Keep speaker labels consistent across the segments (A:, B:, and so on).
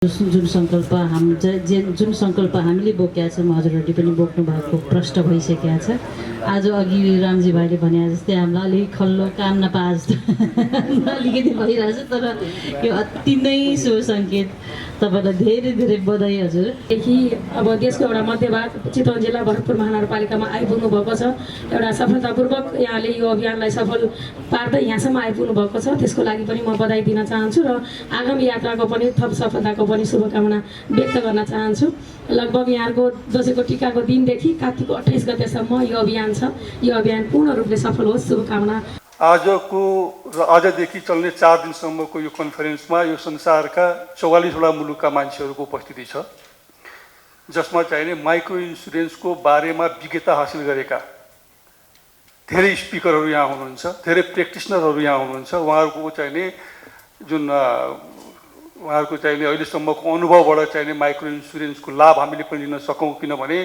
A: जुन सङ्कल्प जुन सङ्कल्प हामीले बोकेका छौँ हजुरहरूले पनि बोक्नु भएको प्रष्ट भइसकेका छ। आज अघि रामजी भाइले भने जस्तै हामीलाई अलिक खल्लो काम नपाए जस्तो अलिकति भइरहेछ, तर यो अति नै शुभ सङ्केत। तपाईँलाई धेरै धेरै बधाई हजुर।
B: अब देशको एउटा मध्य भाग चितवन जिल्ला भरतपुर महानगरपालिकामा आइपुग्नु भएको छ। एउटा सफलतापूर्वक यहाँले यो अभियानलाई सफल पार्दै यहाँसम्म आइपुग्नु भएको छ, त्यसको लागि पनि म बधाई दिन चाहन्छु र आगामी यात्राको पनि थप सफलताको पनि शुभकामना व्यक्त गर्न चाहन्छु। लगभग यहाँको दसैँको टिकाको दिनदेखि कार्तिकको 28 गतेसम्म यो अभियान छ। यो अभियान पूर्ण रूपले सफल होस्, शुभकामना।
C: आजको र आजदेखि चल्ने 4 दिनसम्मको यो कन्फरेन्समा यो संसारका 44वटा मुलुकका मान्छेहरूको उपस्थिति छ, जसमा चाहिने माइक्रो इन्सुरेन्सको बारेमा विज्ञता हासिल गरेका धेरै स्पिकरहरू यहाँ हुनुहुन्छ, धेरै प्र्याक्टिसनरहरू यहाँ हुनुहुन्छ। उहाँहरूको चाहिने जुन उहाँहरूको चाहिने अहिलेसम्मको अनुभवबाट चाहिने माइक्रो इन्सुरेन्सको लाभ हामीले पनि लिन सकौँ, किनभने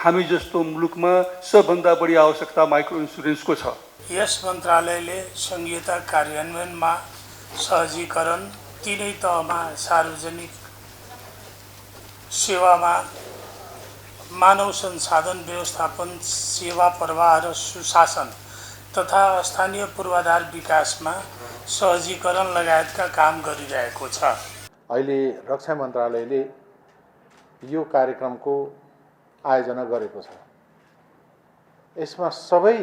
C: हामी जस्तो मुलुकमा सबभन्दा बढी आवश्यकता माइक्रो इन्सुरेन्सको छ।
D: यस मन्त्रालयले संहिता कार्यान्वयनमा सहजीकरण तीनै तहमा सार्वजनिक सेवामा मानव संसाधन व्यवस्थापन, सेवा प्रवाह र सुशासन तथा स्थानीय पूर्वाधार विकासमा सहजीकरण लगायतका काम गरिरहेको छ।
E: अहिले रक्षा मन्त्रालयले यो कार्यक्रमको आयोजना गरेको छ। यसमा सबै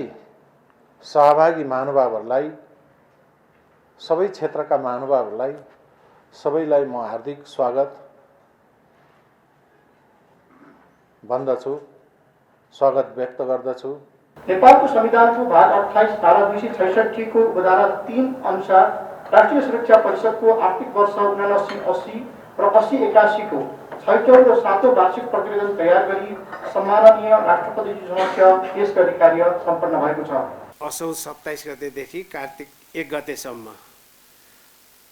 E: सहभागी महानुभावहरूलाई, सबै क्षेत्रका महानुभावहरूलाई सबैलाई म हार्दिक स्वागत भन्दछु, स्वागत व्यक्त गर्दछु।
F: नेपालको संविधानको भाग 28 धारा 266 को उपधारा 3 अनुसार राष्ट्रिय सुरक्षा परिषदको आर्थिक वर्ष 79-80 र 80-81 को 6औं र 7औं वार्षिक प्रतिवेदन तयार गरी सम्माननीय राष्ट्रपतिजी समक्ष पेश गर्ने कार्य सम्पन्न भएको छ।
G: असौज 27 गतेदेखि कार्तिक 1 गतेसम्म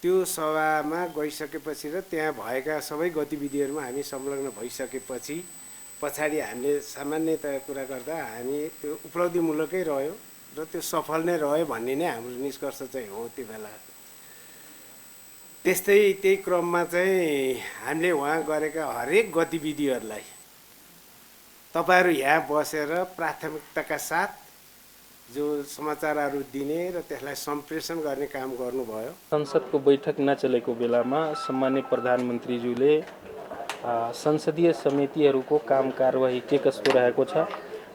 G: त्यो सभामा गइसकेपछि र त्यहाँ भएका सबै गतिविधिहरूमा हामी संलग्न भइसकेपछि पछाडि हामीले सामान्यतया कुरा गर्दा हामी त्यो उपलब्धिमूलकै रह्यो र त्यो सफल नै रह्यो भन्ने नै हाम्रो निष्कर्ष चाहिँ हो। त्यो बेला त्यही क्रममा चाहिँ हामीले उहाँ गरेका हरेक गतिविधिहरूलाई तपाईहरु यहाँ बसेर प्राथमिकताका साथ जो समाचारहरू दिने र त्यसलाई सम्प्रेषण गर्ने काम गर्नुभयो।
H: संसदको बैठक नचलेको बेलामा सम्माननीय प्रधानमन्त्रीज्यूले संसदीय समितिहरूको काम कारबाही के कस्तो रहेको छ,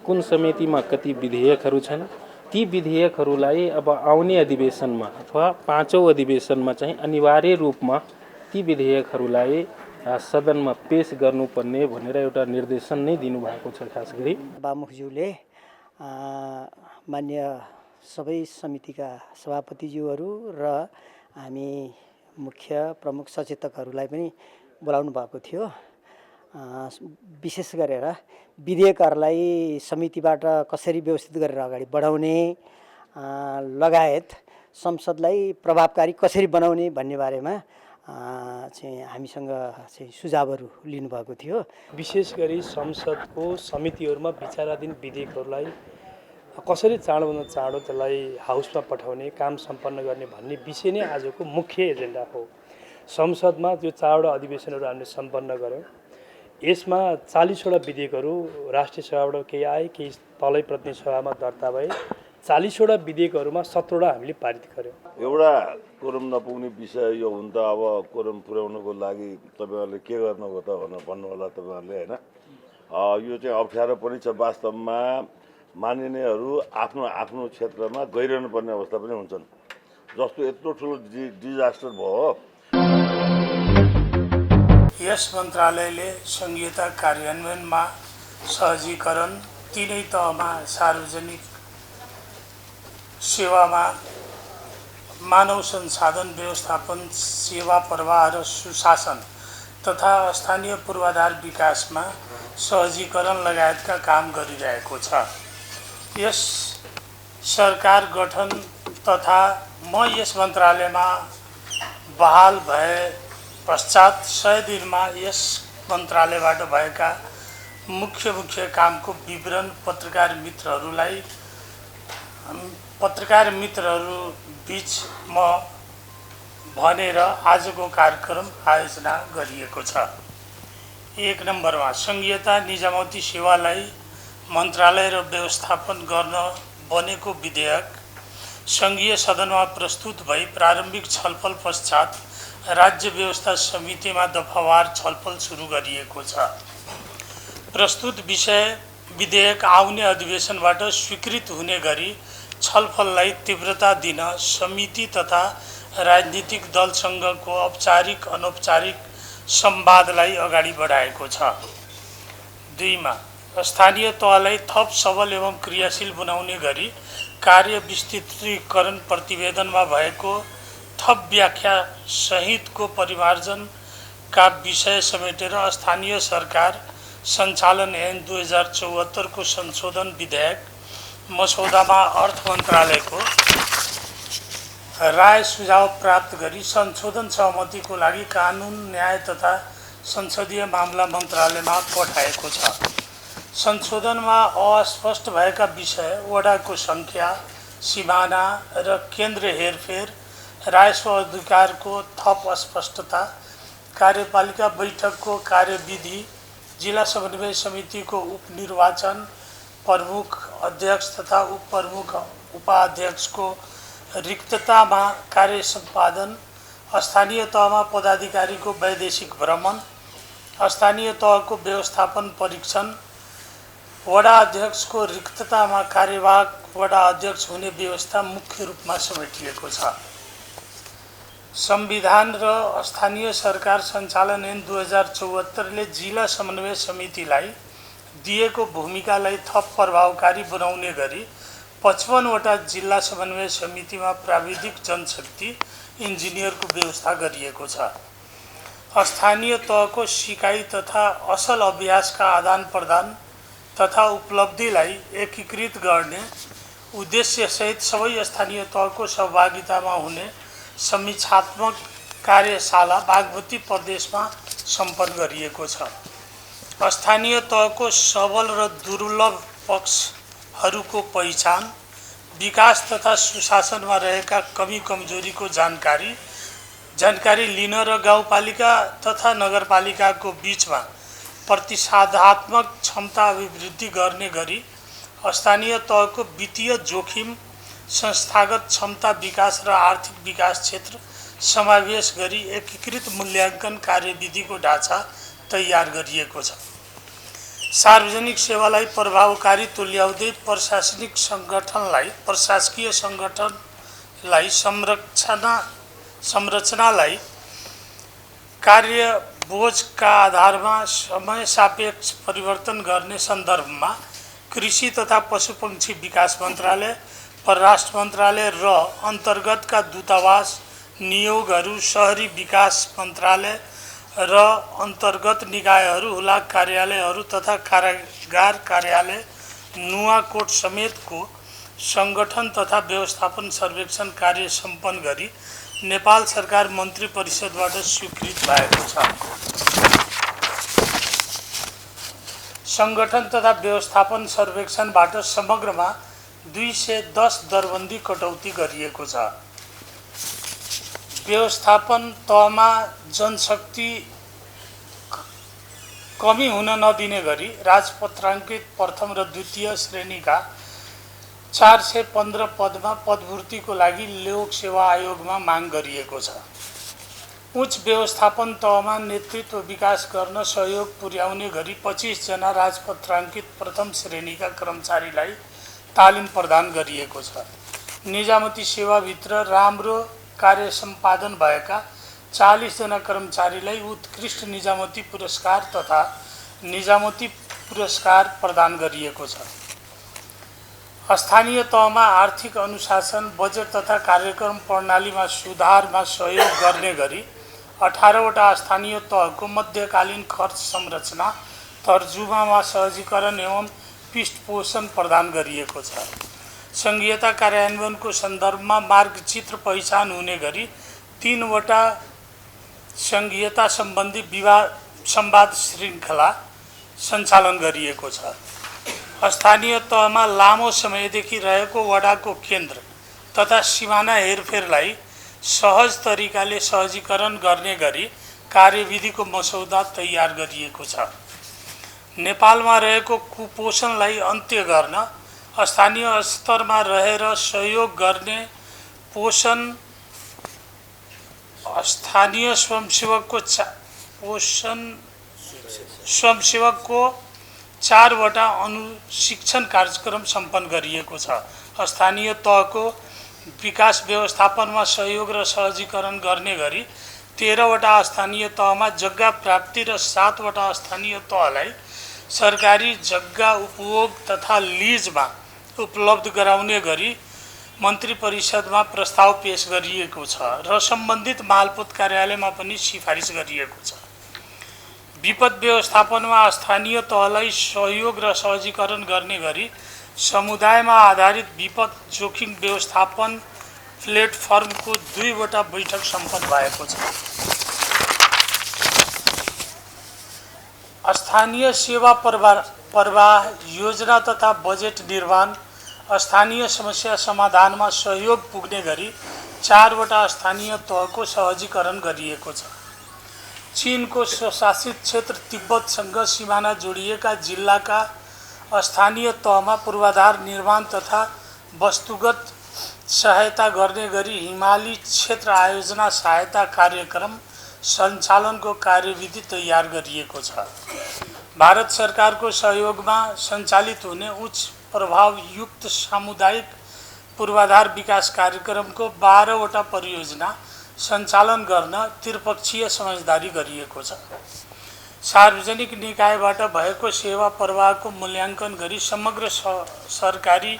H: कुन समितिमा कति विधेयकहरू छन्, ती विधेयकहरूलाई अब आउने अधिवेशनमा अथवा 5औं अधिवेशनमा चाहिँ अनिवार्य रूपमा ती विधेयकहरूलाई सदनमा पेश गर्नुपर्ने भनेर एउटा निर्देशन नै दिनुभएको छ। खास गरी
I: बामुखज्यूले मान्य सबै समितिका सभापतिज्यूहरू र हामी मुख्य प्रमुख सचेतकहरूलाई पनि बोलाउनु भएको थियो। विशेष गरेर विधेयकहरूलाई समितिबाट कसरी व्यवस्थित गरेर अगाडि बढाउने लगायत संसदलाई प्रभावकारी कसरी बनाउने भन्ने बारेमा चाहिँ हामीसँग चाहिँ सुझावहरू लिनुभएको थियो।
J: विशेष गरी संसदको समितिहरूमा विचाराधीन विधेयकहरूलाई कसरी चाँडोभन्दा चाँडो त्यसलाई हाउसमा पठाउने, काम सम्पन्न गर्ने भन्ने विषय नै आजको मुख्य एजेन्डा हो। संसदमा जो 4वटा अधिवेशनहरू हामीले सम्पन्न गऱ्यौँ, यसमा 40वटा विधेयकहरू राष्ट्रिय सभाबाट केही आए, केही तलै प्रतिनिधि सभामा दर्ता भए। 40वटा विधेयकहरूमा 17वटा हामीले पारित गऱ्यौँ।
K: एउटा कोरम नपुग्ने विषय यो हुन त अब कोरम पुर्याउनको लागि तपाईँहरूले के गर्नुभयो त भनेर भन्नु होला तपाईँहरूले, हैन? यो चाहिँ अप्ठ्यारो पनि छ। वास्तवमा मानिनेहरू आफ्नो आफ्नो क्षेत्रमा गइरहनु पर्ने अवस्था पनि हुन्छन्। जस्तो यत्रो ठुलो डिजास्टर भयो।
D: यस मन्त्रालयले संहिता कार्यान्वयनमा सहजीकरण तीनै तहमा सार्वजनिक सेवामा मानव संसाधन व्यवस्थापन, सेवा प्रवाह र सुशासन तथा स्थानीय पूर्वाधार विकासमा सहजीकरण लगायतका काम गरिरहेको छ। यस सरकार गठन तथा म यस मन्त्रालयमा बहाल भए पश्चात 100 दिनमा यस मन्त्रालयबाट भएका मुख्य कामको विवरण पत्रकार मित्रहरू बीच म भनेर आजको कार्यक्रम आयोजना गरिएको छ। 1 नम्बरमा सङ्घीयता निजामती सेवालाई मन्त्रालय र व्यवस्थापन गर्न बनेको विधेयक सङ्घीय सदनमा प्रस्तुत भई प्रारम्भिक छलफल पश्चात राज्य व्यवस्था समितिमा दफावार छलफल सुरु गरिएको छ। प्रस्तुत विधेयक आउने अधिवेशनबाट स्वीकृत हुने गरी छलफललाई तीव्रता दिन समिति तथा राजनीतिक दलसँगको औपचारिक अनौपचारिक संवादलाई अगाडि बढाएको छ। 2 मा स्थानीय तहलाई थप सबल एवं क्रियाशील बनाउने गरी कार्य विस्तृतीकरण प्रतिवेदनमा भएको थप व्याख्या सहितको परिमार्जनका विषय समेटेर स्थानीय सरकार सञ्चालन ऐन 2074 को संशोधन विधेयक मसौदामा अर्थ मन्त्रालयको राय सुझाव प्राप्त गरी संशोधन सहमतिको लागि कानुन न्याय तथा संसदीय मामला मन्त्रालयमा पठाएको छ। संशोधनमा अस्पष्ट भएका विषय वडाको सङ्ख्या, सिमाना र केन्द्र हेरफेर, राजस्व अधिकारको थप अस्पष्टता, कार्यपालिका बैठकको कार्यविधि, जिल्ला समन्वय समितिको उपनिर्वाचन, प्रमुख अध्यक्ष तथा उपप्रमुख उपाध्यक्षको रिक्ततामा कार्य सम्पादन, स्थानीय तहमा पदाधिकारीको वैदेशिक भ्रमण, स्थानीय तहको व्यवस्थापन परीक्षण, वडा अध्यक्षको रिक्ततामा कार्यवाहक वडा अध्यक्ष हुने व्यवस्था मुख्य रूपमा समेटिएको छ। संविधान र स्थानीय सरकार सञ्चालन ऐन 2074 ले जिल्ला समन्वय समितिलाई दिएको भूमिकालाई थप प्रभावकारी बनाउने गरी 55 वटा जिल्ला समन्वय समितिमा प्राविधिक जनशक्ति इन्जिनियरको व्यवस्था गरिएको छ। स्थानीय तहको सिकाइ तथा असल अभ्यासका आदान प्रदान तथा उपलब्धिलाई एकीकृत गर्ने उद्देश्यसहित सबै स्थानीय तहको सहभागितामा हुने समीक्षात्मक कार्यशाला बागमती प्रदेशमा सम्पन्न गरिएको छ। स्थानीय तहको सबल र दुर्लभ पक्षहरूको पहिचान, विकास तथा सुशासनमा रहेका कमी कमजोरीको जानकारी लिन र गाउँपालिका तथा नगरपालिकाको बीचमा प्रतिसादात्मक क्षमता अभिवृद्धि गर्ने गरी स्थानीय तहको वित्तीय जोखिम, संस्थागत क्षमता विकास र आर्थिक विकास क्षेत्र समावेश गरी एकीकृत मूल्याङ्कन कार्यविधिको ढाँचा तयार गरिएको छ। सार्वजनिक सेवालाई प्रभावकारी तुल्याउँदै प्रशासकीय सङ्गठनलाई संरचनालाई कार्यबोझका आधारमा समय सापेक्ष परिवर्तन गर्ने सन्दर्भमा कृषि तथा पशुपक्षी विकास मन्त्रालय, परराष्ट्र मन्त्रालय र अन्तर्गतका दूतावास, नियोगहरू, शहरी विकास मन्त्रालय र अन्तर्गत निकायहरू, हुलाक कार्यालयहरू तथा कारागार कार्यालय, नुवाकोट समेतको सङ्गठन तथा व्यवस्थापन सर्वेक्षण कार्य सम्पन्न गरी नेपाल सरकार मन्त्री परिषदबाट स्वीकृत भएको छ। सङ्गठन तथा व्यवस्थापन सर्वेक्षणबाट समग्रमा 210 दरबन्दी कटौती गरिएको छ। व्यवस्थापन तहमा जनशक्ति कमी हुन नदिने गरी राजपत्राङ्कित प्रथम र द्वितीय श्रेणीका 415 पदमा पदपूर्तिको लागि लोक सेवा आयोगमा माग गरिएको छ। उच्च व्यवस्थापन तहमा नेतृत्व विकास गर्न सहयोग पुर्याउने गरी 25 जना राजपत्राङ्कित प्रथम श्रेणीका कर्मचारीलाई तालिम प्रदान गरिएको छ। निजामती सेवाभित्र राम्रो कार्य सम्पादन भएका 40 जना कर्मचारीलाई उत्कृष्ट निजामती पुरस्कार तथा निजामती पुरस्कार प्रदान गरिएको छ। स्थानीय तहमा आर्थिक अनुशासन, बजेट तथा कार्यक्रम प्रणालीमा सुधारमा सहयोग गर्ने गरी 18 वटा स्थानीय तहको मध्यकालीन खर्च संरचना तर्जुमामा सहजीकरण एवं पृष्ठपोषण प्रदान गरिएको छ। सङ्घीयता कार्यान्वयनको सन्दर्भमा मार्गचित्र पहिचान हुने गरी 3 वटा सङ्घीयता सम्बन्धी संवाद श्रृङ्खला सञ्चालन गरिएको छ। स्थानीय तहमा लामो समयदेखि रहेको वडाको केन्द्र तथा सिमाना हेरफेरलाई सहज तरिकाले सहजीकरण गर्ने गरी कार्यविधिको मसौदा तयार गरिएको छ। नेपालमा रहेको कुपोषणलाई अन्त्य गर्न स्थानीय स्तरमा रहेर सहयोग गर्ने स्थानीय स्वयंसेवकको 4वटा अनुशिक्षण कार्यक्रम सम्पन्न गरिएको छ। स्थानीय तहको विकास व्यवस्थापनमा सहयोग र सहजीकरण गर्ने गरी 13वटा स्थानीय तहमा जग्गा प्राप्ति र 7वटा स्थानीय तहलाई सरकारी जग्गा उपभोग तथा लिजमा उपलब्ध गराउने गरी मन्त्री परिषदमा प्रस्ताव पेश गरिएको छ र सम्बन्धित मालपोत कार्यालयमा पनि सिफारिस गरिएको छ। विपद व्यवस्थापनमा स्थानीय तहलाई सहयोग र सहजीकरण गर्ने गरी समुदायमा आधारित विपद जोखिम व्यवस्थापन प्लेटफर्मको 2वटा बैठक सम्पन्न भएको छ। स्थानीय सेवा प्रवाह योजना तथा बजेट निर्माण स्थानीय समस्या समाधानमा सहयोग पुग्ने गरी 4वटा स्थानीय तहको सहजीकरण गरिएको छ। चीनको स्वशासित क्षेत्र तिब्बतसँग सिमाना जोडिएका जिल्लाका स्थानीय तहमा पूर्वाधार निर्माण तथा वस्तुगत सहायता गर्ने गरी हिमाली क्षेत्र आयोजना सहायता कार्यक्रम सञ्चालनको कार्यविधि तयार गरिएको छ। भारत सरकारको सहयोगमा सञ्चालित हुने उच्च प्रभावयुक्त सामुदायिक पूर्वाधार विकास कार्यक्रमको 12वटा परियोजना सञ्चालन गर्न त्रिपक्षीय समझदारी गरिएको छ। सार्वजनिक निकायबाट भएको सेवा प्रवाहको मूल्याङ्कन गरी समग्र सरकारी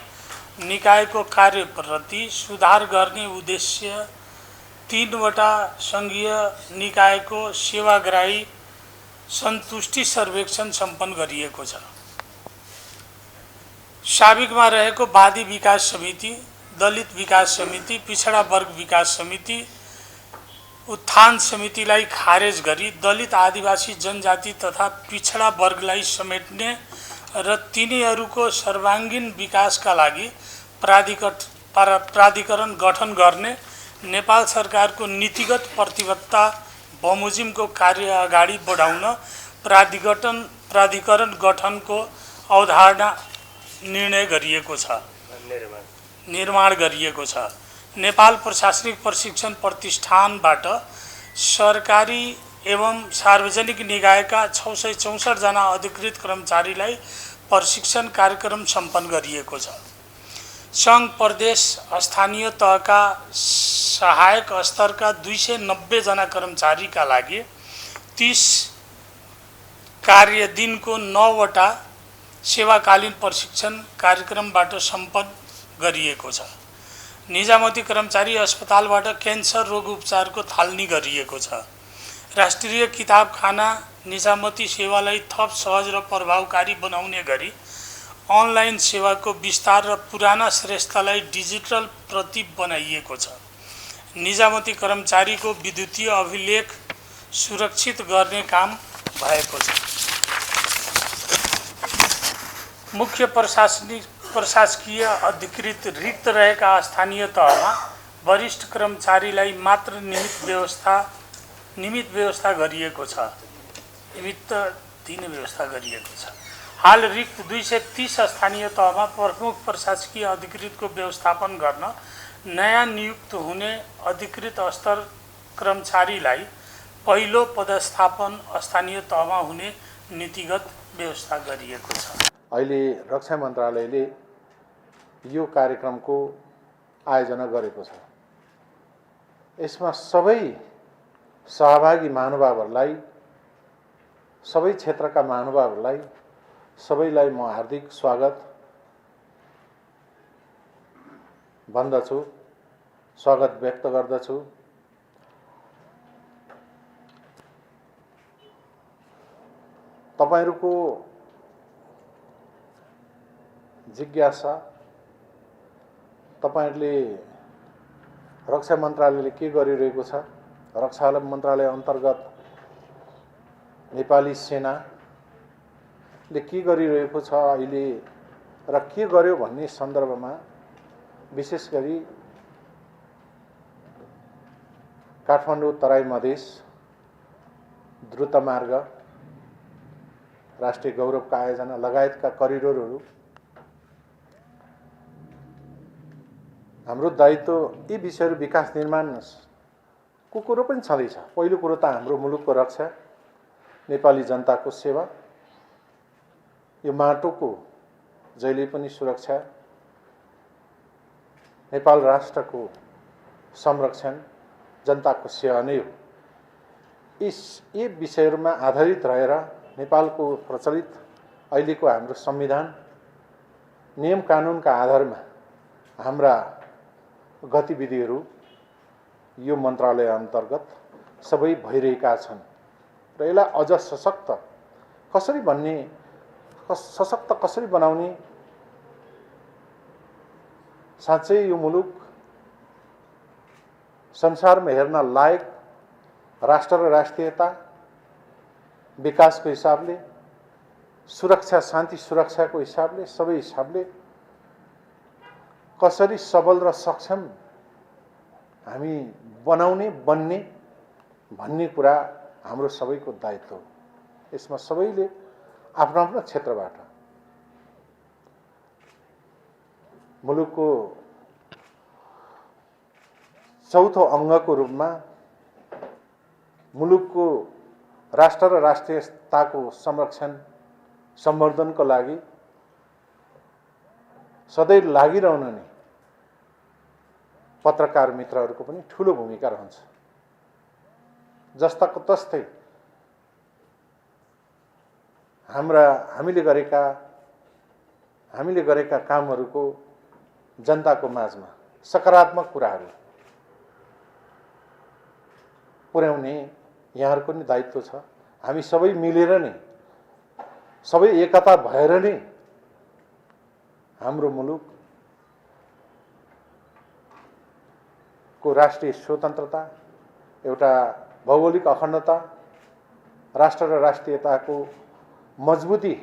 D: निकायको कार्यप्रति सुधार गर्ने उद्देश्य 3वटा सङ्घीय निकायको सेवाग्राही सन्तुष्टि सर्वेक्षण सम्पन्न गरिएको छ। साबिकमा रहेको वादी विकास समिति, दलित विकास समिति, पिछडा वर्ग विकास समिति, उत्थान समितिलाई खारेज गरी दलित आदिवासी जनजाति तथा पिछडा वर्गलाई समेट्ने र तिनीहरूको सर्वाङ्गीन विकासका लागि प्राधिकरण गठन गर्ने नेपाल सरकारको नीतिगत प्रतिबद्धता बमोजिमको कार्य अगाडि बढाउन प्राधिकरण गठनको अवधारणा निर्माण गरिएको छ। नेपाल प्रशासनिक प्रशिक्षण प्रतिष्ठानबाट सरकारी एवं सार्वजनिक निकायका 664 जना अधिकृत कर्मचारीलाई प्रशिक्षण कार्यक्रम सम्पन्न गरिएको छ। सङ्घ प्रदेश स्थानीय तहका सहायक स्तरका 290 जना कर्मचारीका लागि 30 कार्यदिनको 9वटा सेवाकालीन प्रशिक्षण कार्यक्रमबाट सम्पन्न गरिएको छ। निजामती कर्मचारी अस्पतालबाट क्यान्सर रोग उपचारको थालनी गरिएको छ। राष्ट्रिय किताबखाना निजामती सेवालाई थप सहज र प्रभावकारी बनाउने गरी अनलाइन सेवाको विस्तार र पुराना श्रेष्ठलाई डिजिटल प्रति बनाइएको छ। निजामती कर्मचारीको विद्युतीय अभिलेख सुरक्षित गर्ने काम भएको छ। मुख्य प्रशासकीय अधिकृत रिक्त रहेका स्थानीय तहमा वरिष्ठ कर्मचारीलाई मात्र निमित्त व्यवस्था गरिएको छ। निमित्त दिने व्यवस्था गरिएको छ। हाल रिक्त 230 स्थानीय तहमा प्रमुख प्रशासकीय अधिकृतको व्यवस्थापन गर्न नयाँ नियुक्त हुने अधिकृत स्तर कर्मचारीलाई पहिलो पदस्थापन स्थानीय तहमा हुने नीतिगत व्यवस्था गरिएको छ।
E: अहिले रक्षा मन्त्रालयले यो कार्यक्रमको आयोजना गरेको छ। यसमा सबै सहभागी महानुभावहरूलाई, सबै क्षेत्रका महानुभावहरूलाई सबैलाई म हार्दिक स्वागत भन्दछु, स्वागत व्यक्त गर्दछु। तपाईहरुको जिज्ञासा, तपाईहरुले रक्षा मन्त्रालयले के गरिरहेको छ, रक्षा मन्त्रालय अन्तर्गत नेपाली सेनाले के गरिरहेको छ अहिले र के गर्यो भन्ने सन्दर्भमा विशेष गरी काठमाडौँ तराई मधेस द्रुत मार्ग राष्ट्रिय गौरवका आयोजना लगायतका करिडोरहरू हाम्रो दायित्व यी विषयहरू विकास निर्माणको कुरो पनि छँदैछ। पहिलो कुरो त हाम्रो मुलुकको रक्षा, नेपाली जनताको सेवा, यो माटोको जहिले पनि सुरक्षा, नेपाल राष्ट्रको संरक्षण, जनताको सेवा नै हो। यी विषयहरूमा आधारित रहेर नेपालको प्रचलित अहिलेको हाम्रो संविधान नियम कानुनका आधारमा हाम्रा गतिविधिहरू यो मन्त्रालय अन्तर्गत सबै भइरहेका छन् र यसलाई अझ सशक्त कसरी बनाउने, साँच्चै यो मुलुक संसारमा हेर्न लायक राष्ट्र र राष्ट्रियता, विकासको हिसाबले, सुरक्षा शान्ति सुरक्षाको हिसाबले, सबै हिसाबले कसरी सबल र सक्षम हामी बनाउने बन्ने भन्ने कुरा हाम्रो सबैको दायित्व हो। यसमा सबैले आफ्नो आफ्नो क्षेत्रबाट मुलुकको चौथो अङ्गको रूपमा मुलुकको राष्ट्र र राष्ट्रियताको संरक्षण सम्वर्धनको लागि सधैँ लागिरहनु नै पत्रकार मित्रहरूको पनि ठुलो भूमिका रहन्छ। जस्ताको तस्तै हामीले गरेका कामहरूको जनताको माझमा सकारात्मक कुराहरू पुर्याउने यहाँहरूको नि दायित्व छ। हामी सबै मिलेर नै, सबै एकता भएर नै हाम्रो मुलुकको राष्ट्रिय स्वतन्त्रता, एउटा भौगोलिक अखण्डता, राष्ट्र र राष्ट्रियताको मजबुती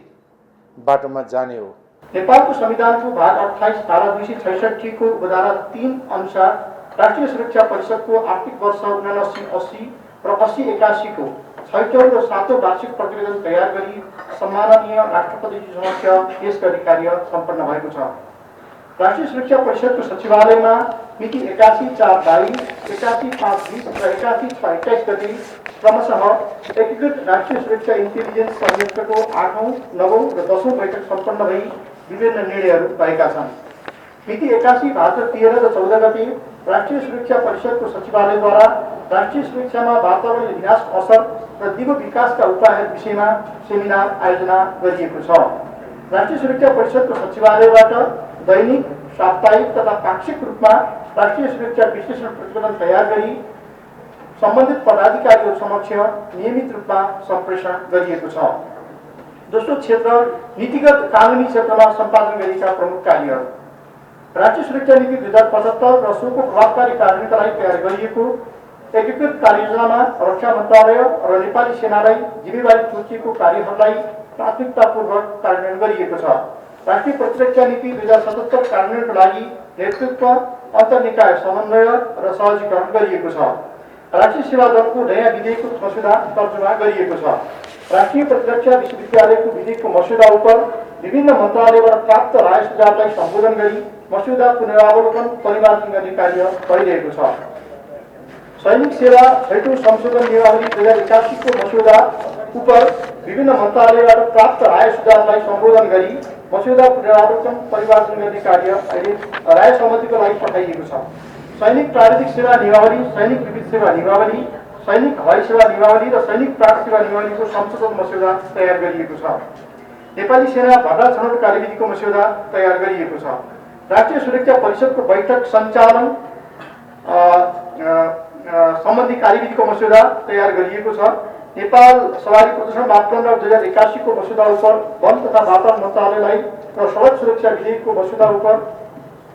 E: बाटोमा जाने हो।
F: नेपालको संविधानको भाग 28 धारा 266 को उपधारा 3 अनुसार राष्ट्रिय सुरक्षा परिषदको आर्थिक वर्ष 79-80 र 80-81 को 6औं र 7औं वार्षिक प्रतिवेदन तयार गरी सम्माननीय राष्ट्रपतिजी समक्ष पेश गर्ने कार्य सम्पन्न भएको छ। राष्ट्रिय सुरक्षा परिषदको सचिवालयमा मिति 81/4/22, 81/5/20 र 81/6/21 गते क्रमशः एकीकृत राष्ट्रिय सुरक्षा इन्टेलिजेन्स संयन्त्रको 8औं, 9औं र 10औं बैठक सम्पन्न भई विभिन्न निर्णयहरू भएका छन्। मिति 81 भाद्र 13 र 14 गते राष्ट्रिय सुरक्षा परिषदको सचिवालयद्वारा राष्ट्रिय सुरक्षामा वातावरणीय विनाशको असर र दिगो विकासका उपायहरू विषयमा सेमिनार आयोजना गरिएको छ। राष्ट्रिय सुरक्षा परिषदको सचिवालयबाट दैनिक, साप्ताहिक तथा पाक्षिक रूपमा राष्ट्रिय सुरक्षा विश्लेषण प्रतिवेदन तयार गरी सम्बन्धित पदाधिकारीहरू समक्ष नियमित रूपमा सम्प्रेषण गरिएको छ। दोस्रो क्षेत्र नीतिगत कानुनी क्षेत्रमा सम्पादन गरिएका प्रमुख कार्यहरू। राष्ट्रिय सुरक्षा नीति 2075 र सोको प्रभावकारी कार्यान्वयनका लागि तयार गरिएको एकीकृत कार्ययोजनामा रक्षा मन्त्रालय र नेपाली सेनालाई जिम्मेवारी तोकिएको कार्यहरूलाई प्राथमिकतापूर्वक कार्यान्वयन गरिएको छ। राष्ट्रिय प्रतिरक्षा नीति 2077 कार्यान्वयनको लागि नेतृत्व, अन्तर्निकाय समन्वय र सहजीकरण गरिएको छ। राष्ट्रिय सेवा दलको नयाँ विधेयकको मस्यौदा तर्जुमा गरिएको छ। राष्ट्रिय प्रतिरक्षा विश्वविद्यालयको विधेयकको मस्यौदा उप विभिन्न मन्त्रालयबाट प्राप्त राय सुझावलाई सम्बोधन गरी मस्यौदा पुनरावलोकन परिमार्जन गर्ने कार्य भइरहेको छ। सैनिक सेवा 6औं संशोधन नियमावली 2081 को मस्यौदा उप विभिन्न मन्त्रालयबाट प्राप्त राय सुझावलाई सम्बोधन गरी मस्यौदा पुनरावलोकन परिमार्जन गर्ने कार्य अहिले राय सहमतिको लागि पठाइएको छ। सैनिक प्राविधिक सेवा नियमावली, सैनिक विविध सेवा नियमावली, सैनिक हवाई सेवा नियमावली र सैनिक प्राक सेवा नियमावलीको संशोधन मस्यौदा तयार गरिएको छ। नेपाली सेना भर्ना छनौट कार्यविधिको मस्यौदा तयार गरिएको छ। राष्ट्रिय सुरक्षा परिषदको बैठक सञ्चालन सम्बन्धी कार्यविधिको मस्यौदा तयार गरिएको छ। नेपाल सवारी प्रदूषण मापदण्ड 2081 को मस्यौदा उप वन तथा वातावरण मन्त्रालयलाई र सडक सुरक्षा विधेयकको मस्यौदा उप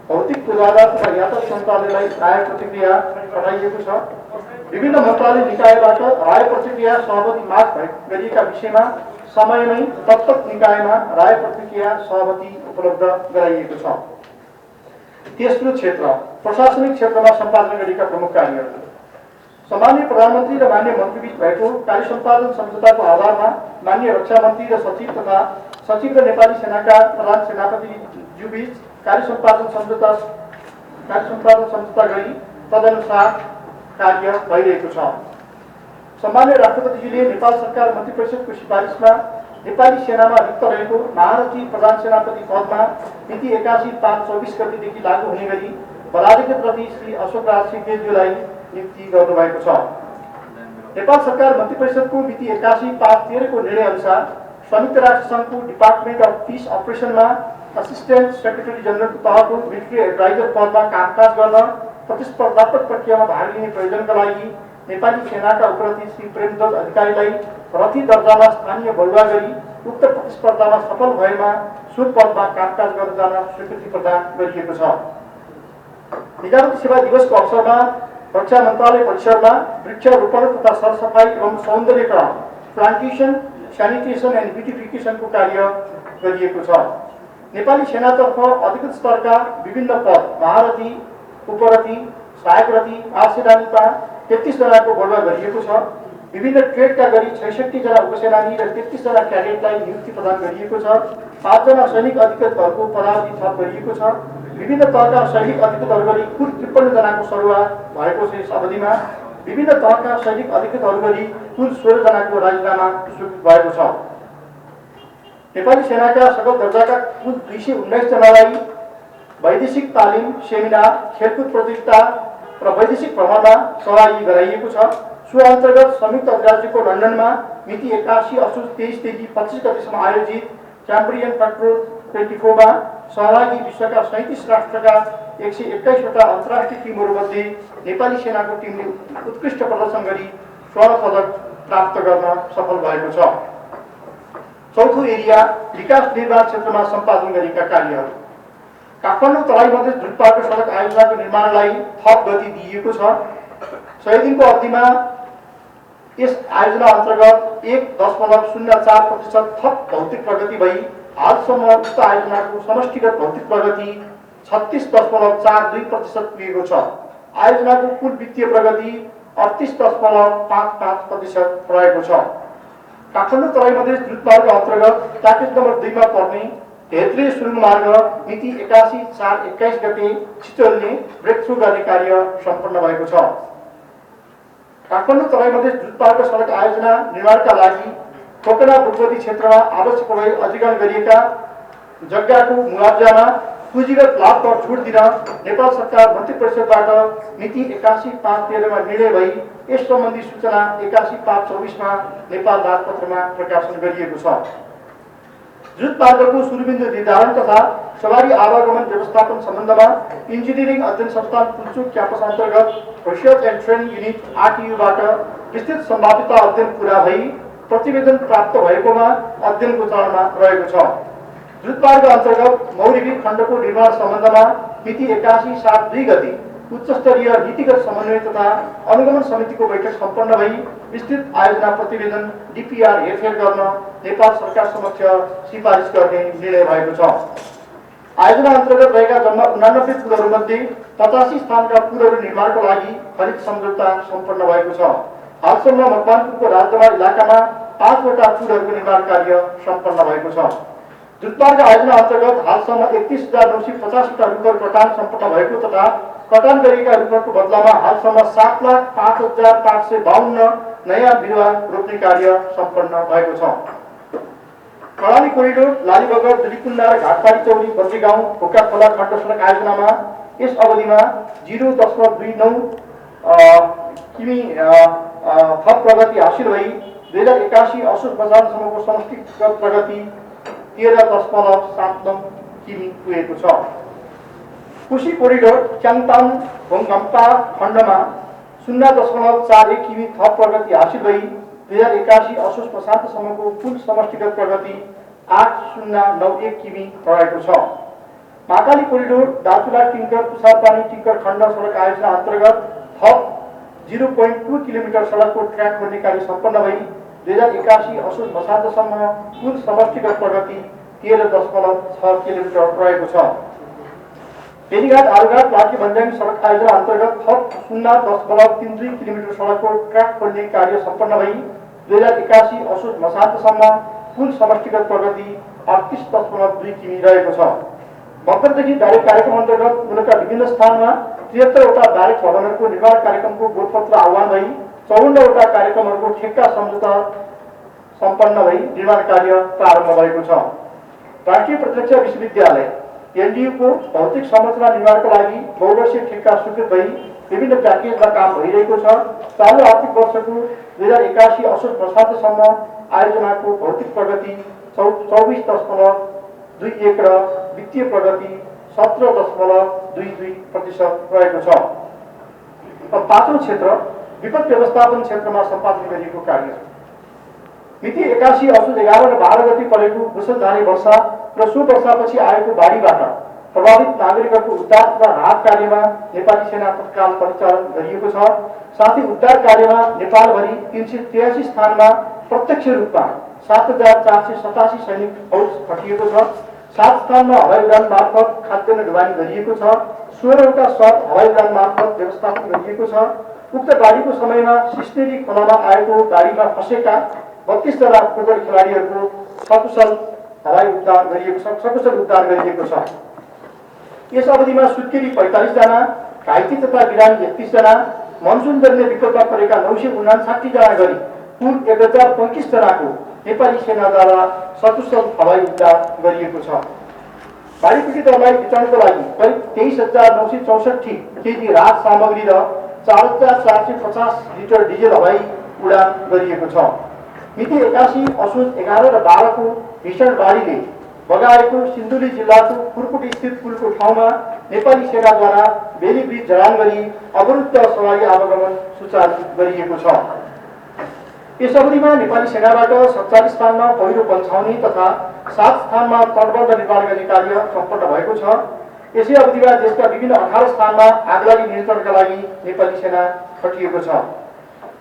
F: भौतिक पूर्वाधार तथा यातायात मन्त्रालयलाई राय प्रतिक्रिया पठाइएको छ। विभिन्न मन्त्रालय निकायबाट राय प्रतिक्रिया सहमति माग गरिएका विषयमा समयमै तत्त निकायमा राय प्रतिक्रिया सहमति उपलब्ध गराइएको छ। तेस्रो क्षेत्र प्रशासनिक क्षेत्रमा सम्पादन गरिएका प्रमुख कार्यहरू। सम्माननीय प्रधानमन्त्री र मान्य मन्त्रीबीच भएको कार्य सम्पादन सम्झौताको आधारमा मान्य रक्षा मन्त्री र सचिव तथा सचिव र नेपाली सेनाका प्रधान सेनापतिज्यूबीच कार्य सम्पादन सम्झौता गरी तदनुसार कार्य भइरहेको छ। सम्मान्य राष्ट्रपतिजीले नेपाल सरकार मन्त्री परिषदको सिफारिसमा नेपाली सेनामा रिक्त रहेको महारथी प्रधान सेनापति पदमा मिति 81/5/24 गतेदेखि लागू हुने गरी पदाधिकृत रवि श्री अशोक राज सिंहदेवज्यूलाई नियुक्ति गर्नुभएको छ। नेपाल सरकार मन्त्री परिषदको मिति 81/5/13 को निर्णय अनुसार संयुक्त राष्ट्र सङ्घको डिपार्टमेन्ट अफ पिस अपरेसनमा असिस्टेन्ट सेक्रेटरी जनरलको तहको मिलिट्री एडभाइजर पदमा कामकाज गर्न प्रतिस्पर्धात्मक प्रक्रियामा भाग लिने प्रयोजनका लागि नेपाली सेनाका उपरथी श्री प्रेमध्वज अधिकारीलाई रथी दर्जामा स्थानीय बढुवा गरी उक्त प्रतिस्पर्धामा सफल भएमा सो पदमा कामकाज गर्न जान स्वीकृति प्रदान गरिएको छ। निजामती सेवा दिवसको अवसरमा रक्षा मन्त्रालय परिसरमा वृक्षारोपण तथा सरसफाई एवं सौन्दर्यकरण प्लान्टेसन सैनिटेसन एन्ड ब्युटिफिकेसनको कार्य गरिएको छ। नेपाली सेनातर्फ अधिकृत स्तरका विभिन्न पद महारथी, उपरथी, सहायक रथी, आसेनानीमा 33 जनाको बढुवा गरिएको छ। विभिन्न ट्रेडका गरी 66 जना उपसेनानी र 33 जना क्याडेटलाई नियुक्ति प्रदान गरिएको छ। 5 जना सैनिक अधिकृतहरूको पदावधि थप गरिएको छ। विभिन्न तहका सैनिक अधिकृतहरू गरी कुल 53 जनाको सरुवा भएको छ। यस अवधिमा विभिन्न तहका सैनिक अधिकृतहरू गरी कुल 16 जनाको राजीनामा स्वीकृत भएको छ। नेपाली सेनाका सकल दर्जाका कुल 219 जनालाई वैदेशिक तालिम, सेमिनार, खेलकुद प्रतियोगिता र वैदेशिक भ्रमणमा सहभागी गराइएको छ। सो अन्तर्गत संयुक्त राज्यको लन्डनमा मिति 81 असोज 23 देखि 25 गतेसम्म आयोजित च्याम्पियन पेट्रोल 24 मा सहभागी विश्वका 37 राष्ट्रका 121 वटा अन्तर्राष्ट्रिय टिमहरूमध्ये नेपाली सेनाको टिमले उत्कृष्ट प्रदर्शन गरी स्वर्ण पदक प्राप्त गर्न सफल भएको छ। चौथो एरिया विकास निर्माण क्षेत्रमा सम्पादन गरिएका कार्यहरू। काठमाडौँ तराई मधेस जुटपाको सडक आयोजनाको निर्माणलाई थप गति दिइएको छ। 100 दिनको अवधिमा यस आयोजना अन्तर्गत 1.04% थप भौतिक प्रगति भई हालसम्म उक्त आयोजनाको समष्टिगत भौतिक प्रगति 36.42% पुगेको छ। आयोजनाको कुल वित्तीय प्रगति 38.55% रहेको छ। काठमाडौँ तराई मधेस जुटमार्ग अन्तर्गत प्याकेज नम्बर 2 मा पर्ने धेत्रे सुरुङ मार्ग मिति 81/4/21 गते चितवनले ब्रेकथ्रु गर्ने कार्य सम्पन्न भएको छ। काठमाडौँ तराई मधेस जुटपार्ग सडक आयोजना निर्माणका लागि खोकना बुटवती क्षेत्रमा आवश्यक भए अधिग्रहण गरिएका जग्गाको मुआब्जामा पुँजीगत लाभ कर छुट दिन नेपाल सरकार मन्त्री परिषदबाट मिति 81/5/13 मा निर्णय भई यस सम्बन्धी सूचना 81/5/24 मा नेपाल राजपत्रमा प्रकाशन गरिएको छ। जुटमार्गको सुरुबिन्दु निर्धारण तथा सवारी आवागमन व्यवस्थापन सम्बन्धमा इन्जिनियरिङ अध्ययन संस्थान पुल्चोक क्याम्पस अन्तर्गत रिसर्च एन्ड ट्रेनिङ युनिट RTU-बाट विस्तृत सम्भाव्यता अध्ययन पुरा भई प्रतिवेदन प्राप्त भएकोमा अध्ययनको चरणमा रहेको छ। जुटमार्ग अन्तर्गत मौरीबीर खण्डको निर्माण सम्बन्धमा मिति 81/7/2 गते उच्चस्तरीय नीतिगत समन्वय तथा अनुगमन समितिको बैठक सम्पन्न भई विस्तृत आयोजना प्रतिवेदन DPR हेरफेर गर्न नेपाल सरकार समक्ष सिफारिस गर्ने निर्णय भएको छ। आयोजना अन्तर्गत रहेका जम्मा 89 पुलहरूमध्ये 85 स्थानका पुलहरू निर्माणको लागि खरिद सम्झौता सम्पन्न भएको छ। हालसम्म मकवानपुरको राजदरबार इलाकामा 5 वटा पुलहरूको निर्माण कार्य सम्पन्न भएको छ। जुटमार्ग आयोजना अन्तर्गत हालसम्म 31,950 वटा रुखहरू कटान सम्पन्न भएको तथा कटान गरिएका रुखहरूको बदलामा हालसम्म 7,05,552 नयाँ बिरुवा रोप्ने कार्य सम्पन्न भएको छ। कर्णाली कोरिडोर लालीबगर दुलीकुण्डा र घाटपाडी चौरी बद्री गाउँ खोका खोला खण्ड सडक आयोजनामा यस अवधिमा 0.29 किमी थप प्रगति हासिल भई 2081 असोज मसानसम्मको समष्टिगत प्रगति 13.79 किमी पुगेको छ। कुशी कोरिडोर च्याङटाङ भोङघम्पा खण्डमा 0.41 किमी थप प्रगति हासिल भई 2081 असोज मसान्तसम्मको कुल समष्टिगत प्रगति 8091 किमी रहेको छ। महाकाली कोरिडोर दार्चुला टिङ्कर तुषारपानी टिङ्कर खण्ड सडक आयोजना अन्तर्गत थप 0.2 किलोमिटर सडकको ट्र्याक खोल्ने कार्य सम्पन्न भई 2081 असोज मसान्तसम्म कुल समष्टिगत प्रगति 13.6 किलोमिटर रहेको छ। फेरीघाट आलुघाट लाठी भन्ज्याङ सडक आयोजना अन्तर्गत थप 0.32 किलोमिटर सडकको ट्र्याक खोल्ने कार्य सम्पन्न भई 2081 असोज मसान्तसम्म कुल समष्टिगत प्रगति 38.2 किमि रहेको छ। मकरदेखि डाइरेक्ट कार्यक्रम अन्तर्गत मुलुकका विभिन्न स्थानमा 73वटा डाइरेक्ट भवनहरूको निर्माण कार्यक्रमको गोठपत्र आह्वान भई 54वटा कार्यक्रमहरूको ठेक्का सम्झौता सम्पन्न भई निर्माण कार्य प्रारम्भ भएको छ। राष्ट्रिय प्रत्यक्ष विश्वविद्यालय एनडीयूको भौतिक संरचना निर्माणको लागि बहुवर्षीय ठेक्का स्वीकृत भई विभिन्न प्याकेजमा काम भइरहेको छ। चालु आर्थिक वर्षको 2081 असोज मसान्तसम्म आयोजनाको भौतिक प्रगति 24.21 र वित्तीय प्रगति 17.22% रहेको छ। पाँचौं क्षेत्र विपद व्यवस्थापन क्षेत्रमा सम्पादन गरिएको कार्य मिति 81 असोज 11 र 12 गति परेको मुसलधारे वर्षा र सो वर्षापछि आएको बाढीबाट प्रभावित नागरिकहरूको उद्धार तथा राहत कार्यमा नेपाली सेना तत्काल परिचालन गरिएको छ। साथै उद्धार कार्यमा नेपालभरि 383 स्थानमा प्रत्यक्ष रूपमा 7,487 सैनिक फौज खटिएको छ। 7 स्थानमा हवाई उडान मार्फत खाद्यान्न ढुवानी गरिएको छ। 16वटा सहर हवाई उडान मार्फत व्यवस्थापन गरिएको छ। उक्त गाडीको समयमा सिस्नेरी खोलामा आएको गाडीमा फँसेका 32 जना फुटबल खेलाडीहरूको सकुशल उद्धार गरिएको छ। यस अवधिमा सुत्केरी 45 जना, घाइते तथा बिरामी 31 जना, मनसुन गर्ने विकल्पमा परेका 959 जना गरी कुल 1035 जनाको नेपाली सेनाद्वारा सकुशल हवाई उद्धार गरिएको छ। बाढी पीडितहरूलाई वितरणको लागि करिब 23,964 केजी राहत सामग्री र 4,450 लिटर डिजेल हवाई उडान गरिएको छ। मिति 81 असोज 11 र 12 को भीषण बाढीले बगाएको सिन्धुली जिल्लाको कुर्कुट स्थित पुलको ठाउँमा नेपाली सेनाद्वारा बेली ब्रिज जडान गरी अवरुद्ध सवारी आवागमन सुचारू गरिएको छ। यस अवधिमा नेपाली सेनाबाट 47 स्थानमा पहिरो पन्छाउने तथा 7 स्थानमा तटबन्ध निर्माण गर्ने कार्य सम्पन्न भएको छ। यसै अवधिमा देशका विभिन्न 18 स्थानमा आगलागी नियन्त्रणका लागि नेपाली सेना खटिएको छ।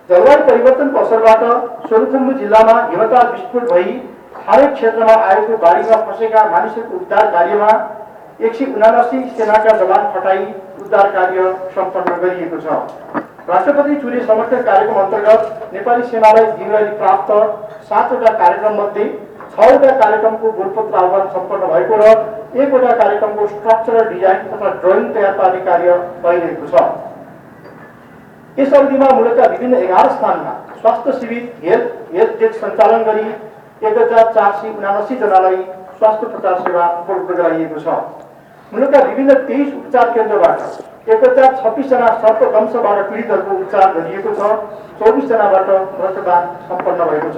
F: जलवायु परिवर्तनको असरबाट सोलुखुम्बु जिल्लामा हिमताल विस्फोट भई हरेक क्षेत्रमा आएको बाढीमा फँसेका मानिसहरूको उद्धार कार्यमा 179 सेनाका जवान खटाई उद्धार कार्य सम्पन्न गरिएको छ। राष्ट्रपति चुरे समर्थन कार्यक्रम अन्तर्गत नेपाली सेनालाई दिनभरि प्राप्त 7वटा कार्यक्रम मध्ये 6वटा कार्यक्रमको गोलपत्र आह्वान सम्पन्न भएको र 1वटा कार्यक्रमको स्ट्रक्चरल डिजाइन तथा ड्रइङ तयार पार्ने कार्य भइरहेको छ। यस अवधिमा मुलुकका विभिन्न 11 स्थानमा स्वास्थ्य शिविर हेल्थ डेस्क सञ्चालन गरी 1,479 जनालाई स्वास्थ्य प्रचार सेवा उपलब्ध गराइएको छ। मुलुकका विभिन्न 23 उपचार केन्द्रबाट 1,026 जना सर्पदंशबाट पीडितहरूको उपचार गरिएको छ। 24 जनाबाट रक्तदान सम्पन्न भएको छ।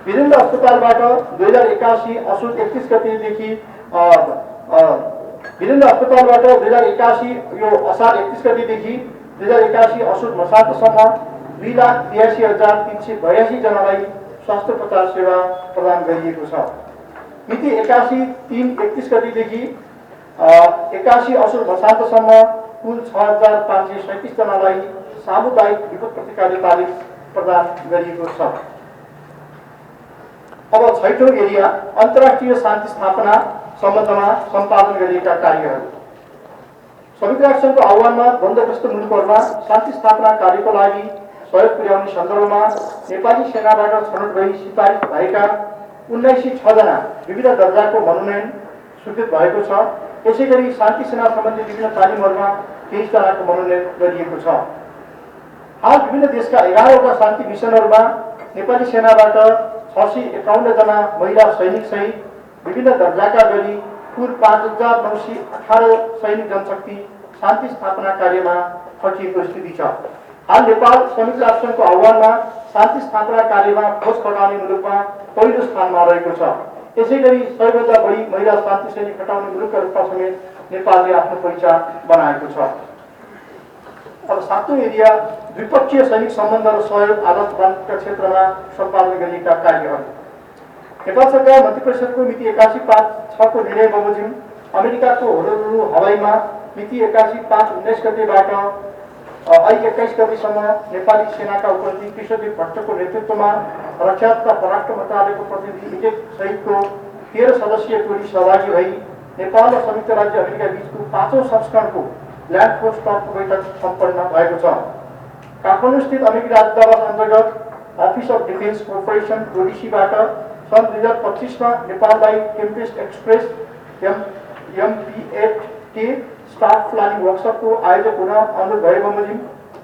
F: विभिन्न अस्पतालबाट 2081 असोज 31 गतेदेखि विभिन्न अस्पतालबाट 2081 यो असार 31 गतेदेखि 2081 असोज मसान्तसम्म 2,82,382 जनालाई स्वास्थ्य प्रचार सेवा प्रदान गरिएको छ। मिति 81/3/31 गतेदेखि 81 असोज मसान्तसम्म कुल 6,537 जनालाई सामुदायिक विपद प्रतिकारी तालिम प्रदान गरिएको छ। अब 6औं एरिया अन्तर्राष्ट्रिय शान्ति स्थापना सम्बन्धमा सम्पादन गरिएका कार्यहरू। संयुक्त राष्ट्रसङ्घको आह्वानमा द्वन्द्वग्रस्त मुलुकहरूमा शान्ति स्थापना कार्यको लागि सहयोग पुर्याउने सन्दर्भमा नेपाली सेनाबाट छनौट गरी सिफारिस भएका 1906 जना विविध दर्जाको मनोनयन स्वीकृत भएको छ। यसैगरी शान्ति सेना सम्बन्धी विभिन्न तालिमहरूमा 23 जनाको मनोनयन गरिएको छ। हाल विभिन्न देशका 11वटा शान्ति मिसनहरूमा नेपाली सेनाबाट 651 जना महिला सैनिक सहित विभिन्न दर्जाका गरी कुल 5,918 सैनिक जनशक्ति शान्ति स्थापना कार्यमा खटिएको स्थिति छ। हाल नेपाल संयुक्त राष्ट्रसङ्घको आह्वानमा शान्ति स्थापना कार्यमा खोज खटाउने मुलुकमा पहिलो स्थानमा रहेको छ। यसैगरी सबैभन्दा बढी महिला शान्ति सैनिक खटाउने मुलुकका रूपमा समेत नेपालले आफ्नो पहिचान बनाएको छ। अब 7औं एरिया द्विपक्षीय सैनिक सम्बन्ध र सहयोग आदान प्रदानका क्षेत्रमा सम्पादन गरिएका कार्यहरू। नेपाल सरकार मन्त्री परिषदको मिति 81/5/6 को निर्णय बमोजिम अमेरिकाको होनोलुलु हवाईमा मिति 81/5/19 गतेबाट I-21 गतेसम्म नेपाली सेनाका उपप्रमुख कृष्णदेव भट्टको नेतृत्वमा रक्षा तथा परराष्ट्र मन्त्रालयको प्रतिनिधि सहितको 13 सदस्यीय टोली सहभागी भई नेपाल र संयुक्त राज्य अमेरिका बीचको 5औं संस्करणको ल्यान्ड फोर्स टपको बैठक सम्पन्न भएको छ। काठमाडौँस्थित अमेरिकी राजदूतावास अन्तर्गत अफिस अफ डिफेन्स कोर्पोरेसन ओडिसीबाट सन् 2025मा नेपाललाई tempest express MP8K staff planning वर्कसपको आयोजक हुन अनुरोध भए बमोजिम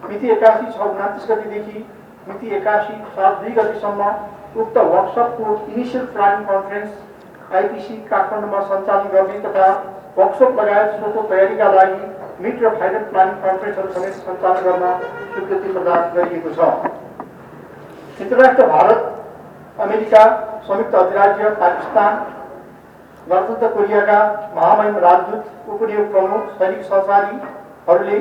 F: मिति 81/6/29 गतेदेखि मिति 81/7/2 गतेसम्म उक्त वर्कसपको इनिसियल प्लानिङ कन्फरेन्स आइपिसी काठमाडौँमा सञ्चालन गर्ने तथा वर्कसप लगायत सोको तयारीका लागि मिट र फाइनल प्लानिङ कन्फरेन्सहरू समेत सञ्चालन गर्न स्वीकृति प्रदान गरिएको छ। संयुक्त भारत, अमेरिका, संयुक्त अधिराज्य पाकिस्तान, गणतन्त्र कोरियाका महामहिम राजदूत, उपनियोग प्रमुख, सैनिक सहचारीहरूले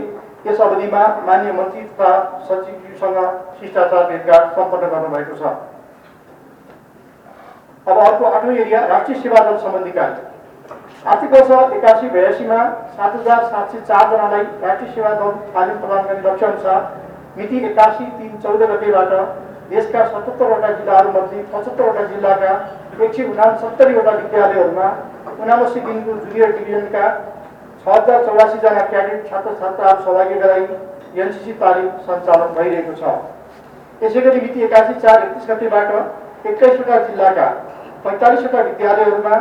F: यस अवधिमा मान्य मन्त्री तथा सचिवज्यूसँग शिष्टाचार भेटघाट सम्पन्न गर्नुभएको छ। अब अर्को 8औं एरिया राष्ट्रिय सेवा दल सम्बन्धी कार्य। आर्थिक वर्ष 81-82 मा 7,704 जनालाई राष्ट्रिय सेवा दल तालिम प्रदान गर्ने लक्ष्य अनुसार मिति 81/3/14 गतेबाट देशका 77वटा जिल्लाहरूमध्ये 75वटा जिल्लाका 169वटा विद्यालयहरूमा 79 दिनको जुनियर डिभिजनका 6084 जना क्याडेट छात्र छात्राहरू सहभागी गराई एनसीसी तालिम सञ्चालन भइरहेको छ। यसैगरी मिति 81/4/31 गतेबाट 21वटा जिल्लाका 45वटा विद्यालयहरूमा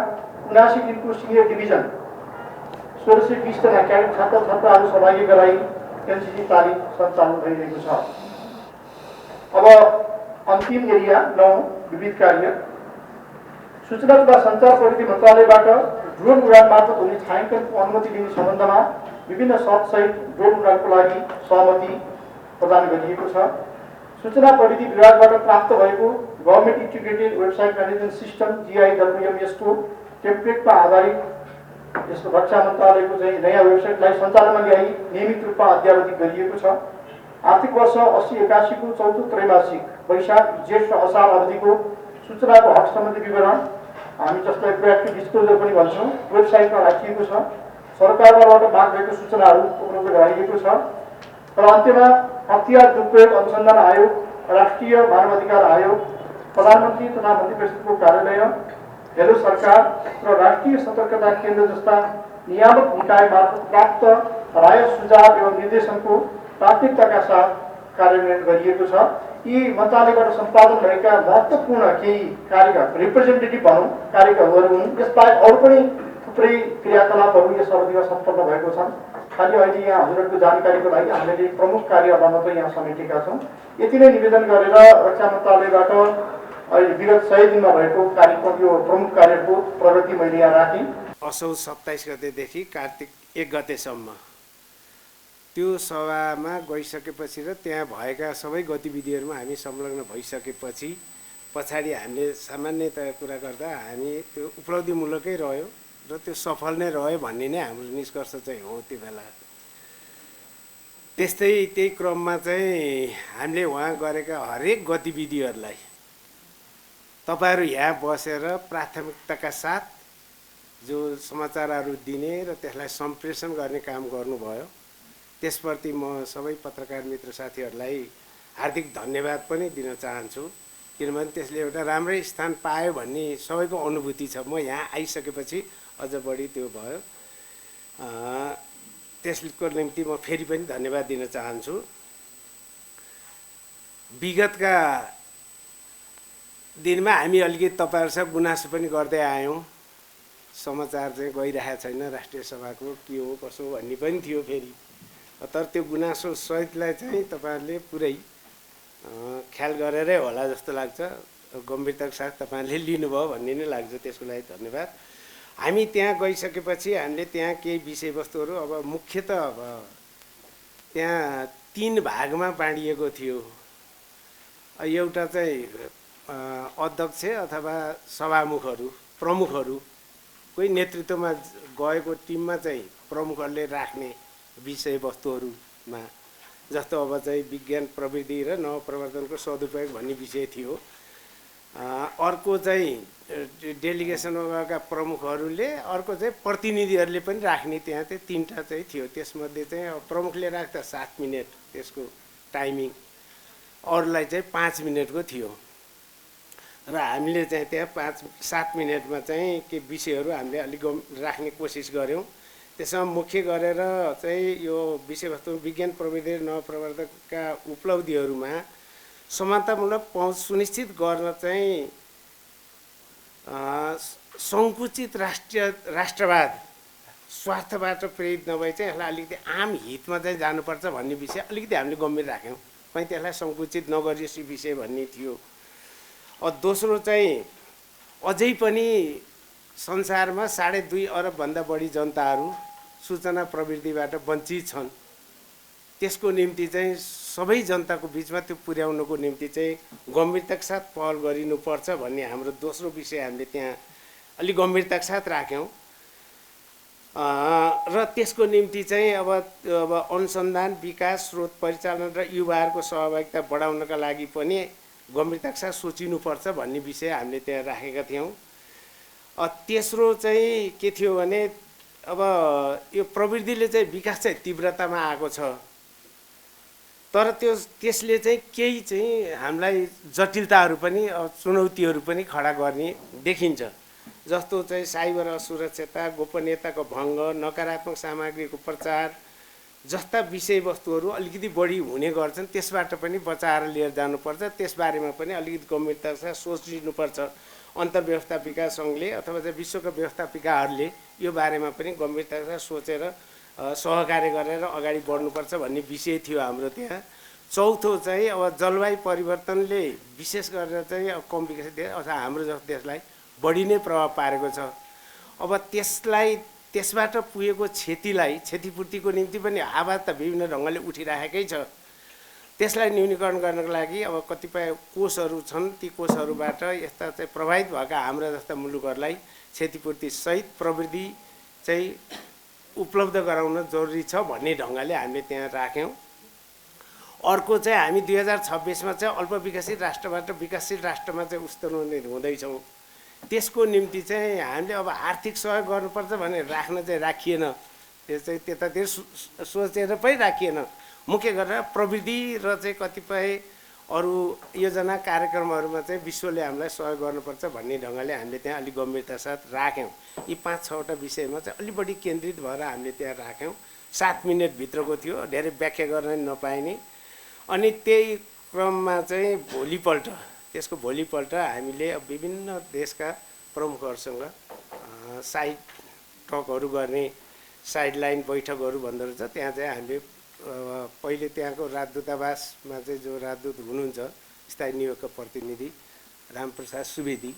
F: 79 दिनको सिनियर डिभिजन 1620 जना क्याडेट छात्र छात्राहरू सहभागी गराई एनसीसी तालिम सञ्चालन भइरहेको छ। अब अन्तिम एरिया 9 विविध कार्य। सूचना तथा सञ्चार प्रविधि मन्त्रालयबाट ड्रोन उडान मार्फत हुने छायाङ्कनको अनुमति दिने सम्बन्धमा विभिन्न शर्तसहित ड्रोन उडानको लागि सहमति प्रदान गरिएको छ। सूचना प्रविधि विभागबाट प्राप्त भएको government integrated website management system GIWMS को टेम्प्लेटमा आधारित यसको रक्षा मन्त्रालयको चाहिँ नयाँ वेबसाइटलाई सञ्चालनमा ल्याई नियमित रूपमा अद्यावधिक गरिएको छ। आर्थिक वर्ष 80-81 को चौथो त्रैमासिक वैशाख, जेठ र असार अवधिको सूचनाको हक सम्बन्धी विवरण, हामी जसलाई प्रोएक्टिभ डिस्क्लोजर पनि भन्छौँ, वेबसाइटमा राखिएको छ। सरकारबाट माग भएको सूचनाहरू उपलब्ध गराइएको छ। र अन्त्यमा हतियार दुरुपयोग अनुसन्धान आयोग, राष्ट्रिय मानवाधिकार आयोग, प्रधानमन्त्री तथा मन्त्रीपरिषदको कार्यालय, हेलो सरकार र राष्ट्रिय सतर्कता केन्द्र जस्ता नियामक निकाय मार्फत प्राप्त राय, सुझाव एवं निर्देशनको प्राथमिकताका साथ कार्यान्वयन गरिएको छ। यी मन्त्रालयबाट सम्पादन भएका महत्त्वपूर्ण केही कार्यका रिप्रेजेन्टेटिभ भनौँ कार्यक्रमहरू हुन्। यसबाहेक अरू पनि थुप्रै क्रियाकलापहरू यस अवधिमा सम्पन्न भएको छन्। खालि अहिले यहाँ हजुरहरूको जानकारीको लागि हामीले प्रमुख कार्यहरूलाई मात्रै यहाँ समेटेका छौँ। यति नै निवेदन गरेर रक्षा मन्त्रालयबाट अहिले विगत 100 दिनमा भएको कार्यक्रम यो प्रमुख कार्यको प्रगति मैले यहाँ राखेँ।
G: असौज 27 गतेदेखि कार्तिक 1 गतेसम्म त्यो सभामा गइसकेपछि र त्यहाँ भएका सबै गतिविधिहरूमा हामी संलग्न भइसकेपछि पछाडि हामीले सामान्यतया कुरा गर्दा हामी त्यो उपलब्धिमूलकै रह्यो र त्यो सफल नै रह्यो भन्ने नै हाम्रो निष्कर्ष चाहिँ हो। त्यो बेला त्यही क्रममा चाहिँ हामीले उहाँ गरेका हरेक गतिविधिहरूलाई तपाईहरु यहाँ बसेर प्राथमिकताका साथ जो समाचारहरू दिने र त्यसलाई सम्प्रेषण गर्ने काम गर्नुभयो। त्यसप्रति म सबै पत्रकार मित्र साथीहरूलाई हार्दिक धन्यवाद पनि दिन चाहन्छु, किनभने त्यसले एउटा राम्रै स्थान पायो भन्ने सबैको अनुभूति छ। म यहाँ आइसकेपछि अझ बढी त्यो भयो। त्यसको निम्ति म फेरि पनि धन्यवाद दिन चाहन्छु। विगतका दिनमा हामी अलिकति तपाईहरुसँग गुनासो पनि गर्दै आयौँ। समाचार चाहिँ गइरहेको छैन राष्ट्रिय सभाको, के हो कसो भन्ने पनि थियो फेरि। तर त्यो गुनासो सहितलाई चाहिँ तपाईहरुले पुरै ख्याल गरेरै होला जस्तो लाग्छ। गम्भीरताका साथ तपाईहरुले लिनुभयो भन्ने नै लाग्छ, त्यसको लागि धन्यवाद। हामी त्यहाँ गइसकेपछि हामीले त्यहाँ केही विषयवस्तुहरू अब मुख्यतः अब त्यहाँ 3 भागमा बाँडिएको थियो। एउटा चाहिँ अध्यक्ष अथवा सभामुखहरू प्रमुखहरू कोही नेतृत्वमा गएको टिममा चाहिँ प्रमुखहरूले राख्ने विषयवस्तुहरूमा, जस्तो अब चाहिँ विज्ञान प्रविधि र नवप्रवर्तनको सदुपयोग भन्ने विषय थियो। अर्को चाहिँ डेलिगेसनमा गएका प्रमुखहरूले, अर्को चाहिँ प्रतिनिधिहरूले पनि राख्ने त्यहाँ चाहिँ 3टा चाहिँ थियो। त्यसमध्ये चाहिँ अब प्रमुखले राख्दा 7 मिनट त्यसको टाइमिङ, अरूलाई चाहिँ 5 मिनटको थियो। र हामीले चाहिँ त्यहाँ 5-7 मिनटमा चाहिँ के विषयहरू हामीले अलिक राख्ने कोसिस गऱ्यौँ। त्यसमा मुख्य गरेर चाहिँ यो विषयवस्तु विज्ञान प्रविधि र नवप्रवर्तकका उपलब्धिहरूमा समानतामूलक पहुँच सुनिश्चित गर्न चाहिँ सङ्कुचित राष्ट्रवाद स्वार्थबाट प्रेरित नभई चाहिँ यसलाई अलिकति आम हितमा चाहिँ जानुपर्छ भन्ने विषय अलिकति हामीले गम्भीर राख्यौँ। कहीँ त्यसलाई सङ्कुचित नगरियोस् विषय भन्ने थियो। दोस्रो चाहिँ अझै पनि संसारमा 2.5 अरबभन्दा बढी जनताहरू सूचना प्रविधिबाट वञ्चित छन्। त्यसको निम्ति चाहिँ सबै जनताको बिचमा त्यो पुर्याउनको निम्ति चाहिँ गम्भीरताका साथ पहल गरिनुपर्छ भन्ने हाम्रो दोस्रो विषय हामीले त्यहाँ अलिक गम्भीरताका साथ राख्यौँ। र त्यसको निम्ति चाहिँ अब अनुसन्धान विकास स्रोत परिचालन र युवाहरूको सहभागिता बढाउनका लागि पनि गम्भीरताका साथ सोचिनुपर्छ भन्ने विषय हामीले त्यहाँ राखेका थियौँ। तेस्रो चाहिँ के थियो भने अब यो प्रविधिले चाहिँ विकास चाहिँ तीव्रतामा आएको छ, तर त्यसले चाहिँ केही चाहिँ हामीलाई जटिलताहरू पनि चुनौतीहरू पनि खडा गर्ने देखिन्छ। जस्तो चाहिँ साइबर असुरक्षता, गोपनीयताको भङ्ग, नकारात्मक सामग्रीको प्रचार जस्ता विषयवस्तुहरू अलिकति बढी हुने गर्छन्। त्यसबाट पनि बचाएर लिएर जानुपर्छ। त्यसबारेमा पनि अलिकति गम्भीरताका साथ सोचिनुपर्छ। अन्तर्व्यवस्थापिका सङ्घले अथवा चाहिँ विश्वका व्यवस्थापिकाहरूले यो बारेमा पनि गम्भीरताका साथ सोचेर सहकार्य गरेर अगाडि बढ्नुपर्छ भन्ने विषय थियो हाम्रो त्यहाँ। चौथो चाहिँ अब जलवायु परिवर्तनले विशेष गरेर चाहिँ अब कम विकसित देश अथवा हाम्रो जस्तो देशलाई बढी नै प्रभाव पारेको छ। अब त्यसबाट पुगेको क्षतिपूर्तिको निम्ति पनि आवाज त विभिन्न ढङ्गले उठिराखेकै छ। त्यसलाई न्यूनीकरण गर्नको लागि अब कतिपय कोषहरू छन्, ती कोषहरूबाट यस्ता चाहिँ प्रभावित भएका हाम्रा जस्ता मुलुकहरूलाई क्षतिपूर्ति सहित प्रविधि चाहिँ उपलब्ध गराउन जरुरी छ भन्ने ढङ्गले हामीले त्यहाँ राख्यौँ। अर्को चाहिँ हामी 2026मा चाहिँ अल्पविकसित राष्ट्रबाट विकासशील राष्ट्रमा चाहिँ उत्तरोन्नति हुँदैछौँ। त्यसको निम्ति चाहिँ हामीले अब आर्थिक सहयोग गर्नुपर्छ भनेर राख्न चाहिँ राखिएन। त्यो चाहिँ त्यतातिर सोचेर पनि राखिएन। मुख्य गरेर प्रविधि र चाहिँ कतिपय अरू योजना कार्यक्रमहरूमा चाहिँ विश्वले हामीलाई सहयोग गर्नुपर्छ भन्ने ढङ्गले हामीले त्यहाँ अलिक गम्भीरता साथ राख्यौँ। यी 5-6वटा विषयमा चाहिँ अलि बढी केन्द्रित भएर हामीले त्यहाँ राख्यौँ। 7 मिनटभित्रको थियो, धेरै व्याख्या गर्न नपाइने। अनि त्यही क्रममा चाहिँ त्यसको भोलिपल्ट हामीले विभिन्न देशका प्रमुखहरूसँग साइड टकहरू गर्ने साइडलाइन बैठकहरू भन्दो रहेछ। त्यहाँ चाहिँ हामीले पहिले त्यहाँको राजदूतावासमा चाहिँ जो राजदूत हुनुहुन्छ स्थायी नियोगका प्रतिनिधि रामप्रसाद सुवेदी,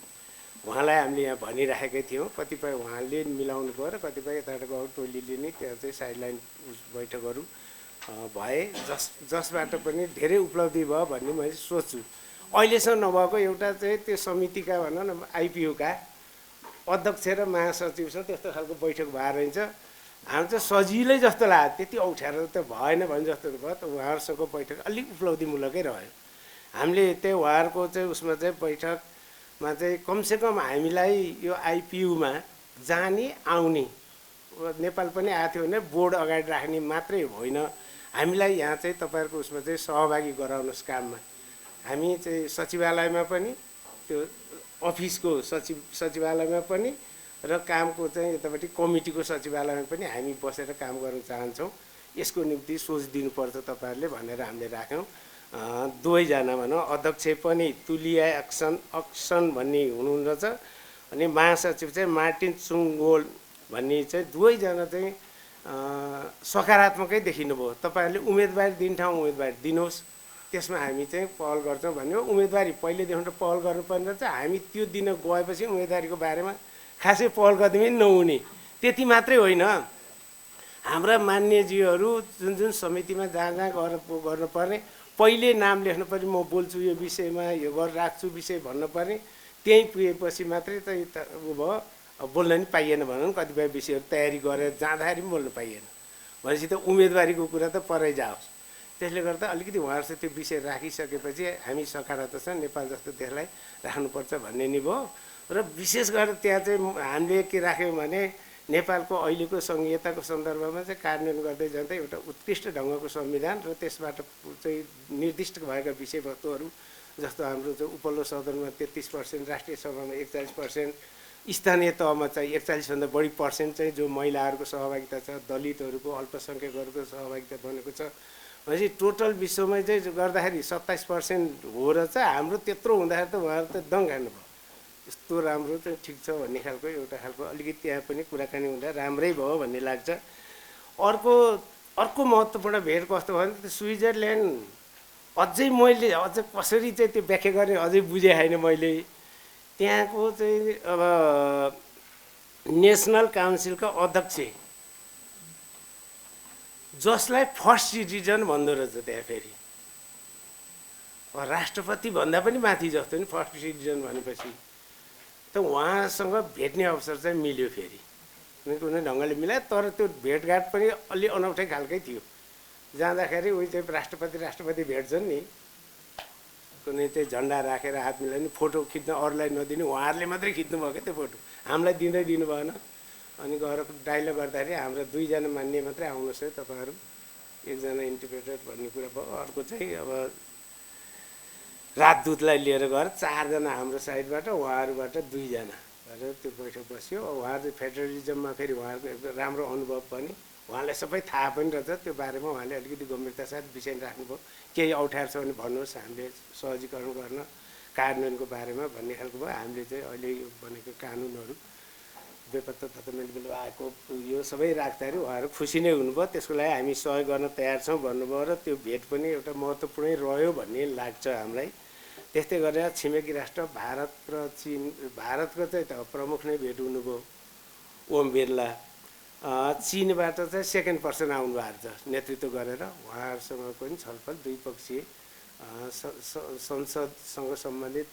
G: उहाँलाई हामीले यहाँ भनिराखेकै थियौँ। कतिपय उहाँले मिलाउनु भयो र कतिपय यताको टोलीले नै त्यहाँ चाहिँ साइडलाइन बैठकहरू भए जसबाट पनि धेरै उपलब्धि भयो भन्ने मैले सोच्छु। अहिलेसम्म नभएको एउटा चाहिँ त्यो समितिका भनौँ न आइपिओका अध्यक्ष र महासचिवसँग त्यस्तो खालको बैठक भएर रहन्छ। हाम्रो चाहिँ सजिलै जस्तो लाग्यो, त्यति अप्ठ्यारो त भएन भने जस्तो भयो। त उहाँहरूसँगको बैठक अलिक उपलब्धिमूलकै रह्यो। हामीले त्यही उहाँहरूको चाहिँ उसमा चाहिँ बैठकमा चाहिँ कमसेकम हामीलाई यो आइपियूमा जाने आउने नेपाल पनि आएको थियो भने बोर्ड अगाडि राख्ने मात्रै होइन, हामीलाई यहाँ चाहिँ तपाईँहरूको उसमा चाहिँ सहभागी गराउनुहोस् काममा। हामी चाहिँ सचिवालयमा पनि त्यो अफिसको सचिवालयमा पनि र कामको चाहिँ यतापट्टि कमिटीको सचिवालयमा पनि हामी बसेर काम गर्न चाहन्छौँ। यसको निम्ति सोच दिनुपर्छ तपाईँहरूले भनेर हामीले राख्यौँ। दुवैजना भनौँ, अध्यक्ष पनि तुलिया अक्सन भन्ने हुनुहुन्छ अनि महासचिव चाहिँ मार्टिन चुङ्गोल भन्ने चाहिँ दुवैजना चाहिँ सकारात्मकै देखिनुभयो। तपाईँहरूले उम्मेदवारी दिने ठाउँ उम्मेदवारी दिनुहोस्, त्यसमा हामी चाहिँ पहल गर्छौँ भन्यो। उम्मेदवारी पहिलेदेखि पहल गर्नुपर्ने रहेछ। हामी त्यो दिन गएपछि उम्मेदवारीको बारेमा खासै पहल गर्दै नहुने, त्यति मात्रै होइन। हाम्रा मान्यज्यूहरू जुन समितिमा जहाँ गर्नुपर्ने पहिले नाम लेख्नु पर्ने, म बोल्छु यो विषयमा, यो राख्छु विषय भन्नुपर्ने, त्यहीँ पुगेपछि मात्रै त भयो। बोल्न नि पाइएन भनौँ, कतिपय विषयहरू तयारी गरेर जाँदाखेरि पनि बोल्नु पाइएन भनेपछि त उम्मेदवारीको कुरा त परै जाओस्। त्यसले गर्दा अलिकति उहाँहरूसँग त्यो विषय राखिसकेपछि हामी सकारात्मक नेपाल जस्तो देशलाई राख्नुपर्छ भन्ने नि भयो। र विशेष गरेर त्यहाँ चाहिँ हामीले के राख्यौँ भने नेपालको अहिलेको सङ्घीयताको सन्दर्भमा चाहिँ कार्यान्वयन गर्दै जाँदा एउटा उत्कृष्ट ढङ्गको संविधान र त्यसबाट चाहिँ निर्दिष्ट भएका विषयवस्तुहरू जस्तो हाम्रो चाहिँ उपल्लो सदनमा 33%, राष्ट्रिय सभामा 41%, स्थानीय तहमा चाहिँ 41भन्दा बढी पर्सेन्ट चाहिँ जो महिलाहरूको सहभागिता छ, दलितहरूको, अल्पसङ्ख्यकहरूको सहभागिता बनेको छ। भनेपछि टोटल विश्वमै चाहिँ गर्दाखेरि 27% हो र चाहिँ हाम्रो त्यत्रो हुँदाखेरि त उहाँहरू त दङ खानुभयो। यस्तो राम्रो चाहिँ ठिक छ भन्ने खालको एउटा खालको अलिकति त्यहाँ पनि कुराकानी हुँदा राम्रै भयो भन्ने लाग्छ। अर्को महत्त्वपूर्ण भेट कस्तो भयो भने स्विजरल्यान्ड अझै मैले अझ कसरी चाहिँ त्यो व्याख्या गरेँ अझै बुझेँ छैन मैले। त्यहाँको चाहिँ अब नेसनल काउन्सिलका अध्यक्ष जसलाई फर्स्ट सिटिजन भन्दो रहेछ त्यहाँ फेरि राष्ट्रपति भन्दा पनि माथि जस्तो नि फर्स्ट सिटिजन भनेपछि त उहाँसँग भेट्ने अवसर चाहिँ मिल्यो फेरि कुनै ढङ्गले मिलायो। तर त्यो भेटघाट पनि अलि अनौठै खालकै थियो। जाँदाखेरि उही चाहिँ राष्ट्रपति भेट्छन् नि, कुनै चाहिँ झन्डा राखेर हात मिलाउने फोटो खिच्न अरूलाई नदिने उहाँहरूले मात्रै खिच्नु भयो क्या त्यो फोटो, हामीलाई दिँदै दिनु भएन। अनि गएर डाइलग गर्दाखेरि हाम्रो 2 जना मान्ने मात्रै आउनुहोस् है तपाईँहरू, 1 जना इन्टरप्रेटर भन्ने कुरा भयो। अर्को चाहिँ अब राजदूतलाई लिएर गएर 4 जना हाम्रो साइडबाट उहाँहरूबाट 2 जना गरेर त्यो बैठक बस्यो। उहाँहरू फेडरलिजममा फेरि उहाँहरूको एकदम राम्रो अनुभव पनि, उहाँलाई सबै थाहा पनि रहेछ त्यो बारेमा उहाँले अलिकति गम्भीरता साथ विषय राख्नुभयो। केही अप्ठ्यारो छ भने भन्नुहोस्, हामीले सहजीकरण गर्न कार्यान्वयनको बारेमा भन्ने खालको भयो। हामीले चाहिँ अहिले यो बनेको कानुनहरू बेपत्ता तथा मेलमिलाप आएको यो सबै राख्दाखेरि उहाँहरू खुसी नै हुनुभयो। त्यसको लागि हामी सहयोग गर्न तयार छौँ भन्नुभयो र त्यो भेट पनि एउटा महत्त्वपूर्णै रह्यो भन्ने लाग्छ हामीलाई। त्यस्तै गरेर छिमेकी राष्ट्र भारत र चीन, भारतको चाहिँ त प्रमुख नै भेट हुनुभयो ओम बिरला, चीनबाट चाहिँ सेकेन्ड पर्सन आउनुभएको छ नेतृत्व गरेर, उहाँहरूसँग पनि छलफल द्विपक्षीय संसदसँग सम्बन्धित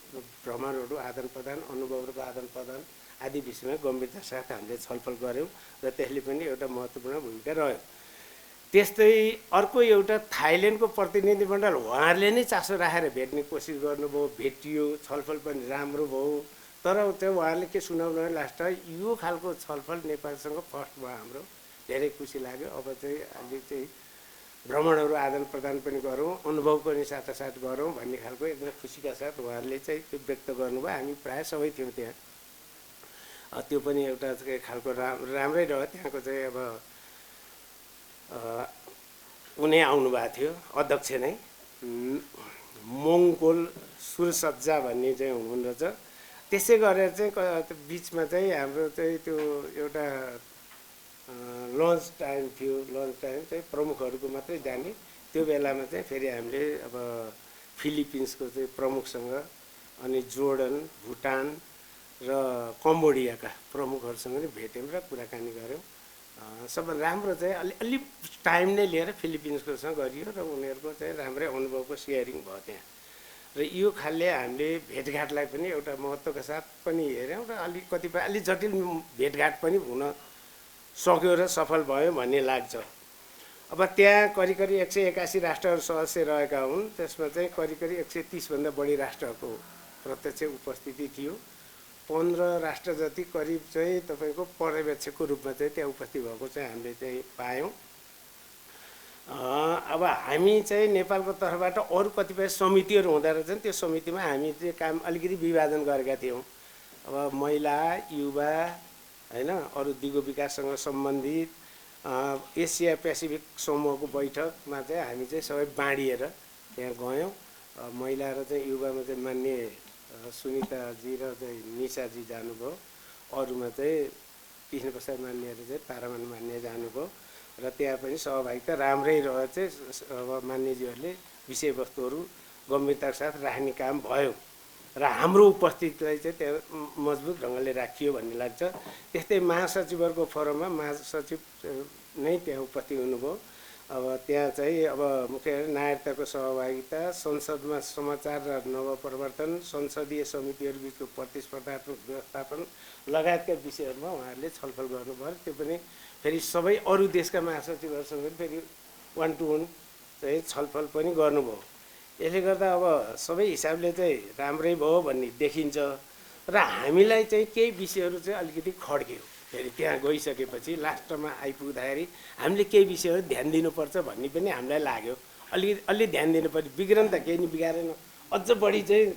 G: भ्रमणहरू आदान प्रदान, अनुभवहरूको आदान प्रदान आदि विषयमा गम्भीरता साथ हामीले छलफल गऱ्यौँ र त्यसले पनि एउटा महत्त्वपूर्ण भूमिका रह्यो। त्यस्तै अर्को एउटा थाइल्यान्डको प्रतिनिधिमण्डल उहाँहरूले नै चासो राखेर भेट्ने कोसिस गर्नुभयो, भेटियो, छलफल पनि राम्रो भयो। तर चाहिँ उहाँहरूले के सुनाउनु लास्ट यो खालको छलफल नेपालसँग फर्स्ट भयो हाम्रो, धेरै खुसी लाग्यो। अब चाहिँ अहिले चाहिँ भ्रमणहरू आदान प्रदान पनि गरौँ, अनुभव पनि साथसाथ गरौँ भन्ने खालको एकदम खुसीका साथ उहाँहरूले चाहिँ त्यो व्यक्त गर्नुभयो। हामी प्रायः सबै थियौँ त्यहाँ, त्यो पनि एउटा खालको राम्रै रह्यो। त्यहाँको चाहिँ अब उनी आउनुभएको थियो अध्यक्ष नै, मङ्गोल सुरसज्जा भन्ने चाहिँ हुनुहुँदो रहेछ। त्यसै गरेर चाहिँ बिचमा चाहिँ हाम्रो चाहिँ त्यो एउटा लन्च टाइम थियो, लन्च टाइम चाहिँ प्रमुखहरूको मात्रै जाने। त्यो बेलामा चाहिँ फेरि हामीले अब फिलिपिन्सको चाहिँ प्रमुखसँग, अनि जोर्डन, भुटान र कम्बोडियाका प्रमुखहरूसँग नि भेट्यौँ र कुराकानी गऱ्यौँ। सबै राम्रो चाहिँ अलि टाइम नै लिएर फिलिपिन्सकोसँग गरियो र उनीहरूको चाहिँ राम्रै अनुभवको सेयरिङ भयो त्यहाँ। र यो खालले हामीले भेटघाटलाई पनि एउटा महत्त्वका साथ पनि हेऱ्यौँ र अलि कतिपय अलि जटिल भेटघाट पनि हुन सक्यो र सफल भयो भन्ने लाग्छ। अब त्यहाँ करिब 181 राष्ट्रहरू सदस्य रहेका हुन्। त्यसमा चाहिँ करिब 130 भन्दा बढी राष्ट्रको प्रत्यक्ष उपस्थिति थियो। 15 राष्ट्र जति करिब चाहिँ तपाईँको पर्यवेक्षकको रूपमा चाहिँ त्यहाँ उपस्थित भएको चाहिँ हामीले चाहिँ पायौँ। अब हामी चाहिँ नेपालको तर्फबाट अरू कतिपय समितिहरू हुँदो रहेछन्, त्यो समितिमा हामी चाहिँ काम अलिकति विभाजन गरेका थियौँ। अब महिला, युवा होइन, अरू दिगो विकाससँग सम्बन्धित एसिया पेसिफिक समूहको बैठकमा चाहिँ हामी चाहिँ सबै बाँडिएर त्यहाँ गयौँ। महिला र चाहिँ युवामा चाहिँ मान्य सुनिताजी र चाहिँ निशाजी जानुभयो, अरूमा चाहिँ कृष्णप्रसाद मान्य र चाहिँ तारामान मान्य जानुभयो र त्यहाँ पनि सहभागिता राम्रै रह्यो। चाहिँ अब मान्यजीहरूले विषयवस्तुहरू गम्भीरताका साथ राख्ने काम भयो र हाम्रो उपस्थितिलाई चाहिँ त्यहाँ मजबुत ढङ्गले राखियो भन्ने लाग्छ। त्यस्तै महासचिवहरूको फोरममा महासचिव नै त्यहाँ उपस्थित हुनुभयो। अब त्यहाँ चाहिँ अब मुख्य नागरिकताको सहभागिता, संसदमा समाचार र नवप्रवर्तन, संसदीय समितिहरू बिचको प्रतिस्पर्धात्मक व्यवस्थापन लगायतका विषयहरूमा उहाँहरूले छलफल गर्नुभयो। त्यो पनि फेरि सबै अरू देशका महासचिवहरूसँग फेरि 1 to 1 चाहिँ छलफल पनि गर्नुभयो। यसले गर्दा अब सबै हिसाबले चाहिँ राम्रै भयो भन्ने देखिन्छ र हामीलाई चाहिँ केही विषयहरू चाहिँ अलिकति खड्क्यो। फेरि त्यहाँ गइसकेपछि लास्टमा आइपुग्दाखेरि हामीले केही विषयहरू ध्यान दिनुपर्छ भन्ने पनि हामीलाई लाग्यो। अलि ध्यान दिनुपर्छ, बिग्रन त केही नि बिगारेन, अझ बढी चाहिँ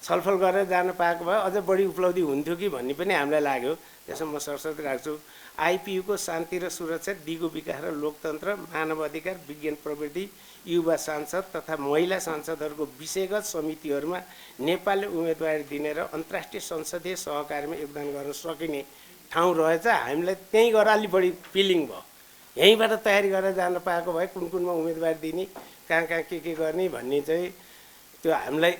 G: छलफल गरेर जान पाएको भए अझ बढी उपलब्धि हुन्थ्यो कि भन्ने पनि हामीलाई लाग्यो। त्यसमा म सरस्वती राख्छु। आइपियुको शान्ति र सुरक्षा, दिगो विकास र लोकतन्त्र, मानव अधिकार, विज्ञान प्रविधि, युवा सांसद तथा महिला सांसदहरूको विषयगत समितिहरूमा नेपालले उम्मेदवारी दिने र अन्तर्राष्ट्रिय संसदीय सहकारीमा योगदान गर्न सकिने ठाउँ रहेछ। हामीलाई त्यहीँ गएर अलि बढी फिलिङ भयो। यहीँबाट तयारी गरेर जान पाएको भए कुन कुनमा उम्मेदवारी दिने, कहाँ कहाँ के गर्ने भन्ने चाहिँ त्यो हामीलाई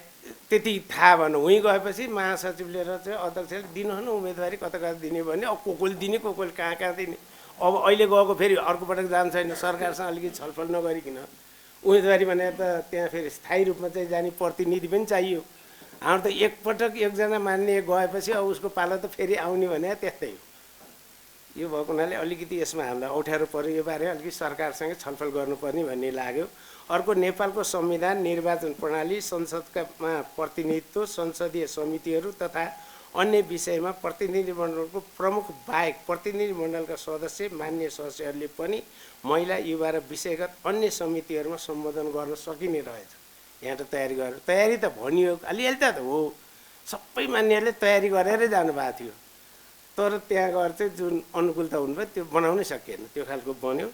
G: त्यति थाहा भएन। उहीँ गएपछि महासचिवले र चाहिँ अध्यक्षले दिनुहुन्न उम्मेदवारी कता कता दिने भने अब को दिने को कहाँ कहाँ दिने। अब अहिले गएको फेरि अर्को पटक जान्छ छैन, सरकारसँग अलिकति छलफल नगरिकन उम्मेदवारी भने त त्यहाँ फेरि स्थायी रूपमा चाहिँ जाने प्रतिनिधि पनि चाहियो। हाम्रो त एकपटक एकजना मान्ने गएपछि अब उसको पालो त फेरि आउने भने त्यस्तै हो। यो भएको हुनाले अलिकति यसमा हामीलाई अप्ठ्यारो पर्यो। यो बारे अलिकति सरकारसँगै छलफल गर्नुपर्ने भन्ने लाग्यो। अर्को, नेपालको संविधान, निर्वाचन प्रणाली, संसदमा प्रतिनिधित्व, संसदीय समितिहरू तथा अन्य विषयमा प्रतिनिधिमण्डलको प्रमुख बाहेक प्रतिनिधिमण्डलका सदस्य, मान्य सदस्यहरूले पनि महिला, युवा र विषयगत अन्य समितिहरूमा सम्बोधन गर्न सकिने रहेछ। यहाँ त तयारी त भनियो, अलिअलि त हो, सबै मान्यहरूले तयारी गरेरै जानुभएको थियो। तर त्यहाँ गएर चाहिँ जुन अनुकूलता हुनुभयो त्यो बनाउनै सकिएन, त्यो खालको बन्यो।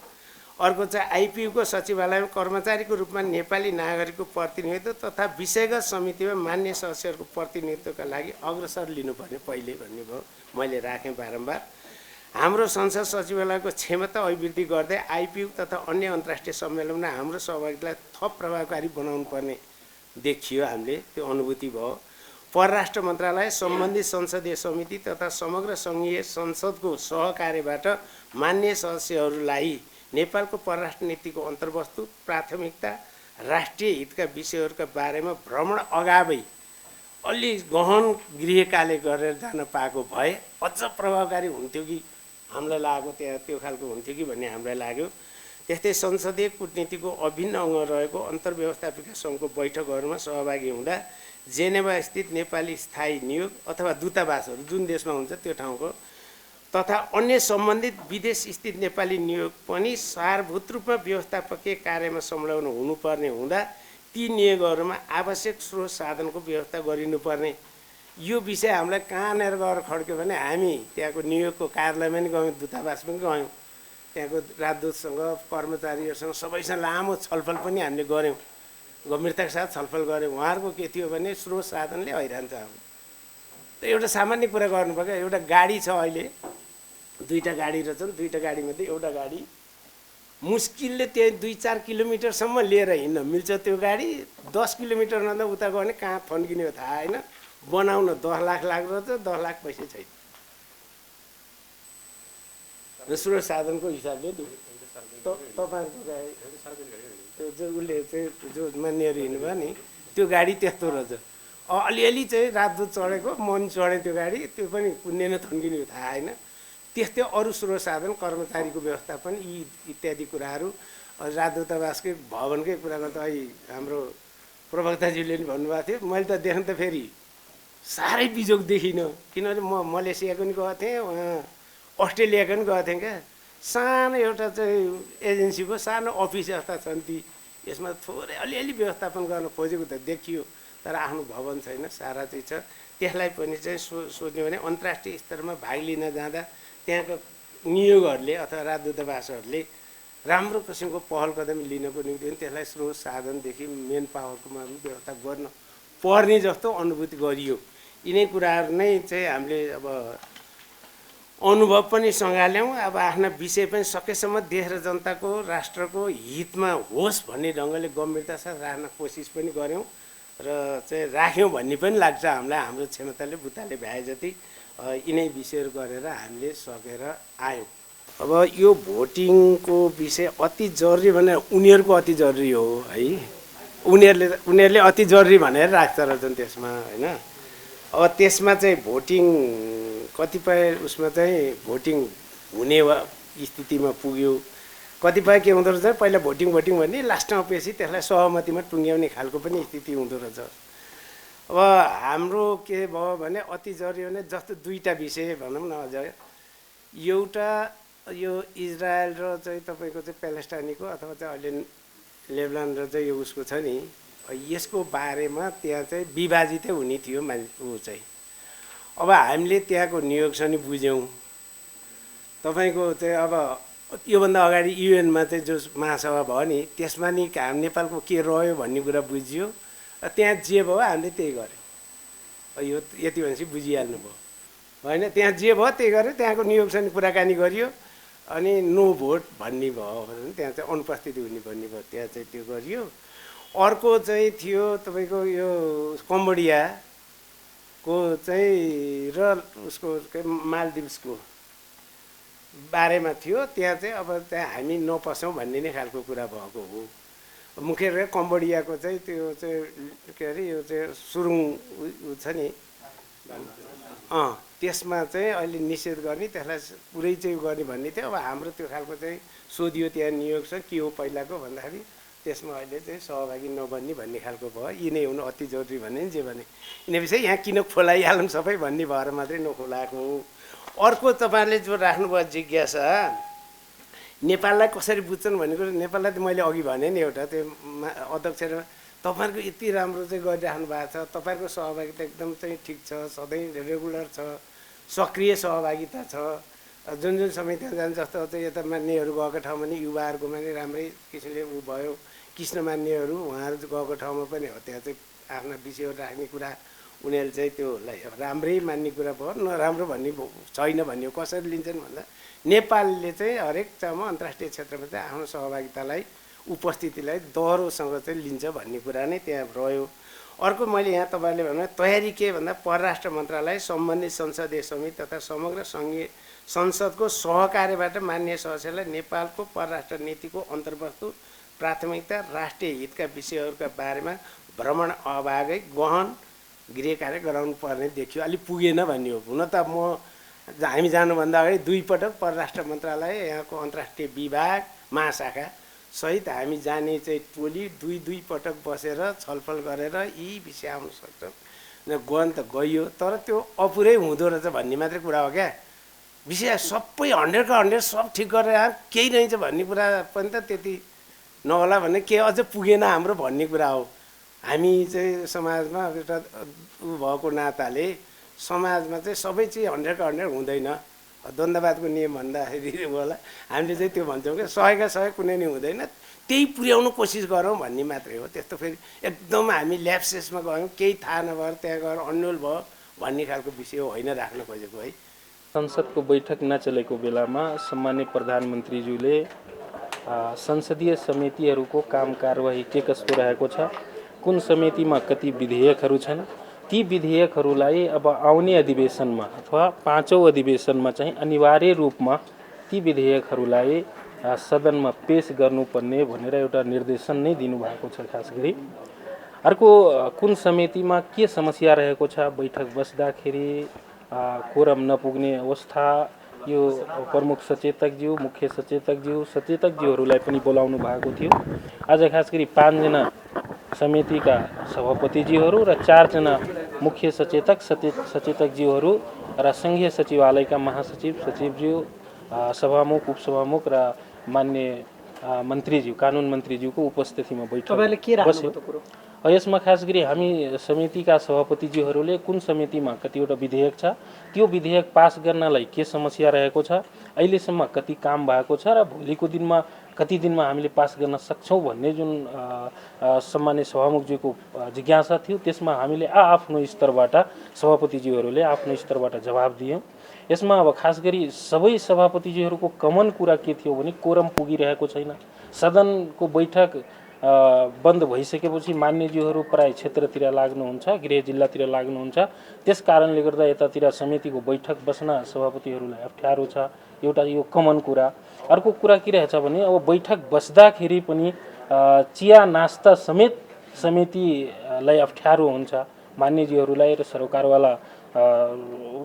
G: अर्को चाहिँ आइपियुको सचिवालयमा कर्मचारीको रूपमा नेपाली नागरिकको प्रतिनिधित्व तथा विषयगत समितिमा मान्य सदस्यहरूको प्रतिनिधित्वका लागि अग्रसर लिनुपर्ने पहिले भन्ने भयो। मैले राखेँ बारम्बार। हाम्रो संसद सचिवालयको क्षमता अभिवृद्धि गर्दै आइपियु तथा अन्य अन्तर्राष्ट्रिय सम्मेलनमा हाम्रो सहभागितालाई थप प्रभावकारी बनाउनु पर्ने देखियो। हामीले त्यो अनुभूति भयो। परराष्ट्र मन्त्रालय, सम्बन्धित संसदीय समिति तथा समग्र सङ्घीय संसदको सहकार्यबाट मान्य सदस्यहरूलाई नेपालको परराष्ट्र नीतिको अन्तर्वस्तु, प्राथमिकता, राष्ट्रिय हितका विषयहरूका बारेमा भ्रमण अगावै अलि गहन गृहकार्य गरेर जान पाएको भए अझ प्रभावकारी हुन्थ्यो कि हामीलाई लाग्यो, त्यहाँ त्यो खालको हुन्थ्यो कि भन्ने हामीलाई लाग्यो। त्यस्तै संसदीय कूटनीतिको अभिन्न अङ्ग रहेको अन्तर्व्यवस्थापिका सङ्घको बैठकहरूमा सहभागी हुँदा जेनेभा स्थित नेपाली स्थायी नियोग अथवा दूतावासहरू जुन देशमा हुन्छ त्यो ठाउँको तथा अन्य सम्बन्धित विदेश स्थित नेपाली नियोग पनि सारभूत रूपमा व्यवस्थापकीय कार्यमा संलग्न हुनुपर्ने हुँदा ती नियोगहरूमा आवश्यक स्रोत साधनको व्यवस्था गरिनुपर्ने। यो विषय हामीलाई कहाँनिर गएर खड्क्यो भने हामी त्यहाँको नियोगको कार्यालयमा पनि गयौँ, दूतावास पनि गयौँ, त्यहाँको राजदूतसँग, कर्मचारीहरूसँग सबैसँग लामो छलफल पनि हामीले गऱ्यौँ, गम्भीरताका साथ छलफल गऱ्यौँ। उहाँहरूको के थियो भने स्रोत साधनले हैरान छ। एउटा सामान्य कुरा गर्नुपर्छ, एउटा गाडी छ, अहिले दुईवटा गाडी रहेछन्, दुईवटा गाडीमध्ये एउटा गाडी मुस्किलले त्यही 2-4 किलोमिटरसम्म लिएर हिँड्न मिल्छ। त्यो गाडी 10 किलोमिटर नन्दा उता गयो भने कहाँ फन्किने हो थाहा होइन। बनाउन 10 लाख लाग्छ, 10 लाख पैसा छैन। स्रोत साधनको हिसाबले तपाईँहरूको त्यो जो उसले चाहिँ जो मान्यहरू हिँड्नुभयो नि त्यो गाडी त्यस्तो रहेछ। अलिअलि चाहिँ रातदूत चढेको, मन चढे त्यो गाडी, त्यो पनि कुन्ने न थन्किने हो थाहा होइन। त्यस्तै अरू स्रोत साधन, कर्मचारीको व्यवस्थापन, यी इत्यादि कुराहरू राजदूतावासकै भवनकै कुरा गर्दा अहिले हाम्रो प्रवक्ताजीले पनि भन्नुभएको थियो। मैले त देख्न त फेरि साह्रै बिजोग देखिनँ, किनभने म मलेसियाको पनि गएको थिएँ, अस्ट्रेलियाको पनि गएको थिएँ क्या। सानो एउटा चाहिँ एजेन्सीको सानो अफिस जस्ता छन् ती, यसमा थोरै अलिअलि व्यवस्थापन गर्न खोजेको त देखियो, तर आफ्नो भवन छैन, सारा चाहिँ छ। त्यसलाई पनि चाहिँ सोच्यो भने अन्तर्राष्ट्रिय स्तरमा भाग लिन जाँदा त्यहाँको नियोगहरूले अथवा राजदूतावासहरूले राम्रो किसिमको पहल कदम लिनको निम्ति त्यसलाई स्रोत साधनदेखि मेन पावरकोमा पनि व्यवस्था गर्न पर्ने जस्तो अनुभूति गरियो। यिनै कुराहरू नै चाहिँ हामीले अब अनुभव पनि सँगाल्यौँ। अब आफ्ना विषय पनि सकेसम्म देश र जनताको, राष्ट्रको हितमा होस् भन्ने ढङ्गले गम्भीरता साथ राख्न कोसिस पनि गऱ्यौँ र चाहिँ राख्यौँ भन्ने पनि लाग्छ हामीलाई। हाम्रो क्षमताले बुताले भ्याए जति यिनै विषयहरू गरेर हामीले सकेर आयौँ। अब यो भोटिङको विषय अति जरुरी भनेर उनीहरूको अति जरुरी हो है, उनीहरूले अति जरुरी भनेर राख्छ रहेछन् त्यसमा होइन। अब त्यसमा चाहिँ भोटिङ कतिपय उसमा चाहिँ भोटिङ हुने स्थितिमा पुग्यो, कतिपय के हुँदो रहेछ पहिला भोटिङ भन्ने लास्टमा पछि त्यसलाई सहमतिमा टुङ्ग्याउने खालको पनि स्थिति हुँदो रहेछ। अब हाम्रो के भयो भने अति जरुरी भने जस्तो दुईवटा विषय भनौँ न अझ, एउटा यो इजरायल र चाहिँ तपाईँको चाहिँ प्यालेस्टाइनीको अथवा चाहिँ अहिले लेबनान र चाहिँ यो उसको छ नि यसको बारेमा त्यहाँ चाहिँ विभाजितै हुने थियो ऊ चाहिँ। अब हामीले त्यहाँको नियोग पनि बुझ्यौँ। तपाईँको चाहिँ अब योभन्दा अगाडि युएनमा चाहिँ जो महासभा भयो नि त्यसमा नि हाम नेपालको के रह्यो भन्ने कुरा बुझ्यो। त्यहाँ जे भयो हामीले त्यही गऱ्यौँ। यो यति भनेपछि बुझिहाल्नु भयो होइन। त्यहाँ जे भयो त्यही गरेर त्यहाँको नियोग पनि कुराकानी गरियो। अनि नो भोट भन्ने भयो भने त्यहाँ चाहिँ अनुपस्थिति हुने भन्ने भयो, त्यहाँ चाहिँ त्यो गरियो। अर्को चाहिँ थियो तपाईँको यो कम्बोडियाको चाहिँ र उसको मालदिभ्सको बारेमा थियो। त्यहाँ चाहिँ अब त्यहाँ हामी नपसौँ भन्ने नै खालको कुरा भएको हो। मुख्य गरेर कम्बोडियाको चाहिँ त्यो चाहिँ के अरे यो चाहिँ सुरुङ छ नि त्यसमा चाहिँ अहिले निषेध गर्ने, त्यसलाई पुरै चाहिँ गर्ने भन्ने थियो। अब हाम्रो त्यो खालको चाहिँ सोधियो त्यहाँ नियोग छ के हो पहिलाको भन्दाखेरि त्यसमा अहिले चाहिँ सहभागी नबन्ने भन्ने खालको भयो। यी नै हुनु अति जरुरी भन्ने जे भने यिनी विषय यहाँ किन खोलाइहालौँ सबै भन्ने भएर मात्रै नखोलाएको। अर्को तपाईँहरूले जो राख्नुभयो जिज्ञासा नेपाललाई कसरी बुझ्छन् भन्ने कुरो, नेपाललाई त मैले अघि भने नि एउटा त्यो अध्यक्ष तपाईँहरूको यति राम्रो चाहिँ गरिराख्नु भएको छ, तपाईँहरूको सहभागिता एकदम चाहिँ ठिक छ, सधैँ रेगुलर छ, सक्रिय सहभागिता छ। जुन जुन समितिमा जान्छ जस्तो चाहिँ यता मान्नेहरू गएको ठाउँमा नि युवाहरूकोमा नि राम्रै किसिमले ऊ भयो। कृष्ण मान्नेहरू उहाँहरू गएको ठाउँमा पनि हो, त्यहाँ चाहिँ आफ्ना विषयहरू राख्ने कुरा उनीहरूले चाहिँ त्योलाई राम्रै मान्ने कुरा भयो। नराम्रो भन्ने छैन भन्ने हो। कसरी लिन्छन् भन्दा नेपालले चाहिँ हरेक ठाउँमा अन्तर्राष्ट्रिय क्षेत्रमा चाहिँ आफ्नो सहभागितालाई उपस्थितिलाई दह्रोसँग चाहिँ लिन्छ भन्ने कुरा नै त्यहाँ रह्यो। अर्को मैले यहाँ तपाईँहरूले भने तयारी के भन्दा परराष्ट्र मन्त्रालय सम्बन्धित संसदीय समिति तथा समग्र सङ्घीय संसदको सहकार्यबाट मान्य सदस्यलाई नेपालको परराष्ट्र नीतिको अन्तर्वस्तु प्राथमिकता राष्ट्रिय हितका विषयहरूका बारेमा भ्रमण अभागै गहन गृह कार्य गराउनु पर्ने देखियो। अलिक पुगेन भन्ने हो। हुन त हामी जानुभन्दा अगाडि 2 पटक परराष्ट्र मन्त्रालय यहाँको अन्तर्राष्ट्रिय विभाग महाशाखा सहित हामी जाने चाहिँ टोली 2 पटक बसेर छलफल गरेर यी विषय आउन सक्छ गन त गइयो। तर त्यो अपुरै हुँदो रहेछ भन्ने मात्रै कुरा हो क्या। विषय सबै 100 का 100 सब ठिक गरेर केही रहेछ भन्ने कुरा पनि त त्यति नहोला भन्ने के अझ पुगेन हाम्रो भन्ने कुरा हो। हामी चाहिँ समाजमा एउटा ऊ भएको नाताले समाजमा चाहिँ सबै चिज 100 का 100 हुँदैन। द्वन्द्ववादको नियम भन्दाखेरि होला हामीले चाहिँ त्यो भन्छौँ कि 100 का 100 कुनै नि हुँदैन, त्यही पुर्याउनु कोसिस गरौँ भन्ने मात्रै हो। त्यस्तो फेरि एकदम हामी ल्याप्सेसमा गयौँ, केही थाहा नभएर त्यहाँ गएर अन्यल भयो भन्ने खालको विषय होइन राख्न खोजेको है।
H: संसदको बैठक नचलेको बेलामा सम्माननीय प्रधानमन्त्रीज्यूले संसदीय समितिहरूको काम कारवाही के कस्तो रहेको छ, कुन समितिमा कति विधेयकहरू छन्, ती विधेयकहरूलाई अब आउने अधिवेशनमा अथवा 5औं अधिवेशनमा चाहिँ अनिवार्य रूपमा ती विधेयकहरूलाई सदनमा पेश गर्नुपर्ने भनेर एउटा निर्देशन नै दिनुभएको छ। खास गरी अर्को कुन समितिमा के समस्या रहेको छ, बैठक बस्दाखेरि कोरम नपुग्ने अवस्था, यो प्रमुख सचेतकज्यू, मुख्य सचेतकज्यू, सचेतकज्यूहरूलाई पनि बोलाउनु भएको थियो। आज खास गरी 5 जना समितिका सभापतिज्यूहरू र 4 जना मुख्य सचेतक सचेतकज्यूहरू र सङ्घीय सचिवालयका महासचिव, सचिवज्यू, सभामुख, उपसभामुख र मान्य मन्त्रीज्यू, कानुन मन्त्रीज्यूको उपस्थितिमा बैठक बस्यो। यसमा खास गरी हामी समितिका सभापतिज्यूहरूले कुन समितिमा कतिवटा विधेयक छ, त्यो विधेयक पास गर्नलाई के समस्या रहेको छ, अहिलेसम्म कति काम भएको छ र भोलिको दिनमा कति दिनमा हामीले पास गर्न सक्छौँ भन्ने जुन सम्मान्य सभामुखज्यूको जिज्ञासा थियो, त्यसमा हामीले आफ्नो स्तरबाट सभापतिज्यूहरूले आफ्नो स्तरबाट जवाब दियौँ। यसमा अब खास गरी सबै सभापतिज्यूहरूको कमन कुरा के थियो भने कोरम पुगिरहेको छैन। सदनको बैठक बन्द भइसकेपछि मान्यज्यूहरू प्राय क्षेत्रतिर लाग्नुहुन्छ, गृह जिल्लातिर लाग्नुहुन्छ। त्यस कारणले गर्दा यतातिर समितिको बैठक बस्न सभापतिहरूलाई अप्ठ्यारो छ। एउटा यो कमन कुरा। अर्को कुरा के रहेछ भने अब बैठक बस्दाखेरि पनि चिया नास्ता समेत समितिलाई अप्ठ्यारो हुन्छ। मान्यज्यूहरूलाई र सरोकारवाला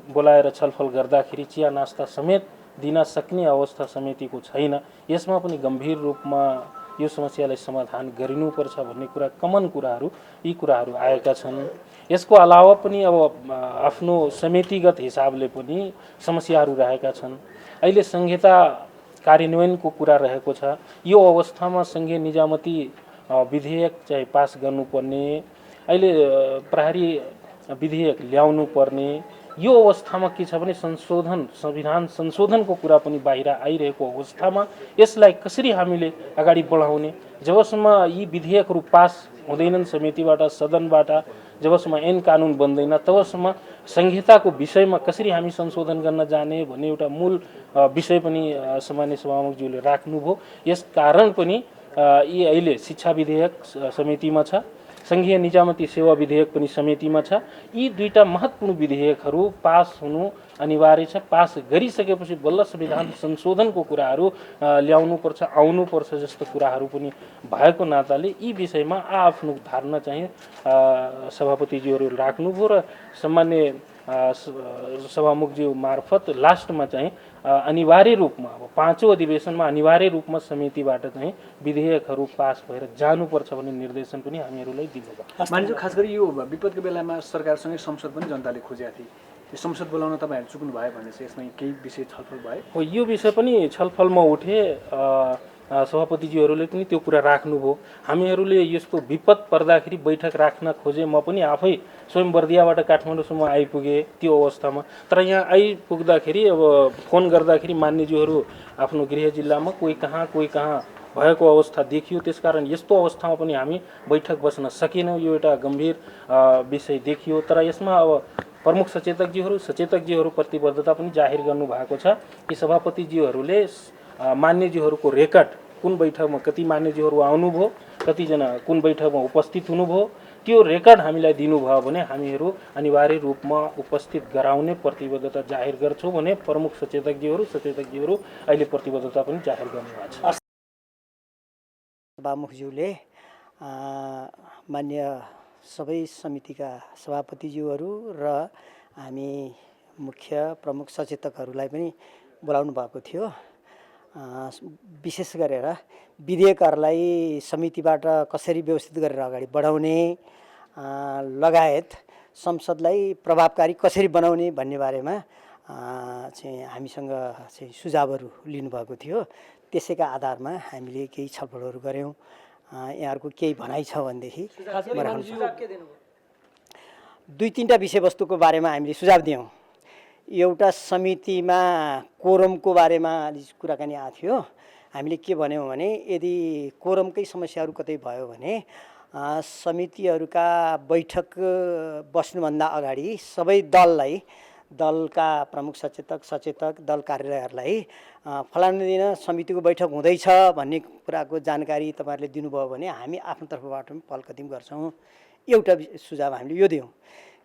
H: बोलाएर छलफल गर्दाखेरि चिया नास्ता समेत दिन सक्ने अवस्था समितिको छैन। यसमा पनि गम्भीर रूपमा यो समस्यालाई समाधान गरिनुपर्छ भन्ने कुरा कमन कुराहरू, यी कुराहरू आएका छन्। यसको अलावा पनि अब आफ्नो समितिगत हिसाबले पनि समस्याहरू रहेका छन्। अहिले संहिता कार्यान्वयनको कुरा रहेको छ। यो अवस्थामा सङ्घीय निजामती विधेयक चाहिँ पास गर्नुपर्ने, अहिले प्रहरी विधेयक ल्याउनु पर्ने, यो अवस्थामा के छ भने संविधान संशोधनको कुरा पनि बाहिर आइरहेको अवस्थामा यसलाई कसरी हामीले अगाडि बढाउने, जबसम्म यी विधेयकहरू पास हुँदैनन् समितिबाट सदनबाट, जबसम्म ऐन कानुन बन्दैन तबसम्म संहिताको विषयमा कसरी हामी संशोधन गर्न जाने भन्ने एउटा मूल विषय पनि सामान्य सभामुखज्यूले राख्नुभयो। यस कारण पनि यी अहिले शिक्षा विधेयक समितिमा छ, सङ्घीय निजामती सेवा विधेयक पनि समितिमा छ। यी दुईटा महत्त्वपूर्ण विधेयकहरू पास हुनु अनिवार्य छ। पास गरिसकेपछि बल्ल संविधान संशोधनको कुराहरू ल्याउनुपर्छ, आउनुपर्छ जस्तो कुराहरू पनि भएको नाताले यी विषयमा आफ्नो धारणा चाहिँ सभापतिज्यूहरू राख्नुभयो र सामान्य सभामुखज्यू मार्फत लास्टमा चाहिँ अनिवार्य रूपमा अब 5औं अधिवेशनमा अनिवार्य रूपमा समितिबाट चाहिँ विधेयकहरू पास भएर जानुपर्छ भन्ने निर्देशन पनि हामीहरूलाई दिनुभयो।
L: मानिसो खास गरी यो विपदको बेलामा सरकारसँगै संसद पनि जनताले खोजेका थिए, यो संसद बोलाउन तपाईँहरू चुक्नु भयो भने चाहिँ यसमा केही विषय छलफल भयो?
H: हो, यो विषय पनि छलफलमा उठे। सभापतिज्यूहरूले पनि त्यो कुरा राख्नुभयो। हामीहरूले यस्तो विपद पर्दाखेरि बैठक राख्न खोजे, म पनि आफै स्वयं बर्दियाबाट काठमाडौँसम्म आइपुगेँ त्यो अवस्थामा। तर यहाँ आइपुग्दाखेरि अब फोन गर्दाखेरि मान्यज्यूहरू आफ्नो गृह जिल्लामा कोही कहाँ भएको अवस्था देखियो। त्यसकारण यस्तो अवस्थामा पनि हामी बैठक बस्न सकेनौँ। यो एउटा गम्भीर विषय देखियो। तर यसमा अब प्रमुख सचेतकज्यूहरू प्रतिबद्धता पनि जाहेर गर्नुभएको छ कि सभापतिज्यूहरूले मान्यज्यूहरूको रेकर्ड कुन बैठकमा कति मान्यज्यूहरू आउनुभयो, कतिजना कुन बैठकमा उपस्थित हुनुभयो, त्यो रेकर्ड हामीलाई दिनुभयो भने हामीहरू अनिवार्य रूपमा उपस्थित गराउने प्रतिबद्धता जाहेर गर्छौँ भने प्रमुख सचेतकज्यूहरू अहिले प्रतिबद्धता पनि जाहेर गर्नुभएको छ।
I: सभामुखज्यूले मान्य सबै समितिका सभापतिज्यूहरू र हामी मुख्य प्रमुख सचेतकहरूलाई पनि बोलाउनु भएको थियो। विशेष गरेर विधेयकहरूलाई समितिबाट कसरी व्यवस्थित गरेर अगाडि बढाउने लगायत संसदलाई प्रभावकारी कसरी बनाउने भन्ने बारेमा चाहिँ हामीसँग चाहिँ सुझावहरू लिनुभएको थियो। त्यसैका आधारमा हामीले केही छलफलहरू गऱ्यौँ। यहाँहरूको केही भनाइ छ भनेदेखि दुई तीनटा विषयवस्तुको बारेमा हामीले सुझाव दियौँ। एउटा समितिमा कोरमको बारेमा कुराकानी आएको थियो। हामीले के भन्यौँ भने यदि कोरमकै समस्याहरू कतै भयो भने समितिहरूका बैठक बस्नुभन्दा अगाडि सबै दलका प्रमुख सचेतक दल कार्यालयहरूलाई फलाना दिन समितिको बैठक हुँदैछ भन्ने कुराको जानकारी तपाईँहरूले दिनुभयो भने हामी आफ्नो तर्फबाट पनि पहल कदम गर्छौँ। एउटा सुझाव हामीले यो दियौँ।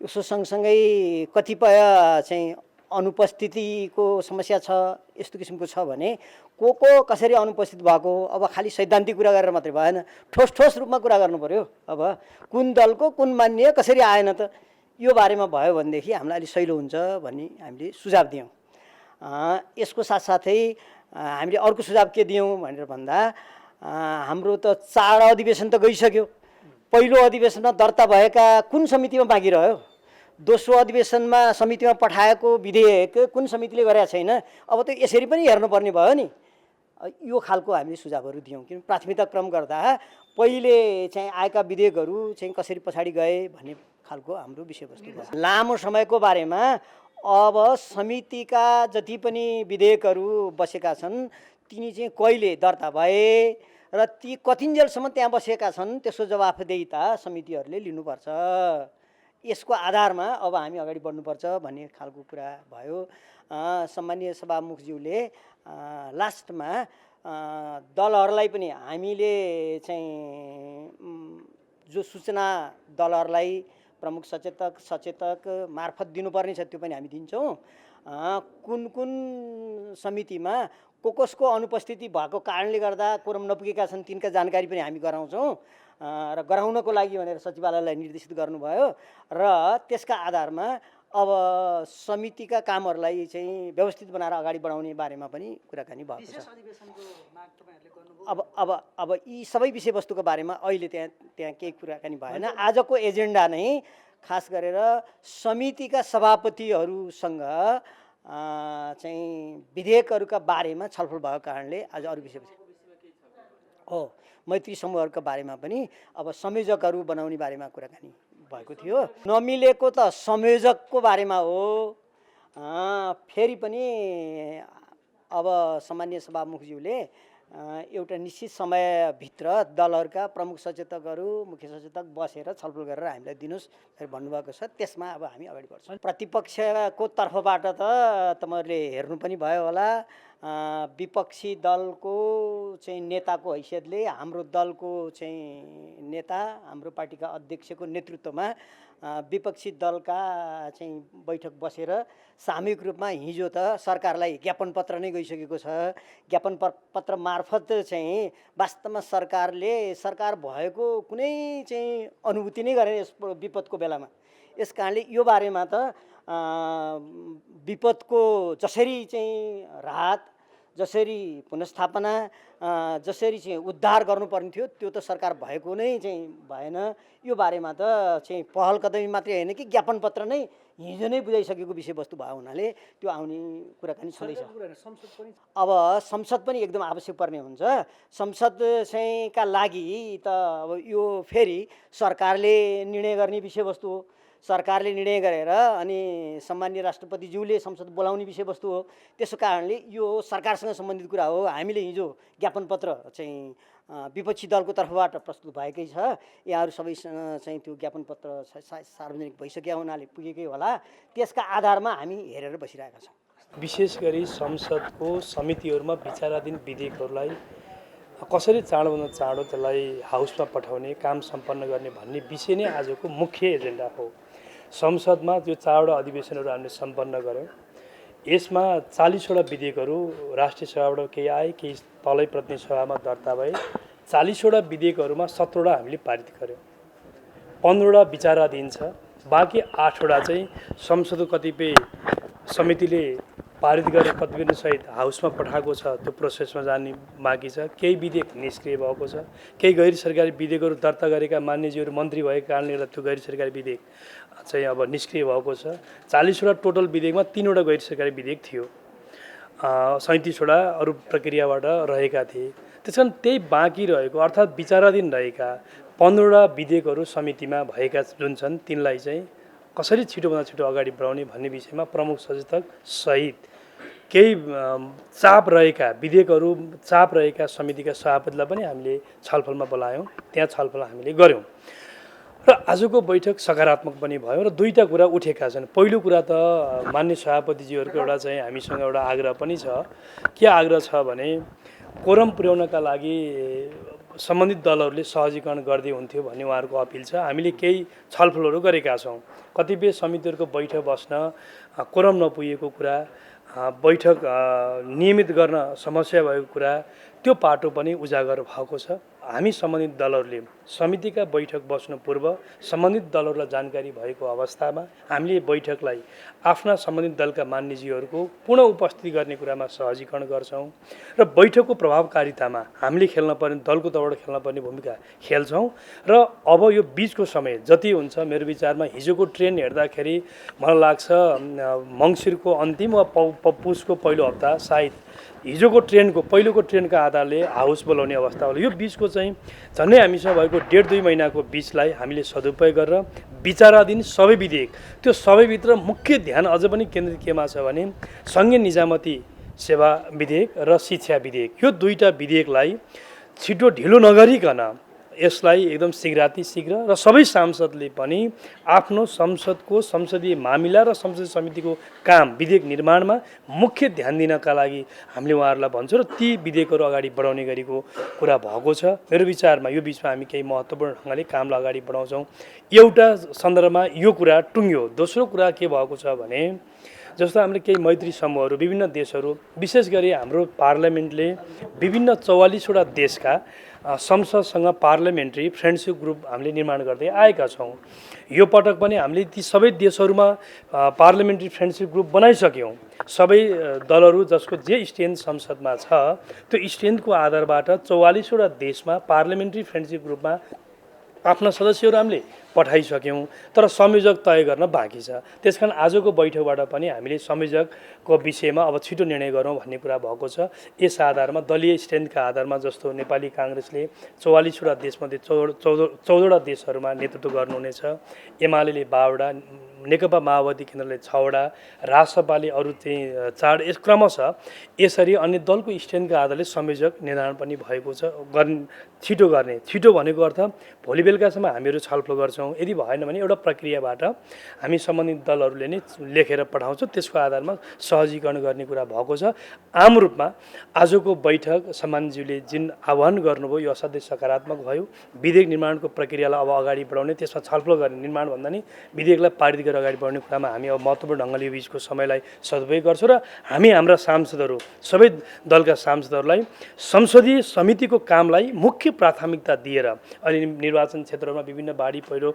I: यसो सँगसँगै कतिपय चाहिँ अनुपस्थितिको समस्या छ, यस्तो किसिमको छ भने को कसरी अनुपस्थित भएको, अब खालि सैद्धान्तिक कुरा गरेर मात्रै भएन, ठोस रूपमा कुरा गर्नु पर्यो। अब कुन दलको कुन मान्य कसरी आएन त, यो बारेमा भयो भनेदेखि हामीलाई अलिक सहिलो हुन्छ भन्ने हामीले सुझाव दियौँ। यसको साथसाथै हामीले अर्को सुझाव के दियौँ भनेर भन्दा हाम्रो त 4 अधिवेशन त गइसक्यो। पहिलो अधिवेशनमा दर्ता भएका कुन समितिमा बाँकी रह्यो? दोस्रो अधिवेशनमा समितिमा पठाएको विधेयक कुन समितिले गरेका छैन? अब त यसरी पनि हेर्नुपर्ने भयो नि। यो खालको हामीले सुझावहरू दियौँ। किन प्राथमिकता क्रम गर्दा पहिले चाहिँ आएका विधेयकहरू चाहिँ कसरी पछाडि गए भन्ने खालको हाम्रो विषयवस्तु भयो। लामो समयको बारेमा अब समितिका जति पनि विधेयकहरू बसेका छन् तिनी चाहिँ कहिले दर्ता भए र ती कतिन्जेलसम्म त्यहाँ बसेका छन् त्यसको जवाफदेहिता समितिहरूले लिनुपर्छ। यसको आधारमा अब हामी अगाडि बढ्नुपर्छ भन्ने खालको कुरा भयो। सम्मानीय सभामुखज्यूले लास्टमा दलहरूलाई पनि हामीले चाहिँ जो सूचना दलहरूलाई प्रमुख सचेतक मार्फत दिनुपर्ने छ त्यो पनि हामी दिन्छौँ। कुन समितिमा कसको अनुपस्थिति भएको कारणले गर्दा कोरम नपुगेका छन् तिनका जानकारी पनि हामी गराउँछौँ र गराउनको लागि भनेर सचिवालयलाई निर्देशित गर्नुभयो र त्यसका आधारमा अब समितिका कामहरूलाई चाहिँ व्यवस्थित बनाएर अगाडि बढाउने बारेमा पनि कुराकानी भएको छ। अब यी सबै विषयवस्तुको बारेमा अहिले त्यहाँ केही कुराकानी भएन। आजको एजेन्डा नै खास गरेर समितिका सभापतिहरूसँग चाहिँ विधेयकहरूका बारेमा छलफल भएको कारणले आज अरू विषय हो मैत्री समूहहरूका बारेमा पनि अब संयोजकहरू बनाउने बारेमा कुराकानी भएको थियो। नमिलेको त संयोजकको बारेमा हो। फेरि पनि अब सामान्य सभामुखज्यूले एउटा निश्चित समयभित्र दलहरूका प्रमुख सचेतकहरू मुख्य सचेतक बसेर छलफल गरेर हामीलाई दिनुहोस् भनेर भन्नुभएको छ। त्यसमा अब हामी अगाडि बढ्छौँ। प्रतिपक्षको तर्फबाट त तपाईँहरूले हेर्नु पनि भयो होला, विपक्षी दलको चाहिँ नेताको हैसियतले हाम्रो दलको चाहिँ नेता हाम्रो पार्टीका अध्यक्षको नेतृत्वमा विपक्षी दलका चाहिँ बैठक बसेर सामूहिक रूपमा हिजो त सरकारलाई ज्ञापन पत्र नै गइसकेको छ। ज्ञापन पत्र मार्फत चाहिँ वास्तवमा सरकार भएको कुनै चाहिँ अनुभूति नै गरेन यस विपदको बेलामा। यस कारणले यो बारेमा त विपदको जसरी चाहिँ राहत, जसरी पुनर्स्थापना, जसरी चाहिँ उद्धार गर्नुपर्ने थियो त्यो त सरकार भएको नै चाहिँ भएन। यो बारेमा त चाहिँ पहल कदमी मात्रै होइन कि ज्ञापन पत्र नै हिजो नै बुझाइसकेको विषयवस्तु भएको हुनाले त्यो आउने कुराकानी छँदैछ। अब संसद पनि एकदम आवश्यक पर्ने हुन्छ। संसद चाहिँ का लागि त अब यो फेरि सरकारले निर्णय गर्ने विषयवस्तु हो। सरकारले निर्णय गरेर अनि सम्माननीय राष्ट्रपतिज्यूले संसद बोलाउने विषयवस्तु हो। त्यसो कारणले यो सरकारसँग सम्बन्धित कुरा हो। हामीले हिजो ज्ञापन पत्र चाहिँ विपक्षी दलको तर्फबाट प्रस्तुत भएकै छ। यहाँहरू सबैसँग चाहिँ त्यो ज्ञापन पत्र सार्वजनिक भइसकेका हुनाले पुगेकै होला। त्यसका आधारमा हामी हेरेर बसिरहेका छौँ।
J: विशेष गरी संसदको समितिहरूमा विचाराधीन विधेयकहरूलाई कसरी चाँडोभन्दा चाँडो त्यसलाई हाउसमा पठाउने काम सम्पन्न गर्ने भन्ने विषय नै आजको मुख्य एजेन्डा हो। संसदमा त्यो 4वटा अधिवेशनहरू हामीले सम्पन्न गऱ्यौँ। यसमा 40वटा विधेयकहरू राष्ट्रिय सभाबाट केही आए, केही तलै प्रतिनिधि सभामा दर्ता भए। 40वटा विधेयकहरूमा 17वटा हामीले पारित गऱ्यौँ, 15वटा विचाराधीन छ। बाँकी 8वटा चाहिँ संसदको कतिपय समितिले पारित गरेर प्रतिवेदनसहित हाउसमा पठाएको छ, त्यो प्रोसेसमा जाने बाँकी छ। केही विधेयक निष्क्रिय भएको छ। केही गैर सरकारी विधेयकहरू दर्ता गरेका मान्यज्यूहरू मन्त्री भएको कारणले गर्दा त्यो गैर सरकारी विधेयक चाहिँ अब निष्क्रिय भएको छ। 40वटा टोटल विधेयकमा 3वटा गैर सरकारी विधेयक थियो, 37वटा अरू प्रक्रियाबाट रहेका थिए। त्यस कारण त्यही बाँकी रहेको अर्थात् विचाराधीन रहेका 15वटा विधेयकहरू समितिमा भएका जुन छन् तिनलाई चाहिँ कसरी छिटोभन्दा छिटो अगाडि बढाउने भन्ने विषयमा प्रमुख सचेतक सहित केही चाप रहेका विधेयकहरू चाप रहेका समितिका सभापतिलाई पनि हामीले छलफलमा बोलायौँ। त्यहाँ छलफल हामीले गऱ्यौँ र आजको बैठक सकारात्मक पनि भयो र दुईटा कुरा उठेका छन्। पहिलो कुरा त मान्य सभापतिज्यूहरूको एउटा चाहिँ हामीसँग एउटा आग्रह पनि छ। के आग्रह छ भने कोरम पुर्याउनका लागि सम्बन्धित दलहरूले सहजीकरण गर्दै हुन्थ्यो भन्ने उहाँहरूको अपिल छ। हामीले केही छलफलहरू गरेका छौँ। कतिपय समितिहरूको बैठक बस्न कोरम नपुगेको कुरा, बैठक नियमित गर्न समस्या भएको कुरा, त्यो पाटो पनि उजागर भएको छ। हामी सम्बन्धित दलहरूले समितिका बैठक बस्नु पूर्व सम्बन्धित दलहरूलाई जानकारी भएको अवस्थामा हामीले बैठकलाई आफ्ना सम्बन्धित दलका मान्यज्यूहरूको पूर्ण उपस्थिति गर्ने कुरामा सहजीकरण गर्छौँ र बैठकको प्रभावकारितामा हामीले खेल्नुपर्ने दलको तर्फबाट खेल्नुपर्ने भूमिका खेल्छौँ। र अब यो बिचको समय जति हुन्छ मेरो विचारमा हिजोको ट्रेन हेर्दाखेरि मलाई लाग्छ मङ्सिरको अन्तिम वा पुसको पहिलो हप्ता सायद हिजोको ट्रेनको पहिलोको ट्रेनका आधारले हाउस बोलाउने अवस्था होला। यो बिचको चाहिँ झन्डै हामीसँग भएको 1.5-2 महिनाको बिचलाई हामीले सदुपयोग गरेर विचाराधीन सबै विधेयक त्यो सबैभित्र मुख्य ध्यान अझ पनि केन्द्रित केमा छ भने सङ्घीय निजामती सेवा विधेयक र शिक्षा विधेयक, यो दुईटा विधेयकलाई छिटो ढिलो नगरिकन यसलाई एकदम शीघ्रातिशीघ्र र सबै सांसदले पनि आफ्नो संसदको संसदीय मामिला र संसदीय समितिको काम विधेयक निर्माणमा मुख्य ध्यान दिनका लागि हामीले उहाँहरूलाई भन्छौँ र ती विधेयकहरू अगाडि बढाउने गरेको कुरा भएको छ। मेरो विचारमा यो बिचमा हामी केही महत्त्वपूर्ण ढङ्गले कामलाई अगाडि बढाउँछौँ। एउटा सन्दर्भमा यो कुरा टुङ्ग्यो। दोस्रो कुरा के भएको छ भने जस्तो हामीले केही मैत्री समूहहरू विभिन्न देशहरू विशेष गरी हाम्रो पार्लियामेन्टले विभिन्न 44वटा देशका संसदसँग पार्लियामेन्ट्री फ्रेन्डसिप ग्रुप हामीले निर्माण गर्दै आएका छौँ। यो पटक पनि हामीले ती सबै देशहरूमा पार्लियामेन्ट्री फ्रेन्डसिप ग्रुप बनाइसक्यौँ। सबै दलहरू जसको जे स्ट्रेन्थ संसदमा छ त्यो स्ट्रेन्थको आधारबाट 44वटा देशमा पार्लियामेन्ट्री फ्रेन्डसिप ग्रुपमा आफ्ना सदस्यहरू हामीले पठाइसक्यौँ, तर संयोजक तय गर्न बाँकी छ। त्यसकारण आजको बैठकबाट पनि हामीले संयोजकको विषयमा अब छिटो निर्णय गरौँ भन्ने कुरा भएको छ। यस आधारमा दलीय स्ट्रेन्थका आधारमा जस्तो नेपाली काङ्ग्रेसले 44वटा देशमध्ये 14वटा देशहरूमा नेतृत्व गर्नुहुनेछ, एमाले 12वटा, नेकपा माओवादी केन्द्रले 6वटा, राजसपाले अरू चाहिँ 4, यस क्रमशः यसरी अन्य दलको स्ट्रेन्थका आधारले संयोजक निर्धारण पनि भएको छ। छिटो गर्ने, छिटो भनेको अर्थ भोलि बेलुकासम्म हामीहरू छलफल गर्छौँ। यदि भएन भने एउटा प्रक्रियाबाट हामी सम्बन्धित दलहरूले नै लेखेर पठाउँछौँ, त्यसको आधारमा सहजीकरण गर्ने कुरा भएको छ। आम रूपमा आजको बैठक सम्मानज्यूले जुन आह्वान गर्नुभयो यो असाध्यै सकारात्मक भयो। विधेयक निर्माणको प्रक्रियालाई अब अगाडि बढाउने, त्यसमा छलफल गर्ने, निर्माण भन्दा नि विधेयकलाई पारित गरेर अगाडि बढ्ने कुरामा हामी अब महत्त्वपूर्ण ढङ्गले यो बिचको समयलाई सदुपयोग गर्छौँ र हामी हाम्रा सांसदहरू, सबै दलका सांसदहरूलाई संसदीय समितिको कामलाई मुख्य प्राथमिकता दिएर, अनि निर्वाचन क्षेत्रमा विभिन्न बाढी पहिरो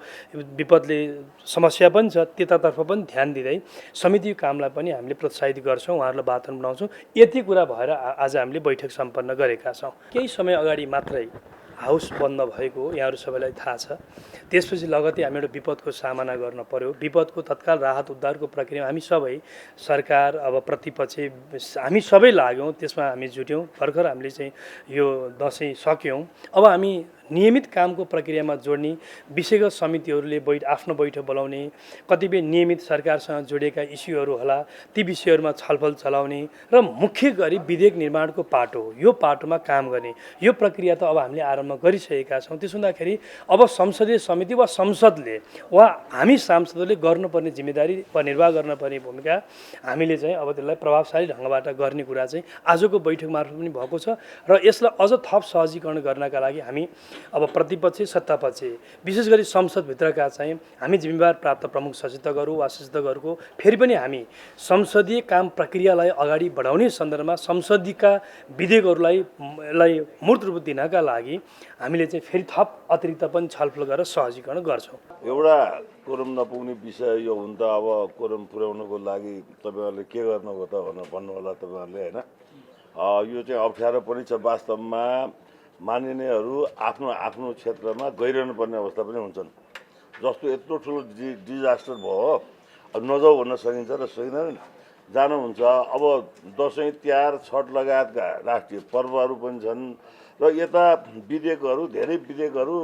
J: विपदले समस्या पनि छ, त्यतातर्फ पनि ध्यान दिँदै समितिको कामलाई पनि हामीले प्रोत्साहित गर्छौँ, उहाँहरूलाई वातावरण बनाउँछौँ। यति कुरा भएर आज हामीले बैठक सम्पन्न गरेका छौँ। केही समय अगाडि मात्रै हाउस बन्द भएको यहाँहरू सबैलाई थाहा छ। त्यसपछि लगत्तै हामीहरू विपदको सामना गर्न पर्यो। विपदको तत्काल राहत उद्धारको प्रक्रियामा हामी सबै सरकार, अब प्रतिपक्ष, हामी सबै लाग्यौँ, त्यसमा हामी जुट्यौँ। भर्खर हामीले चाहिँ यो दसैँ सक्यौँ। अब हामी नियमित कामको प्रक्रियामा जोड्ने, विषयगत समितिहरूले आफ्नो बैठक बोलाउने, कतिपय नियमित सरकारसँग जोडिएका इस्युहरू होला ती विषयहरूमा छलफल चलाउने र मुख्य गरी विधेयक निर्माणको पाटो, यो पाटोमा काम गर्ने, यो प्रक्रिया त अब हामीले आरम्भ गरिसकेका छौँ। त्यसो हुँदाखेरि अब संसदीय समिति वा संसदले वा हामी सांसदहरूले गर्नुपर्ने जिम्मेदारी वा निर्वाह गर्नुपर्ने भूमिका हामीले चाहिँ अब त्यसलाई प्रभावशाली ढङ्गबाट गर्ने कुरा चाहिँ आजको बैठक मार्फत पनि भएको छ। र यसलाई अझ थप सहजीकरण गर्नका लागि हामी अब प्रतिपक्ष, सत्तापक्ष, विशेष गरी संसदभित्रका चाहिँ हामी जिम्मेवार प्राप्त प्रमुख सचेतकहरू वा सचेतकहरूको फेरि पनि हामी संसदीय काम प्रक्रियालाई अगाडि बढाउने सन्दर्भमा संसदीयका विधेयकहरूलाई मूर्त रूप दिनका लागि हामीले चाहिँ फेरि थप अतिरिक्त पनि छलफल गरेर सहजीकरण गर्छौँ।
K: एउटा कोरम नपुग्ने विषय यो हुन त अब कोरम पुर्याउनको लागि तपाईँहरूले के गर्नुभयो त भन्नु होला तपाईँहरूले, होइन? यो चाहिँ अप्ठ्यारो पनि छ। वास्तवमा मानिनेहरू आफ्नो आफ्नो क्षेत्रमा गइरहनु पर्ने अवस्था पनि हुन्छन्। जस्तो यत्रो ठुलो डिजास्टर भयो, अब नजाऊ भन्न सकिन्छ र सकिँदैन, जानुहुन्छ। अब दसैँ, तिहार, छठ लगायतका राष्ट्रिय पर्वहरू पनि छन् र यता विधेयकहरू, धेरै विधेयकहरू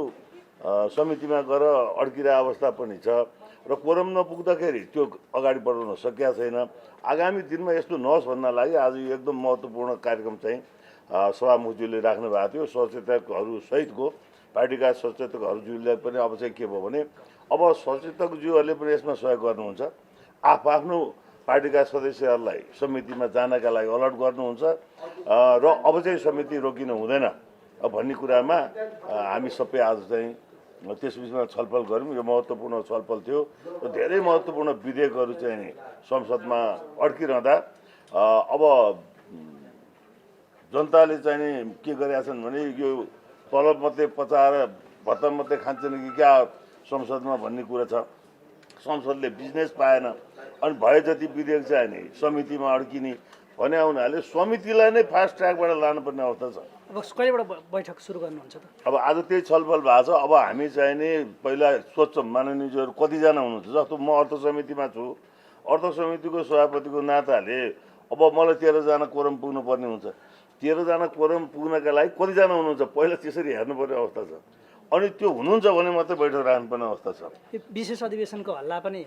K: समितिमा गएर अड्किरहेको अवस्था पनि छ र कोरम नपुग्दाखेरि त्यो अगाडि बढाउन सकिएको छैन। आगामी दिनमा यस्तो नहोस् भन्नलाई आज यो एकदम महत्त्वपूर्ण कार्यक्रम चाहिँ सभामुखज्यूले राख्नु भएको थियो। सचेतकहरू सहितको पार्टीका सचेतकहरूज्यूले पनि अब चाहिँ के भयो भने अब सचेतकज्यूहरूले पनि यसमा सहयोग गर्नुहुन्छ। आफ्नो पार्टीका सदस्यहरूलाई समितिमा जानका लागि अलर्ट गर्नुहुन्छ र अब चाहिँ समिति रोकिनु हुँदैन भन्ने कुरामा हामी सबै आज चाहिँ त्यस विषयमा छलफल गऱ्यौँ। यो महत्त्वपूर्ण छलफल थियो र धेरै महत्त्वपूर्ण विधेयकहरू चाहिँ संसदमा अड्किरहँदा अब जनताले चाहिँ नि के गरेका छन् भने यो तलब मात्रै पचाएर भत्ता मात्रै खान्छन् कि क्या संसदमा भन्ने कुरा छ। संसदले बिजनेस पाएन अनि भए जति विधेयक चाहिँ नि समितिमा अड्किने भने हुनाले समितिलाई नै फास्ट ट्र्याकबाट लानुपर्ने अवस्था छ।
L: अब कहिलेबाट बैठक सुरु गर्नुहुन्छ त?
K: अब आज त्यही छलफल भएको छ। अब हामी चाहिँ नि पहिला सोध्छौँ माननीयज्यूहरू कतिजना हुनुहुन्छ। जस्तो म अर्थ समितिमा छु, अर्थ समितिको सभापतिको नाताले अब मलाई 13जना कोरम पुग्नुपर्ने हुन्छ। 13जना कोरम पुग्नका लागि कतिजना हुनुहुन्छ पहिला त्यसरी हेर्नुपर्ने अवस्था छ। अनि त्यो हुनुहुन्छ भने मात्रै बैठक राख्नुपर्ने अवस्था छ।
L: विशेष अधिवेशनको हल्ला पनि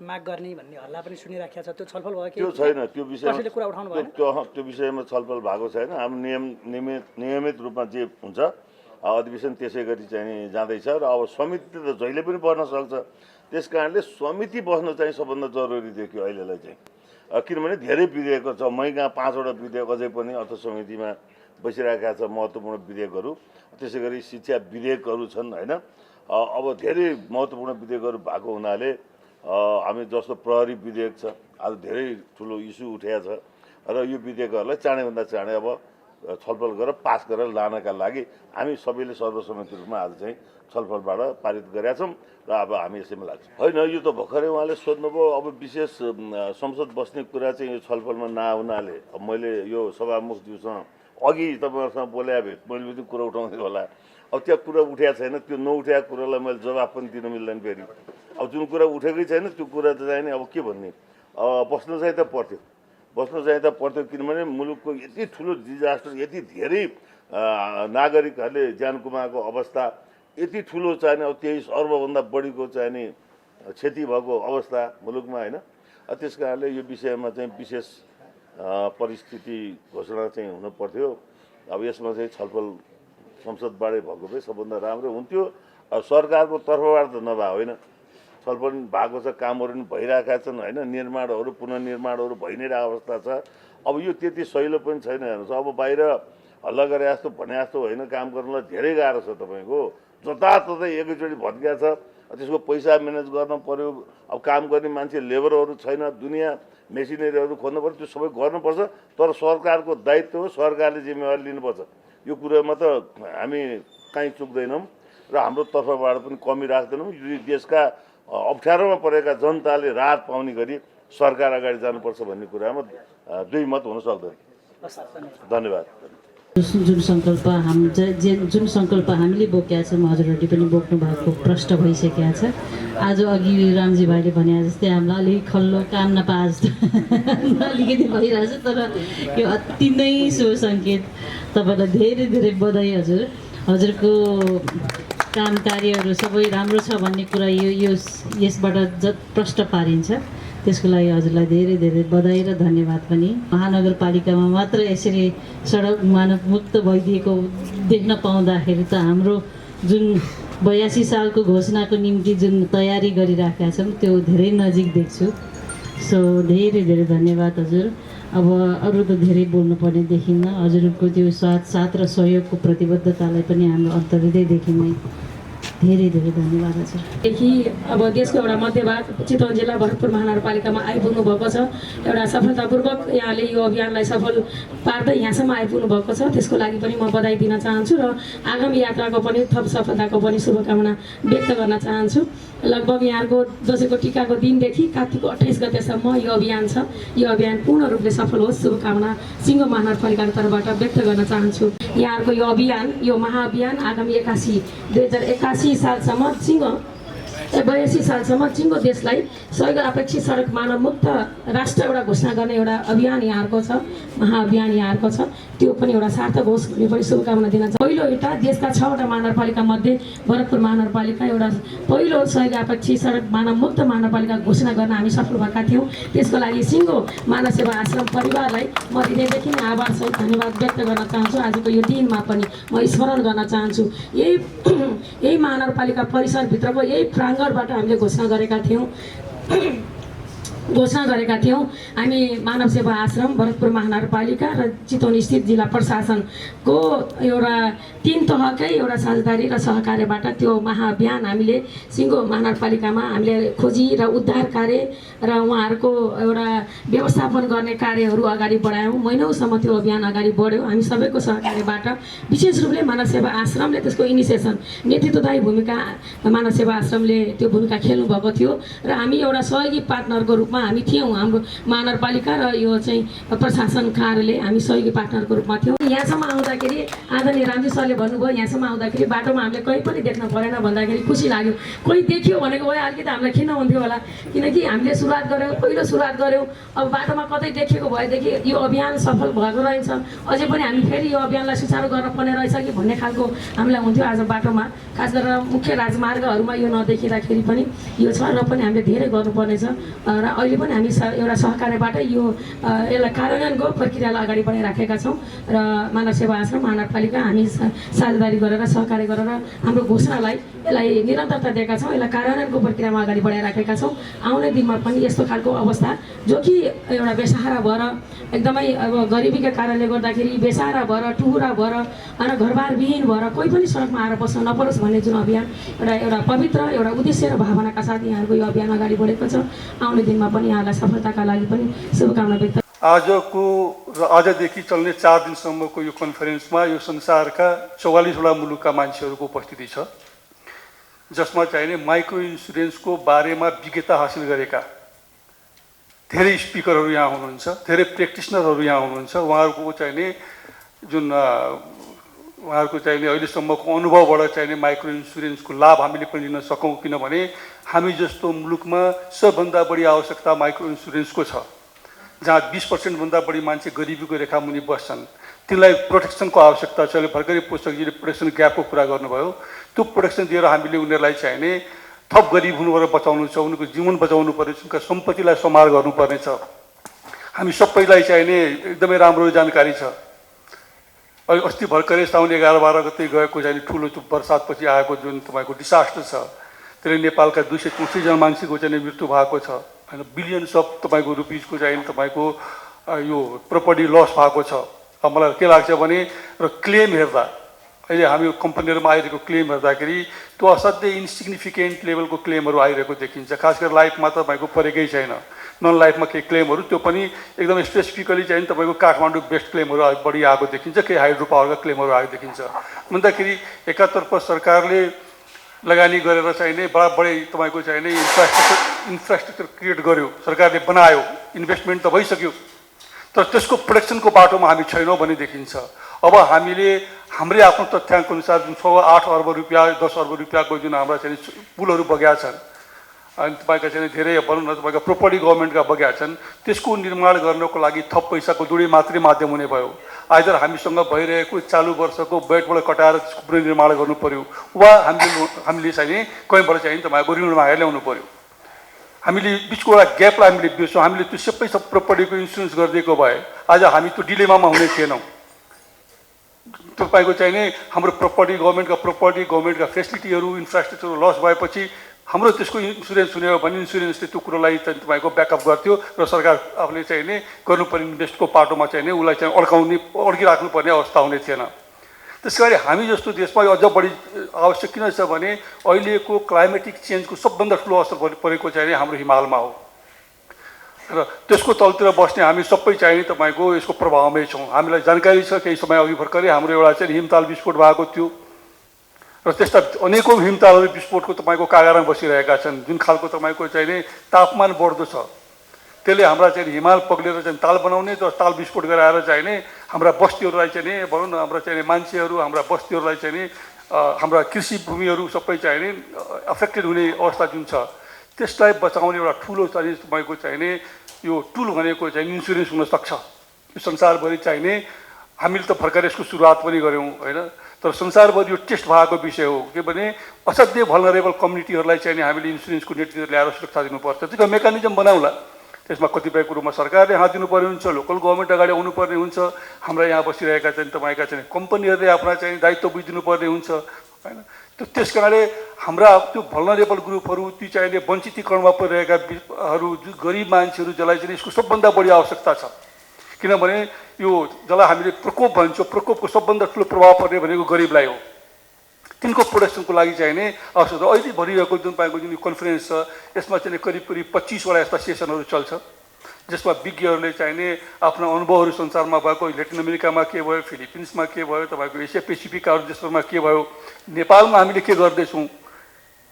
L: माग गर्ने भन्ने हल्ला पनि सुनिराखेको छ, त्यो छलफल भयो कि?
K: त्यो छैन, त्यो विषयमा
L: कुरा उठाउनु भएन।
K: त्यो विषयमा छलफल भएको छैन। हाम्रो नियमित रूपमा जे हुन्छ अधिवेशन त्यसै गरी चाहिँ जाँदैछ र अब समिति त जहिले पनि बस्न सक्छ। त्यस कारणले समिति बस्न चाहिँ सबभन्दा जरुरी देखियो अहिलेलाई चाहिँ, किनभने धेरै विधेयकहरू छ। महीँ 5वटा विधेयक अझै पनि अर्थ समितिमा बसिरहेका छ, महत्त्वपूर्ण विधेयकहरू। त्यसै गरी शिक्षा विधेयकहरू छन्, होइन? अब धेरै महत्त्वपूर्ण विधेयकहरू भएको हुनाले हामी जस्तो प्रहरी विधेयक छ, आज धेरै ठुलो इस्यु उठेको छ र यो विधेयकहरूलाई चाँडैभन्दा चाँडै अब छलफल गरेर पास गरेर लानका लागि हामी सबैले सर्वसम्मति रूपमा आज चाहिँ छलफलबाट पारित गरेका छौँ र अब हामी यसैमा लाग्छौँ। होइन, यो त भर्खरै उहाँले सोध्नुभयो। अब विशेष संसद बस्ने कुरा चाहिँ यो छलफलमा नआउनाले अब मैले यो सभामुखज्यूसँग अघि तपाईँहरूसँग बोले भए मैले पनि कुरा उठाउँदै होला। अब त्यहाँ कुरा उठेको छैन, त्यो नउठेको कुरालाई मैले जवाब पनि दिन मिल्दैन। फेरि अब जुन कुरा उठेकै छैन त्यो कुरा त चाहिँ नि अब के भन्ने, बस्न चाहिँ त पर्थ्यो किनभने मुलुकको यति ठुलो डिजास्टर, यति धेरै नागरिकहरूले ज्यान गुमाएको अवस्था, यति ठुलो चाहिँ अब 23 अर्बभन्दा बढीको चाहिँ नि क्षति भएको अवस्था मुलुकमा होइन। त्यस कारणले यो विषयमा चाहिँ विशेष परिस्थिति घोषणा चाहिँ हुन पर्थ्यो। अब यसमा चाहिँ छलफल संसदबाटै भएको भए सबभन्दा राम्रो हुन्थ्यो। अब सरकारको तर्फबाट त नभए होइन, छलफल भएको छ, कामहरू पनि भइरहेका छन् होइन, निर्माणहरू पुनर्निर्माणहरू भइ नै रहेको अवस्था छ। अब यो त्यति सहिलो पनि छैन हेर्नुहोस्। अब बाहिर हल्ला गरे जस्तो भने जस्तो होइन, काम गर्नलाई धेरै गाह्रो छ। तपाईँको जताततै एकैचोटि भत्किया छ, त्यसको पैसा म्यानेज गर्न पर्यो। अब काम गर्ने मान्छे लेबरहरू छैन, दुनियाँ मेसिनरीहरू खोज्नु पर्यो, त्यो सबै गर्नुपर्छ। तर सरकारको दायित्व हो, सरकारले जिम्मेवारी लिनुपर्छ। यो कुरामा त हामी कहीँ चुक्दैनौँ र हाम्रो तर्फबाट पनि कमी राख्दैनौँ। यो देशका अप्ठ्यारोमा परेका जनताले राहत पाउने गरी सरकार अगाडि जानुपर्छ भन्ने कुरामा दुई मत हुन सक्दैन। धन्यवाद।
A: जुन सङ्कल्प जुन सङ्कल्प हामीले बोकेका छौँ, हजुरहरूले पनि बोक्नु भएको प्रष्ट भइसकेको छ। आज अघि रामजी भाइले भने जस्तै हामीलाई अलिक खल्लो काम नपाए जस्तो अलिकति भइरहेछ, तर यो अति नै शुभ सङ्केत। तपाईँलाई धेरै धेरै बधाई हजुर। हजुरको काम कार्यहरू सबै राम्रो छ भन्ने कुरा यसबाट प्रष्ट पारिन्छ। त्यसको लागि हजुरलाई धेरै धेरै बधाई र धन्यवाद पनि। महानगरपालिकामा मात्र यसरी सडक मानवमुक्त भइदिएको देख्न पाउँदाखेरि त हाम्रो जुन 82 सालको घोषणाको निम्ति जुन तयारी गरिराखेका छौँ त्यो धेरै नजिक देख्छु। सो धेरै धेरै धन्यवाद हजुर। अब अरू त धेरै बोल्नुपर्ने देखिन्न। हजुरको त्यो साथ र सहयोगको प्रतिबद्धतालाई पनि हाम्रो अन्तर्हृदयदेखि नै धेरै धेरै धन्यवाद हजुर।
B: देखि अब देशको एउटा मध्य भाग चितवन जिल्ला भरतपुर महानगरपालिकामा आइपुग्नु भएको छ। एउटा सफलतापूर्वक यहाँले यो अभियानलाई सफल पार्दै यहाँसम्म आइपुग्नु भएको छ, त्यसको लागि पनि म बधाई दिन चाहन्छु र आगामी यात्राको पनि थप सफलताको पनि शुभकामना व्यक्त गर्न चाहन्छु। लगभग यहाँको दसैँको टिकाको दिनदेखि कार्तिकको 28 गतेसम्म यो अभियान छ। यो अभियान पूर्ण रूपले सफल होस्, शुभकामना सिङ्गो महानगरपालिकाको तर्फबाट व्यक्त गर्न चाहन्छु। यहाँको यो अभियान, यो महाअभियान आगामी 2081 सालसम्म 82 सालसम्म चिङ्गो देशलाई सहयोग अपेक्षित सडक मानवमुक्त राष्ट्र एउटा घोषणा गर्ने एउटा अभियान यहाँको छ, महाअभियान यहाँको छ। त्यो पनि एउटा सार्थक होस् भन्ने पनि शुभकामना दिन चाहन्छु। पहिलो एउटा देशका 6वटा महानगरपालिका मध्ये भरतपुर महानगरपालिका एउटा पहिलो सहयोग अपेक्षित सडक मानवमुक्त महानगरपालिका घोषणा गर्न हामी सफल भएका थियौँ। त्यसको लागि सिङ्गो मानव सेवा आश्रम परिवारलाई म हृदयदेखि नै आभार सहित धन्यवाद व्यक्त गर्न चाहन्छु। आजको यो दिनमा पनि म स्मरण गर्न चाहन्छु। यही महानगरपालिका परिसरभित्रको यही प्राङ्गणबाट हामीले घोषणा गरेका थियौँ हामी मानव सेवा आश्रम भरतपुर महानगरपालिका र चितवन स्थित जिल्ला प्रशासनको एउटा 3 तहकै एउटा साझेदारी र सहकार्यबाट त्यो महाअभियान हामीले सिङ्गो महानगरपालिकामा हामीले खोजी र उद्धार कार्य र उहाँहरूको एउटा व्यवस्थापन गर्ने कार्यहरू अगाडि बढायौँ। महिनौसम्म त्यो अभियान अगाडि बढ्यो। हामी सबैको सहकार्यबाट विशेष रूपले मानव सेवा आश्रमले त्यसको इनिसिएसन नेतृत्वदायी भूमिका मानव सेवा आश्रमले त्यो भूमिका खेल्नु भएको थियो र हामी एउटा सहयोगी पार्टनरको रूपमा हामी थियौँ। हाम्रो महानगरपालिका र यो चाहिँ प्रशासन कार्यालय हामी सहयोगी पार्टनरको रूपमा थियौँ। यहाँसम्म आउँदाखेरि आदरणीय रामजी सरले भन्नुभयो, यहाँसम्म आउँदाखेरि बाटोमा हामीले कहीँ पनि देख्न परेन भन्दाखेरि खुसी लाग्यो। कोही देखियो भनेको भए अलिकति हामीलाई खिन्न हुन्थ्यो होला, किनकि हामीले पहिलो सुरुवात गऱ्यौँ। अब बाटोमा कतै देखेको भएदेखि यो अभियान सफल भएको रहेछ, अझै पनि हामी फेरि यो अभियानलाई सुचारू गर्न पर्ने रहेछ कि भन्ने खालको हामीलाई हुन्थ्यो। आज बाटोमा खास गरेर मुख्य राजमार्गहरूमा यो नदेखिँदाखेरि पनि यो छ र पनि हामीले धेरै गर्नुपर्नेछ र अहिले पनि हामी एउटा सहकार्यबाट यसलाई कार्यान्वयनको प्रक्रियालाई अगाडि बढाइराखेका छौँ र मानव सेवा आश्रम महानगरपालिका हामी साझेदारी गरेर सहकार्य गरेर हाम्रो घोषणालाई यसलाई निरन्तरता दिएका छौँ। यसलाई कार्यान्वयनको प्रक्रियामा अगाडि बढाइराखेका छौँ। आउने दिनमा पनि यस्तो खालको अवस्था जो कि एउटा बेसहारा भएर एकदमै अब गरिबीका कारणले गर्दाखेरि बेसहारा भएर टुहुरा भएर र घरबारविहीन भएर कोही पनि सडकमा आएर बस्न नपरोस् भन्ने जुन अभियान एउटा पवित्र एउटा उद्देश्य र भावनाका साथ यहाँहरूको यो अभियान अगाडि बढेको छ। आउने दिनमा पनि यहाँलाई सफलताका लागि पनि शुभकामना व्यक्त।
C: आजदेखि चल्ने 4 दिनसम्मको यो कन्फरेन्समा यो संसारका 44वटा मुलुकका मान्छेहरूको उपस्थिति छ, जसमा चाहिने माइक्रो इन्सुरेन्सको बारेमा विज्ञता हासिल गरेका धेरै स्पिकरहरू यहाँ हुनुहुन्छ, धेरै प्र्याक्टिसनरहरू यहाँ हुनुहुन्छ। उहाँहरूको चाहिने जुन उहाँहरूको चाहिने अहिलेसम्मको अनुभवबाट चाहिने माइक्रो इन्सुरेन्सको लाभ हामीले पनि लिन सकौँ, किनभने हामी जस्तो मुलुकमा सबभन्दा बढी आवश्यकता माइक्रो इन्सुरेन्सको छ, जहाँ 20% भन्दा बढी मान्छे गरिबीको रेखा मुनि बस्छन्। तिनलाई प्रोटेक्सनको आवश्यकता छ। अहिले भर्खरै पुस्तकजीले प्रोटेक्सन ग्यापको कुरा गर्नुभयो। त्यो प्रोटेक्सन दिएर हामीले उनीहरूलाई चाहिने थप गरिब हुनुबाट बचाउनु छ, उनीहरूको जीवन बचाउनु पर्नेछ, उनका सम्पत्तिलाई सम्हाल गर्नुपर्नेछ। हामी सबैलाई चाहिने एकदमै राम्रो जानकारी छ। अहिले अस्ति भर्खरै साउन 11-12 गते गएको चाहिँ ठुलो बर्सातपछि आएको जुन तपाईँको डिसास्टर छ, त्यसले नेपालका 264 जना मान्छेको चाहिँ मृत्यु भएको छ होइन। बिलियन्स अफ तपाईँको रुपिजको चाहिँ तपाईँको यो प्रोपर्टी लस भएको छ। अब मलाई के लाग्छ भने र क्लेम हेर्दा अहिले हामी कम्पनीहरूमा आइरहेको क्लेम हेर्दाखेरि त्यो असाध्यै इन्सिग्निफिकेन्ट लेभलको क्लेमहरू आइरहेको देखिन्छ। खास गरेर लाइफमा त तपाईँको परेकै छैन, नन लाइफमा केही क्लेमहरू त्यो पनि एकदमै स्पेसिफिकली चाहिँ तपाईँको काठमाडौँ बेस्ट क्लेमहरू बढी आएको देखिन्छ, केही हाइड्रो पावरका क्लेमहरू आएको देखिन्छ। भन्दाखेरि एकातर्फ सरकारले लगानी गरेर चाहिने बढी तपाईँको चाहिने इन्फ्रास्ट्रक्चर क्रिएट गर्यो, सरकारले बनायो, इन्भेस्टमेन्ट त भइसक्यो, तर त्यसको प्रोडक्सनको बाटोमा हामी छैनौँ भन्ने देखिन्छ। अब हामीले हाम्रै आफ्नो तथ्याङ्क अनुसार जुन 8 अर्ब रुपियाँ 10 अर्ब रुपियाँको जुन हाम्रा चाहिँ पुलहरू बगेका छन् अनि तपाईँका चाहिँ धेरै भनौँ न तपाईँको प्रोपर्टी गभर्मेन्टका बगेका छन्, त्यसको निर्माण गर्नको लागि थप पैसाको दुवै मात्रै माध्यम हुने भयो। आइदर हामीसँग भइरहेको चालु वर्षको बजेटबाट कटाएर त्यसको पुनर्निर्माण गर्नु पर्यो, वा हामीले चाहिँ कहीँबाट चाहिँ तपाईँको ऋण मागेर ल्याउनु पर्यो। हामीले बिचको एउटा ग्यापलाई हामीले बिर्छौँ। हामीले त्यो सबै सब प्रोपर्टीको इन्सुरेन्स गरिदिएको भए आज हामी त्यो डिलेमामा हुने थिएनौँ। तपाईँको चाहिने हाम्रो प्रपर्टी गभर्मेन्टका फेसिलिटीहरू इन्फ्रास्ट्रक्चर लस भएपछि हाम्रो त्यसको इन्सुरेन्स हुने हो भने इन्सुरेन्सले त्यो कुरोलाई चाहिँ तपाईँको ब्याकअप गर्थ्यो र सरकार आफूले चाहिने गर्नुपर्ने इन्भेस्टको पाटोमा चाहिने उसलाई चाहिँ अड्किराख्नुपर्ने अवस्था हुने थिएन। त्यस कारण हामी जस्तो देशमा अझ बढी आवश्यक किन छ भने अहिलेको क्लाइमेटिक चेन्जको सबभन्दा ठुलो असर परेको चाहिँ हाम्रो हिमालमा हो र त्यसको तलतिर बस्ने हामी सबै चाहिँ तपाईँको यसको प्रभावमै छौँ। हामीलाई जानकारी छ केही समय अघि भर्खरै हाम्रो एउटा चाहिँ हिमताल विस्फोट भएको थियो र त्यस्ता अनेकौँ हिमतालहरू विस्फोटको तपाईँको कागारमा बसिरहेका छन्। जुन खालको तपाईँको चाहिने तापमान बढ्दो छ त्यसले हाम्रा चाहिँ हिमाल पग्लेर चाहिँ ताल बनाउने र ताल विस्फोट गराएर चाहिने हाम्रा बस्तीहरूलाई चाहिँ भनौँ न हाम्रा चाहिने मान्छेहरू हाम्रा बस्तीहरूलाई चाहिँ हाम्रा कृषि भूमिहरू सबै चाहिने अफेक्टेड हुने अवस्था जुन छ त्यसलाई बचाउने एउटा ठुलो चाहिँ तपाईँको चाहिने यो टुल भनेको चाहिँ इन्सुरेन्स हुनसक्छ। यो संसारभरि चाहिने हामीले त भर्खर यसको सुरुवात पनि गऱ्यौँ होइन, तर संसारभरि यो टेस्ट भएको विषय हो के भने असाध्यै भल्नरेबल कम्युनिटीहरूलाई चाहिने हामीले इन्सुरेन्सको नेटतिर ल्याएर सुरक्षा दिनुपर्छ। त्यसको मेकानिजम बनाउला, त्यसमा कतिपय कुरोमा सरकारले हात दिनुपर्ने हुन्छ, लोकल गभर्मेन्ट अगाडि आउनुपर्ने हुन्छ, हाम्रा यहाँ बसिरहेका चाहिँ तपाईँका चाहिँ कम्पनीहरूले आफ्ना चाहिँ दायित्व बुझिदिनुपर्ने हुन्छ होइन। त्यस कारणले हाम्रा त्यो भल्नरेबल ग्रुपहरू ती चाहिने वञ्चितीकरणमा परिरहेकाहरू जो गरिब मान्छेहरू जसलाई चाहिँ यसको सबभन्दा बढी आवश्यकता छ, किनभने यो जसलाई हामीले प्रकोप भन्छौँ प्रकोपको सबभन्दा ठुलो प्रभाव पर्ने भनेको गरिबलाई हो। तिनको प्रोटेक्सनको लागि चाहिने आवश्यकता अहिले भरिरहेको जुन तपाईँको जुन कन्फरेन्स छ यसमा चाहिँ करिब 25वटा यस्ता सेसनहरू चल्छ जसमा विज्ञहरूले चाहिने आफ्ना अनुभवहरू संसारमा भएको ल्याटिन अमेरिकामा के भयो, फिलिपिन्समा के भयो, तपाईँको एसिया पेसिफिक अरू देशहरूमा के भयो, नेपालमा हामीले के गर्दैछौँ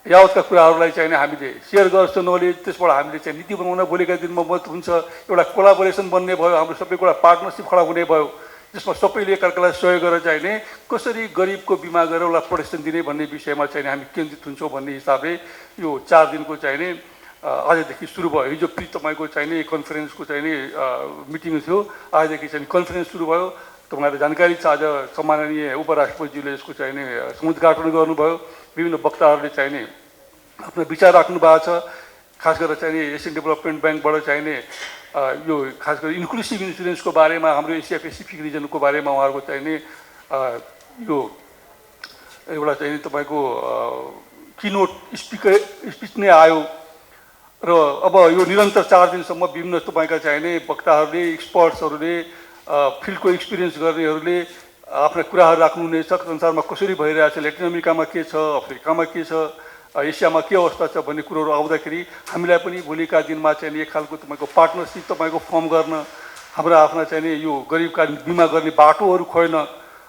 C: यावतका कुराहरूलाई चाहिने हामीले सेयर गर्छौँ नोलेज। त्यसबाट हामीले चाहिँ नीति बनाउन भोलिका दिनमा मद्दत हुन्छ, एउटा कोलाबोरेसन बन्ने भयो, हाम्रो सबैको एउटा पार्टनरसिप खडा हुने भयो जसमा सबैले एकअर्कालाई सहयोग गरेर चाहिने कसरी गरिबको बिमा गरेर उसलाई प्रोटेक्सन दिने भन्ने विषयमा चाहिँ हामी केन्द्रित हुन्छौँ भन्ने हिसाबले यो 4 दिनको चाहिने आजदेखि सुरु भयो। हिजो तपाईँको चाहिने कन्फरेन्सको चाहिने मिटिङ थियो, आजदेखि चाहिँ कन्फरेन्स सुरु भयो। तपाईँलाई जानकारी छ आज सम्माननीय उपराष्ट्रपतिज्यूले यसको चाहिने समुद्घाटन गर्नुभयो। विभिन्न वक्ताहरूले चाहिने आफ्नो विचार राख्नु भएको छ। खास गरेर चाहिने एसियन डेभलपमेन्ट ब्याङ्कबाट चाहिने यो खास गरेर इन्क्लुसिभ इन्सुरेन्सको बारेमा हाम्रो एसिया पेसिफिक रिजनको बारेमा उहाँहरूको चाहिने यो एउटा चाहिँ तपाईँको किनोट स्पिच नै आयो र अब यो निरन्तर 4 दिनसम्म विभिन्न तपाईँका चाहिने वक्ताहरूले एक्सपर्ट्सहरूले फिल्डको एक्सपिरियन्स गर्नेहरूले आफ्ना कुराहरू राख्नुहुनेछ। संसारमा कसरी भइरहेछ, ल्याटिन अमेरिकामा के छ, अफ्रिकामा के छ, एसियामा के अवस्था छ भन्ने कुरोहरू आउँदाखेरि हामीलाई पनि भोलिका दिनमा चाहिँ एक खालको तपाईँको पार्टनरसिप तपाईँको फर्म गर्न हाम्रा आफ्ना चाहिँ यो गरिबका बिमा गर्ने बाटोहरू खोज्न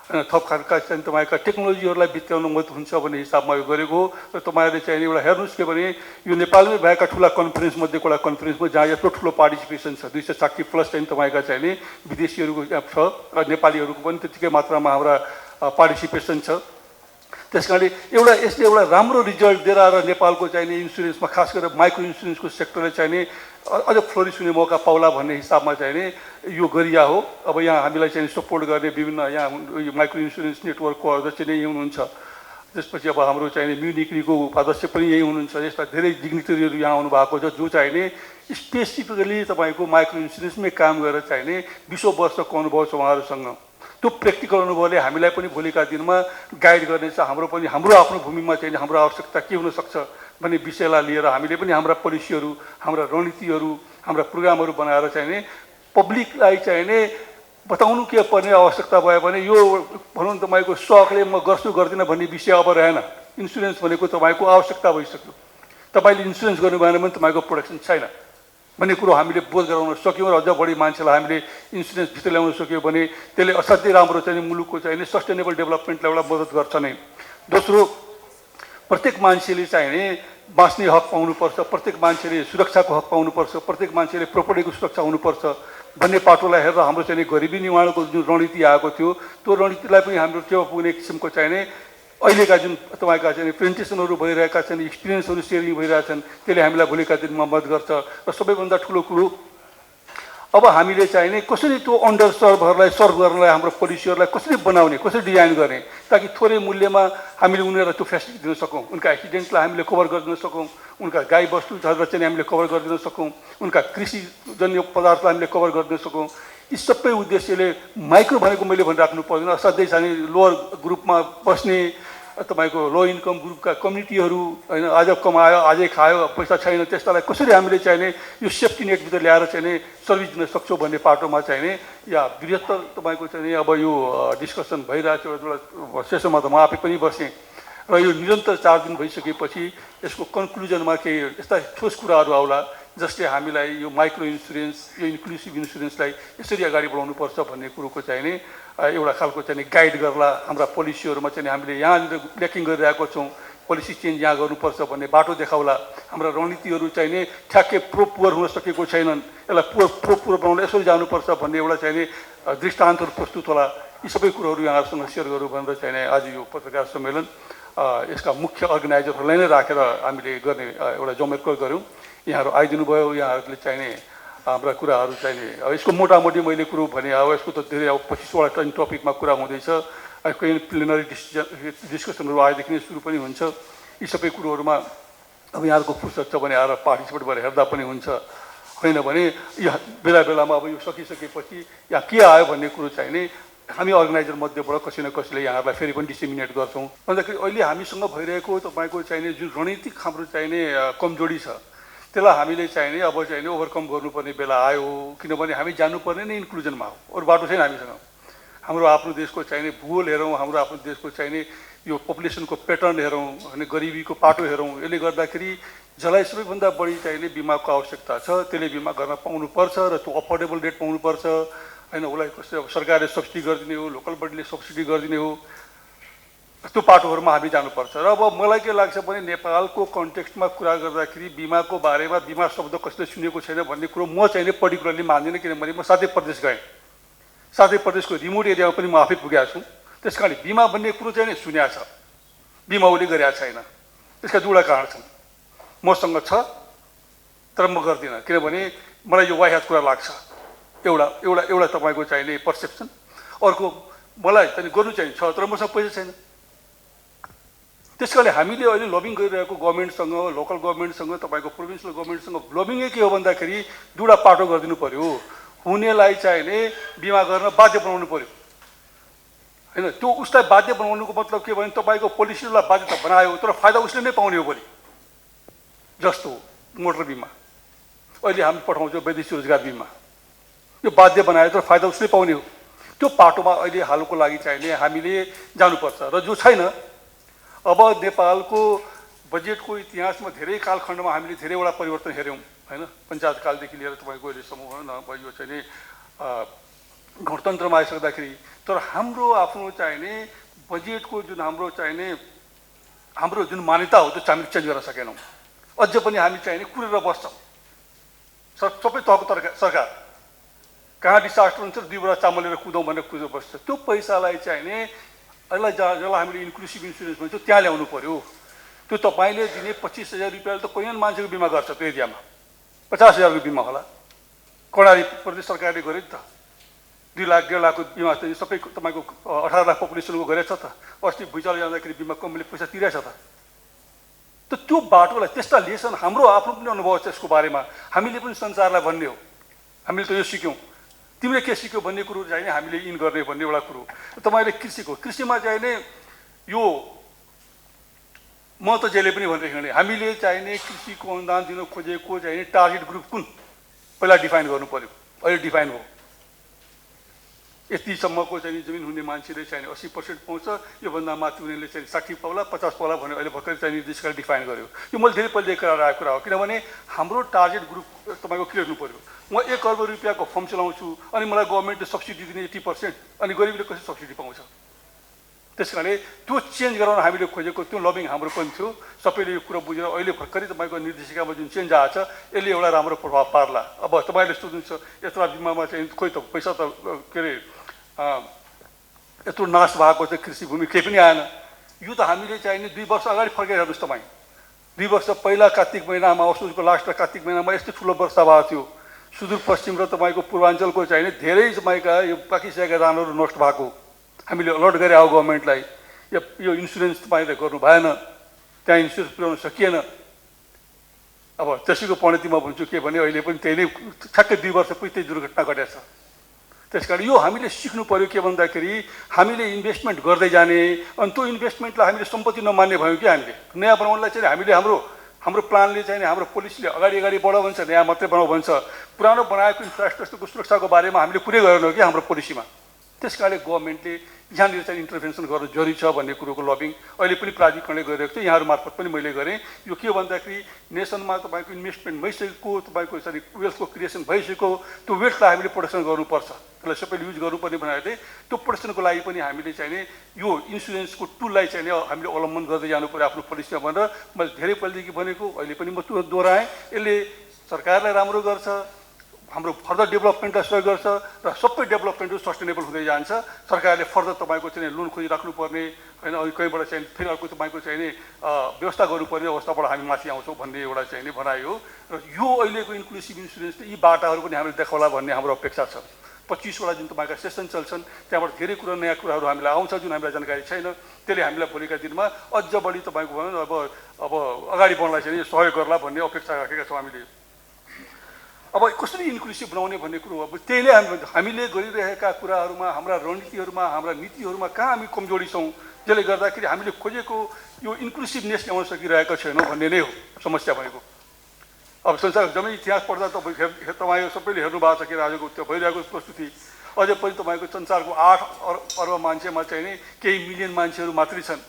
C: थप खालका चाहिँ तपाईँका टेक्नोलोजीहरूलाई भित्राउन मद्दत हुन्छ भन्ने हिसाबमा यो गरेको हो। र तपाईँहरूले चाहिँ एउटा हेर्नुहोस् के भने यो नेपालमै भएका ठुला कन्फरेन्स मध्येको एउटा कन्फरेन्समा जहाँ यत्रो ठुलो पार्टिसिपेसन छ 260 प्लस चाहिँ तपाईँका चाहिने विदेशीहरूको छ, नेपालीहरूको पनि त्यतिकै मात्रामा हाम्रा पार्टिसिपेसन छ। त्यस कारणले यसले एउटा राम्रो रिजल्ट दिएर आएर नेपालको चाहिने इन्सुरेन्समा खास गरेर माइक्रो इन्सुरेन्सको सेक्टरले चाहिने अझ फ्लोरिस हुने मौका पाउला भन्ने हिसाबमा चाहिने यो गरिया हो। अब यहाँ हामीलाई चाहिँ सपोर्ट गर्ने विभिन्न यहाँ माइक्रो इन्सुरेन्स नेटवर्कको अध्यक्ष नै यही हुनुहुन्छ। त्यसपछि अब हाम्रो चाहिने म्युनिक्रीको अध्यक्ष पनि यही हुनुहुन्छ। यस्ता धेरै डिग्निटरीहरू यहाँ आउनु भएको छ जो चाहिने स्पेसिफिकली तपाईँको माइक्रो इन्सुरेन्समै काम गरेर चाहिने 20 वर्षको अनुभव छ उहाँहरूसँग। त्यो प्र्याक्टिकल अनुभवले हामीलाई पनि भोलिका दिनमा गाइड गर्नेछ। हाम्रो आफ्नो भूमिमा चाहिँ हाम्रो आवश्यकता के हुनसक्छ भन्ने विषयलाई लिएर हामीले पनि हाम्रा पोलिसीहरू, हाम्रा रणनीतिहरू, हाम्रा प्रोग्रामहरू बनाएर चाहिने पब्लिकलाई चाहिने बताउनु के पर्ने आवश्यकता भयो भने यो भनौँ न तपाईँको सकले म गर्छु गर्दिनँ भन्ने विषय अब रहेन। इन्सुरेन्स भनेको तपाईँको आवश्यकता भइसक्यो। तपाईँले इन्सुरेन्स गर्नु भएन भने तपाईँको प्रोटेक्सन छैन भन्ने कुरो हामीले बोध गराउन सक्यौँ र अझ बढी मान्छेलाई हामीले इन्सुरेन्स भित्र ल्याउन सक्यौँ भने त्यसले असाध्यै राम्रो चाहिँ मुलुकको चाहिँ सस्टेनेबल डेभलपमेन्टलाई एउटा मद्दत गर्छ नै। दोस्रो, प्रत्येक मान्छेले चाहिने बाँच्ने हक पाउनुपर्छ, प्रत्येक मान्छेले सुरक्षाको हक पाउनुपर्छ, प्रत्येक मान्छेले प्रोपर्टीको सुरक्षा हुनुपर्छ भन्ने पाटोलाई हेरेर हाम्रो चाहिँ गरिबी निवारणको जुन रणनीति आएको थियो त्यो रणनीतिलाई पनि हाम्रो टेवा पुग्ने किसिमको चाहिने अहिलेका जुन तपाईँका चाहिँ प्रेजेन्टेसनहरू भइरहेका छन्, एक्सपिरियन्सहरू सेयरिङ भइरहेछन् त्यसले हामीलाई भोलिका दिनमा मद्दत गर्छ। र सबैभन्दा ठुलो कुरो अब हामीले चाहिने कसरी त्यो अन्डर सर्भहरूलाई सर्भ गर्नलाई हाम्रो पोलिसीहरूलाई कसरी बनाउने, कसरी डिजाइन गर्ने ताकि थोरै मूल्यमा हामीले उनीहरूलाई त्यो फेसिलिटी दिन सकौँ, उनका एक्सिडेन्टलाई हामीले कभर गरिदिन सकौँ, उनका गाई बस्तुहरूलाई चाहिँ हामीले कभर गरिदिन सकौँ, उनका कृषिजन्य पदार्थलाई हामीले कभर गरिदिन सकौँ। यी सबै उद्देश्यले माइक्रो भनेको मैले भनिराख्नु पर्दैन, असाध्यै चाहिँ लोवर ग्रुपमा बस्ने तपाईँको लो इन्कम ग्रुपका कम्युनिटीहरू होइन, आज कमायो आजै खायो पैसा छैन त्यस्तालाई कसरी हामीले चाहिने यो सेफ्टी नेटभित्र ल्याएर चाहिने सर्भिस दिन सक्छौँ भन्ने पाटोमा चाहिने या बृहत्तर तपाईँको चाहिँ अब यो डिस्कसन भइरहेको छ। एउटा सेसनमा त म आफै पनि बसेँ र यो निरन्तर 4 दिन भइसकेपछि यसको कन्क्लुजनमा केही यस्ता ठोस कुराहरू आउला जसले हामीलाई यो माइक्रो इन्सुरेन्स, यो इन्क्लुसिभ इन्सुरेन्सलाई यसरी अगाडि बढाउनुपर्छ भन्ने कुरोको चाहिने एउटा खालको चाहिँ गाइड गर्ला। हाम्रा पोलिसीहरूमा चाहिँ हामीले यहाँनिर ल्याकिङ गरिरहेको छौँ, पोलिसी चेन्ज यहाँ गर्नुपर्छ भन्ने बाटो देखाउला। हाम्रा रणनीतिहरू चाहिने ठ्याक्कै प्रो पुवर हुन सकेको छैनन्, यसलाई प्रो पुवर बनाउन यसरी जानुपर्छ भन्ने एउटा चाहिने दृष्टान्तहरू प्रस्तुत होला। यी सबै कुरोहरू यहाँहरूसँग सेयर गरौँ भनेर चाहिने आज यो पत्रकार सम्मेलन यसका मुख्य अर्गनाइजरहरूलाई नै राखेर हामीले गर्ने एउटा जमेको गऱ्यौँ। यहाँहरू आइदिनु भयो, यहाँहरूले चाहिने हाम्रा कुराहरू चाहिने अब यसको मोटामोटी मैले कुरो भने अब यसको त धेरै अब 25वटा टपिकमा कुरा हुँदैछ। कहीँ प्लेनरी डिस्कसनहरू आएदेखि नै सुरु पनि हुन्छ। यी सबै कुरोहरूमा अब यहाँहरूको फुर्सद छ भने आएर पार्टिसिपेट गरेर हेर्दा पनि हुन्छ, होइन भने यहाँ बेला बेलामा अब यो सकिसकेपछि यहाँ के आयो भन्ने कुरो चाहिने हामी अर्गनाइजर मध्येबाट कसै न कसैले यहाँहरूलाई फेरि पनि डिसेमिनेट गर्छौँ। भन्दाखेरि अहिले हामीसँग भइरहेको तपाईँको चाहिने जुन रणनीतिक हाम्रो चाहिने कमजोरी छ त्यसलाई हामीले चाहिने अब चाहिने ओभरकम गर्नुपर्ने बेला आयो। किनभने हामी जानुपर्ने नै इन्क्लुजनमा हो, अरू बाटो छैन हामीसँग। हाम्रो आफ्नो देशको चाहिने भूगोल हेरौँ, हाम्रो आफ्नो देशको चाहिने यो पपुलेसनको प्याटर्न हेरौँ, होइन गरिबीको पाटो हेरौँ। यसले गर्दाखेरि जसलाई सबैभन्दा बढी चाहिने बिमाको आवश्यकता छ त्यसले बिमा गर्न पाउनुपर्छ र त्यो अफोर्डेबल रेट पाउनुपर्छ, होइन। उसलाई कसै अब सरकारले सब्सिडी गरिदिने हो, लोकल बडीले सब्सिडी गरिदिने हो, त्यो पाटोहरूमा हामी जानुपर्छ। र अब मलाई के लाग्छ भने नेपालको कन्टेक्स्टमा कुरा गर्दाखेरि बिमाको बारेमा बिमा शब्द कसैले सुनेको छैन भन्ने कुरो म चाहिँ पर्टिकुलरली मान्दिनँ। किनभने म साथै प्रदेश गएँ, साथै प्रदेशको रिमोट एरियामा पनि म आफै पुगेको छु। त्यस कारणले बिमा भन्ने कुरो चाहिँ सुनेको छ, बिमा उसले गरेको छैन। त्यसका दुईवटा कारण छन्, मसँग छ तर म गर्दिनँ किनभने मलाई यो वाहियात कुरा लाग्छ। एउटा तपाईँको चाहिने पर्सेप्सन। अर्को मलाई चाहिँ गर्नु चाहिँ छ तर मसँग पैसा छैन। त्यस कारणले हामीले अहिले लबिङ गरिरहेको गभर्मेन्टसँग, लोकल गभर्मेन्टसँग, तपाईँको प्रोभिन्सियल गभर्मेन्टसँग लबिङै के हो भन्दाखेरि दुईवटा पाटो गरिदिनु पऱ्यो। हुनेलाई चाहिने बिमा गर्न बाध्य बनाउनु पऱ्यो, होइन। त्यो उसलाई बाध्य बनाउनुको मतलब के भने तपाईँको पोलिसीलाई बाध्यता बनायो तर फाइदा उसले नै पाउने हो भोलि। जस्तो मोटर बिमा अहिले हामी पठाउँछौँ, वैदेशिक रोजगार बिमा, यो बाध्य बनायो तर फाइदा उसले पाउने हो। त्यो पाटोमा अहिले हालको लागि चाहिने हामीले जानुपर्छ। र जो छैन, अब नेपालको बजेटको इतिहासमा धेरै कालखण्डमा हामीले धेरैवटा परिवर्तन हेऱ्यौँ, होइन। पञ्चायत कालदेखि लिएर तपाईँको अहिले समूह यो चाहिँ गणतन्त्रमा आइसक्दाखेरि तर हाम्रो आफ्नो चाहिने बजेटको जुन हाम्रो चाहिने हाम्रो जुन मान्यता हो त्यो हामीले चेन्ज गर्न सकेनौँ। अझ पनि हामी चाहिने कुरेर बस्छौँ। सबै तहको सरकार कहाँ डिसास्टर हुन्छ 2 बोरा चामल लिएर कुदौँ भनेर कुदेर बस्छ। त्यो पैसालाई चाहिने जसलाई हामीले इन्क्लुसिभ इन्सुरेन्स भन्छौँ त्यहाँ ल्याउनु पऱ्यो। त्यो तपाईँले दिने 25,000 रुपियाँले त कोही मान्छेको बिमा गर्छ त्यो एरियामा, 50,000 को बिमा होला। कर्णाली प्रदेश सरकारले गर्यो नि त, 2 लाख 1.5 लाखको बिमा चाहिँ सबै तपाईँको 18 लाख पपुलेसनको गरेछ त। अस्ति भुइँचालो जाँदाखेरि बिमा कम्पनीले पैसा तिरेछ त। त्यो बाटोलाई त्यस्ता लेसन हाम्रो आफ्नो पनि अनुभव छ यसको बारेमा, हामीले पनि संसारलाई भन्ने हो हामीले त यो सिक्यौँ, तिमीले के सिक्यौ भन्ने कुरो चाहिँ हामीले इन गर्ने भन्ने एउटा कुरो। तपाईँले कृषिमा चाहिँ नि यो म त जहिले पनि भनिरहेको हामीले चाहिने कृषिको अनुदान दिन खोजेको चाहिँ टार्गेट ग्रुप कुन पहिला डिफाइन गर्नु पर्यो। अहिले डिफाइन भयो, यतिसम्मको चाहिँ जमिन हुने मान्छेले चाहिँ 80% पाउँछ, योभन्दा माथि उनीहरूले चाहिँ 60 पाउला 50 पाउला भन्यो। अहिले भर्खर चाहिँ निर्देशकले डिफाइन गर्यो। यो मैले धेरै पहिले आएको कुरा हो, किनभने हाम्रो टार्गेट ग्रुप तपाईँको के गर्नु पर्यो। म 1 अर्ब रुपियाँको फर्म चलाउँछु अनि मलाई गभर्मेन्टले सब्सिडी दिने 80%, अनि गरिबले कसरी सब्सिडी पाउँछ। त्यस कारणले त्यो चेन्ज गराउन हामीले खोजेको त्यो लबिङ हाम्रो पनि थियो। सबैले यो कुरा बुझेर अहिले भर्खरै तपाईँको निर्देशिकामा जुन चेन्ज आएको छ यसले एउटा राम्रो प्रभाव पार्ला। अब तपाईँले सोध्नुहुन्छ यत्रो बिमामा चाहिँ खोइ त पैसा त के अरे यत्रो नाश भएको चाहिँ कृषि भूमि केही पनि आएन। यो त हामीले चाहिँ 2 वर्ष अगाडि फर्केर हेर्नुहोस् तपाईँ, 2 वर्ष पहिला कार्तिक महिनामा असोजको लास्ट कार्तिक महिनामा यस्तो ठुलो वर्षा भएको थियो। सुदूरपश्चिम र तपाईँको पूर्वाञ्चलको चाहिँ धेरै तपाईँका यो पाकिसकेका धानहरू नष्ट भएको। हामीले अलर्ट गरे आऊ गभर्मेन्टलाई, यो इन्सुरेन्स तपाईँले गर्नु भएन, त्यहाँ इन्सुरेन्स पुर्याउन सकिएन। अब त्यसैको परिणतिमा भन्छु के भने अहिले पनि त्यही नै ठ्याक्कै 2 वर्षपछि त्यही दुर्घटना घटेछ। त्यस कारण यो हामीले सिक्नु पर्यो के भन्दाखेरि हामीले इन्भेस्टमेन्ट गर्दै जाने, अनि त्यो इन्भेस्टमेन्टलाई हामीले सम्पत्ति नमान्ने भयौँ कि हामीले नयाँ बनाउनलाई चाहिँ हामीले हाम्रो प्लानले चाहिँ हाम्रो पोलिसीले अगाडि बढाउ भन्छ, नयाँ मात्रै बनाऊ भन्छ। पुरानो बनाएको इन्फ्रास्ट्रक्चरको सुरक्षाको बारेमा हामीले कुरै गरेनौँ कि हाम्रो पोलिसीमा। त्यस कारणले गभर्मेन्टले यहाँनिर चाहिँ इन्टरभेन्सन गर्नु जरुरी छ भन्ने कुरोको लबिङ अहिले पनि प्राधिकरणले गरिरहेको छ, यहाँहरू मार्फत पनि मैले गरेँ। यो के भन्दाखेरि नेसनमा तपाईँको इन्भेस्टमेन्ट भइसकेको, तपाईँको चाहिँ वेल्थको क्रिएसन भइसकेको त्यो वेल्थलाई हामीले प्रोटेक्सन गर्नुपर्छ, त्यसलाई सबैले युज गर्नुपर्ने भनेर चाहिँ त्यो प्रोटेक्सनको लागि पनि हामीले चाहिँ यो इन्सुरेन्सको टुललाई चाहिँ हामीले अवलम्बन गर्दै जानु पऱ्यो आफ्नो पोलिसीमा भनेर मैले धेरै पहिलेदेखि भनेको। अहिले पनि म त्यो दोहोऱ्याएँ। यसले सरकारलाई राम्रो गर्छ, हाम्रो फर्दर डेभलपमेन्टलाई सहयोग गर्छ र सबै डेभलपमेन्ट सस्टेनेबल हुँदै जान्छ। सरकारले फर्दर तपाईँको चाहिँ लोन खोजिराख्नुपर्ने होइन, अनि कहीँबाट चाहिँ फेरि अर्को तपाईँको चाहिँ व्यवस्था गर्नुपर्ने अवस्थाबाट हामी माथि आउँछौँ भन्ने एउटा चाहिँ भनाइ हो। र यो अहिलेको इन्क्लुसिभ इन्सुरेन्सले यी बाटाहरू पनि हामीले देखाउला भन्ने हाम्रो अपेक्षा छ। 25वटा जुन तपाईँका सेसन चल्छन् त्यहाँबाट धेरै कुरा नयाँ कुराहरू हामीलाई आउँछ जुन हामीलाई जानकारी छैन। त्यसले हामीलाई भोलिका दिनमा अझ बढी तपाईँको भनौँ न अब अगाडि बढ्नलाई चाहिँ सहयोग गर्ला भन्ने अपेक्षा राखेका छौँ हामीले। अब कसरी इन्क्लुसिभ बनाउने भन्ने कुरो अब त्यही नै हामीले गरिरहेका कुराहरूमा, हाम्रा रणनीतिहरूमा, हाम्रा नीतिहरूमा कहाँ हामी कमजोरी छौँ, जसले गर्दाखेरि हामीले खोजेको यो इन्क्लुसिभनेस ल्याउन सकिरहेका छैनौँ भन्ने नै हो समस्या भनेको। अब संसार जम्मै इतिहास पढ्दा तपाईँ सबैले हेर्नु भएको छ कि आजको त्यो भइरहेको प्रस्तुति अझै पनि तपाईँको संसारको 8 अर्ब मान्छेमा चाहिँ नि केही मिलियन मान्छेहरू मात्रै छन्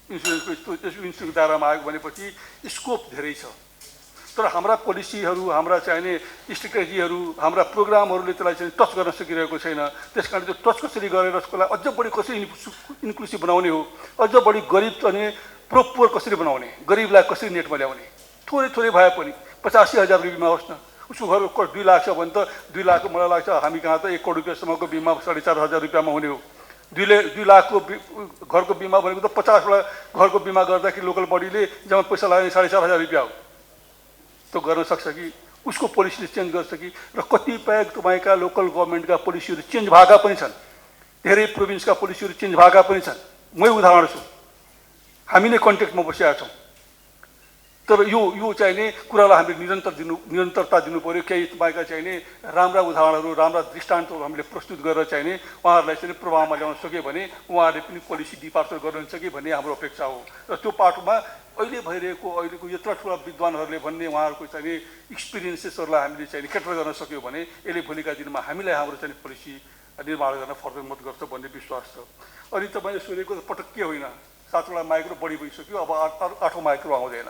C: इन्सुरेन्सको दायरामा आएको भनेपछि स्कोप धेरै छ। तर हाम्रा पोलिसीहरू, हाम्रा चाहिने स्ट्रेटेजीहरू, हाम्रा प्रोग्रामहरूले त्यसलाई चाहिँ टच गर्न सकिरहेको छैन। त्यस कारण त्यो टच कसरी गरेर यसलाई अझ बढी कसरी इन्क्लुसिभ बनाउने हो, अझ बढी गरिब अनि प्रोपर कसरी बनाउने, गरिबलाई कसरी नेटमा ल्याउने। थोरै भए पनि 85,000 रुपियाँमा होस् न, उसको घरको 2 लाख छ भने त 2 लाखको मलाई लाग्छ हामी कहाँ त 1 करोड रुपियाँसम्मको बिमा 4,500 रुपियाँमा हुने हो। 2 लाखको घरको बिमा भनेको त 50वटा घरको बिमा गर्दाखेरि लोकल बडीले जम्मा पैसा लाग्ने 4,500 रुपियाँ हो। त्यो गर्न सक्छ कि उसको पोलिसीले चेन्ज गर्छ कि। र कतिपय तपाईँका लोकल गभर्मेन्टका पोलिसीहरू चेन्ज भएका पनि छन्, धेरै प्रोभिन्सका पोलिसीहरू चेन्ज भएका पनि छन्। मै उदाहरण छु, हामी नै कन्ट्याक्टमा बसेका छौँ। तर यो चाहिँ नि कुरालाई हामीले निरन्तरता दिनु पऱ्यो। केही तपाईँका चाहिँ नि राम्रा उदाहरणहरू, राम्रा दृष्टान्तहरू हामीले प्रस्तुत गरेर चाहिँ नि उहाँहरूलाई चाहिँ प्रभावमा ल्याउन सक्यो भने उहाँहरूले पनि पोलिसी डिपार्चर गर्नुहुन्छ कि भन्ने हाम्रो अपेक्षा हो। र त्यो पाटोमा अहिले अहिलेको यत्रो ठुला विद्वानहरूले भन्ने उहाँहरूको चाहिँ एक्सपिरियन्सेसहरूलाई हामीले चाहिँ क्याटर गर्न सक्यो भने यसले भोलिका दिनमा हामीलाई हाम्रो चाहिँ पोलिसी निर्माण गर्न फर्दर मद्दत गर्छ भन्ने विश्वास छ। अनि तपाईँले सोधेको पटक के होइन, 7वटा माइक्रो बढी भइसक्यो, अब 8औँ माइक्रो आउँदैन।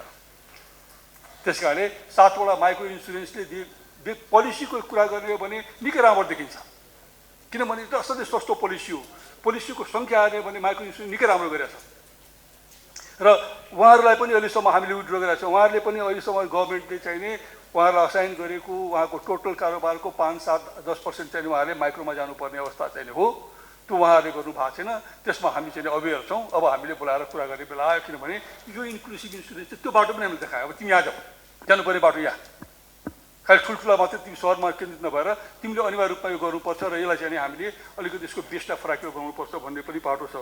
C: त्यस कारणले 7वटा माइक्रो इन्सुरेन्सले पोलिसीको कुरा गर्ने हो भने निकै राम्रो देखिन्छ, किनभने त्यो असाध्यै सस्तो पोलिसी हो। पोलिसीको सङ्ख्या हेर्ने भने माइक्रो इन्सुरेन्स निकै राम्रो गरेको छ। र उहाँहरूलाई पनि अहिलेसम्म हामीले विड्रो गरेका छौँ। उहाँहरूले पनि अहिलेसम्म गभर्मेन्टले चाहिँ नि उहाँहरूलाई असाइन गरेको उहाँको टोटल कारोबारको 5, 7, 10% चाहिँ उहाँहरूले माइक्रोमा जानुपर्ने अवस्था चाहिँ हो। त्यो उहाँहरूले गर्नु भएको छैन। त्यसमा हामी चाहिँ अवेर छौँ। अब हामीले बोलाएर कुरा गर्ने बेला आयो, किनभने यो इन्क्लुसिभ इन्सुरेन्स चाहिँ त्यो बाटो पनि हामीले देखायो। अब तिमी यहाँ जानुपर्ने बाटो यहाँ, खालि ठुल्ठुला मात्रै तिमी सहरमा केन्द्रित नभएर तिमीले अनिवार्य रूपमा यो गर्नुपर्छ र यसलाई चाहिँ हामीले अलिकति यसको बेसलाई फराकिलो बनाउनुपर्छ भन्ने पनि बाटो छ।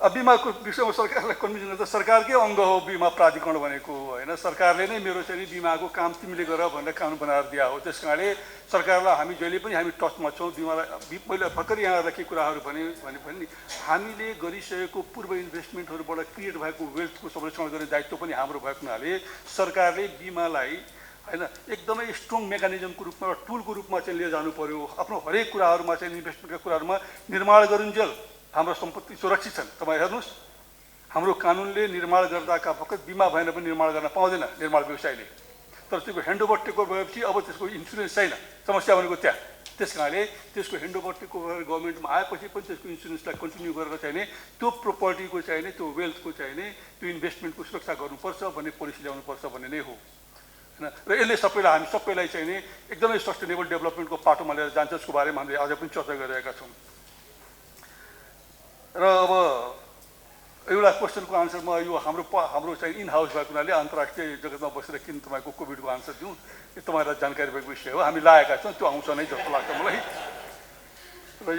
C: अब बिमाको विषयमा सरकारलाई कन्भिन्स गर्दा सरकारकै अङ्ग हो बिमा प्राधिकरण भनेको होइन। सरकारले नै मेरो चाहिँ बिमाको काम तिमीले गर भनेर कानुन बनाएर दिया हो। त्यस कारणले सरकारलाई हामी जहिले पनि हामी टचमा छौँ। बिमालाई मैले भर्खर यहाँहरूलाई के कुराहरू भने नि हामीले गरिसकेको पूर्व इन्भेस्टमेन्टहरूबाट क्रिएट भएको वेल्थको संरक्षण गर्ने दायित्व पनि हाम्रो भएको हुनाले सरकारले बिमालाई होइन एकदमै स्ट्रङ मेकानिजमको रूपमा एउटा टुलको रूपमा चाहिँ लिएर जानु पर्यो। आफ्नो हरेक कुराहरूमा चाहिँ इन्भेस्टमेन्टका कुराहरूमा निर्माण गरुन्जेल हाम्रो सम्पत्ति सुरक्षित छन्। तपाईँ हेर्नुहोस्, हाम्रो कानुनले निर्माण गर्दाका फक्त बिमा भएन पनि निर्माण गर्न पाउँदैन निर्माण व्यवसायले। तर त्यसको ह्यान्डओभर टेकओभर भएपछि अब त्यसको इन्सुरेन्स छैन, समस्या भनेको त्यहाँ। त्यस कारणले त्यसको ह्यान्डओभर टेकओभर गभर्मेन्टमा आएपछि पनि त्यसको इन्सुरेन्सलाई कन्टिन्यू गरेर चाहिने त्यो प्रोपर्टीको चाहिने त्यो वेल्थको चाहिने त्यो इन्भेस्टमेन्टको सुरक्षा गर्नुपर्छ भन्ने पोलिसी ल्याउनुपर्छ भन्ने नै हो होइन। र यसले सबैलाई हामी सबैलाई चाहिने एकदमै सस्टेनेबल डेभलपमेन्टको पाटोमा लिएर जान्छ। यसको बारेमा हामीले अझै पनि चर्चा गरिरहेका छौँ। र अब एउटा क्वेसनको आन्सरमा यो हाम्रो चाहिँ इन हाउस भएको हुनाले अन्तर्राष्ट्रिय जगतमा बसेर किन तपाईँको कोभिडको आन्सर दिउँ, यो तपाईँलाई जानकारी भएको विषय हो। हामी लागेका छौँ, त्यो आउँछ नै जस्तो लाग्छ मलाई। र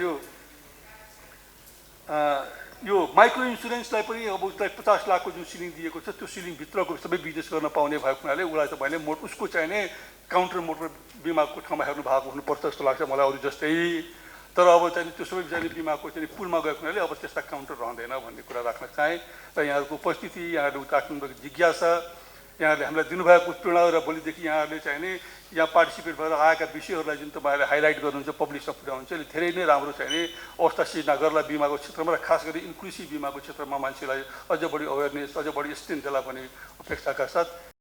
C: यो माइक्रो इन्सुरेन्सलाई पनि अब उसलाई 50 लाखको जुन सिलिङ दिएको छ त्यो सिलिङभित्रको सबै बिजनेस गर्न पाउने भएको हुनाले उसलाई तपाईँले उसको चाहिने काउन्टर मोटर बिमाको ठाउँमा हेर्नु भएको हुनुपर्छ जस्तो लाग्छ मलाई अरू जस्तै। तर अब चाहिँ त्यो सबै चाहिँ बिमाको चाहिँ पुलमा गएको हुनाले अब त्यस्ता काउन्टर रहँदैन भन्ने कुरा राख्न चाहेँ। र यहाँहरूको उपस्थिति, यहाँहरूले राख्नुभएको जिज्ञासा, यहाँहरूले हामीलाई दिनुभएको उत्पीडन र भोलिदेखि यहाँहरूले चाहिने यहाँ पार्टिसिपेट भएर आएका विषयहरूलाई जुन तपाईँहरूले हाइलाइट गर्नुहुन्छ, पब्लिकमा पुर्याउनुहुन्छ, यसले धेरै नै राम्रो चाहिने अवस्था सिर्जना गर्ला बिमाको क्षेत्रमा र खास गरी इन्क्लुसिभ बिमाको क्षेत्रमा मान्छेलाई अझ बढी अवेरनेस, अझ बढी स्ट्रेन्थ देला भन्ने अपेक्षाका साथ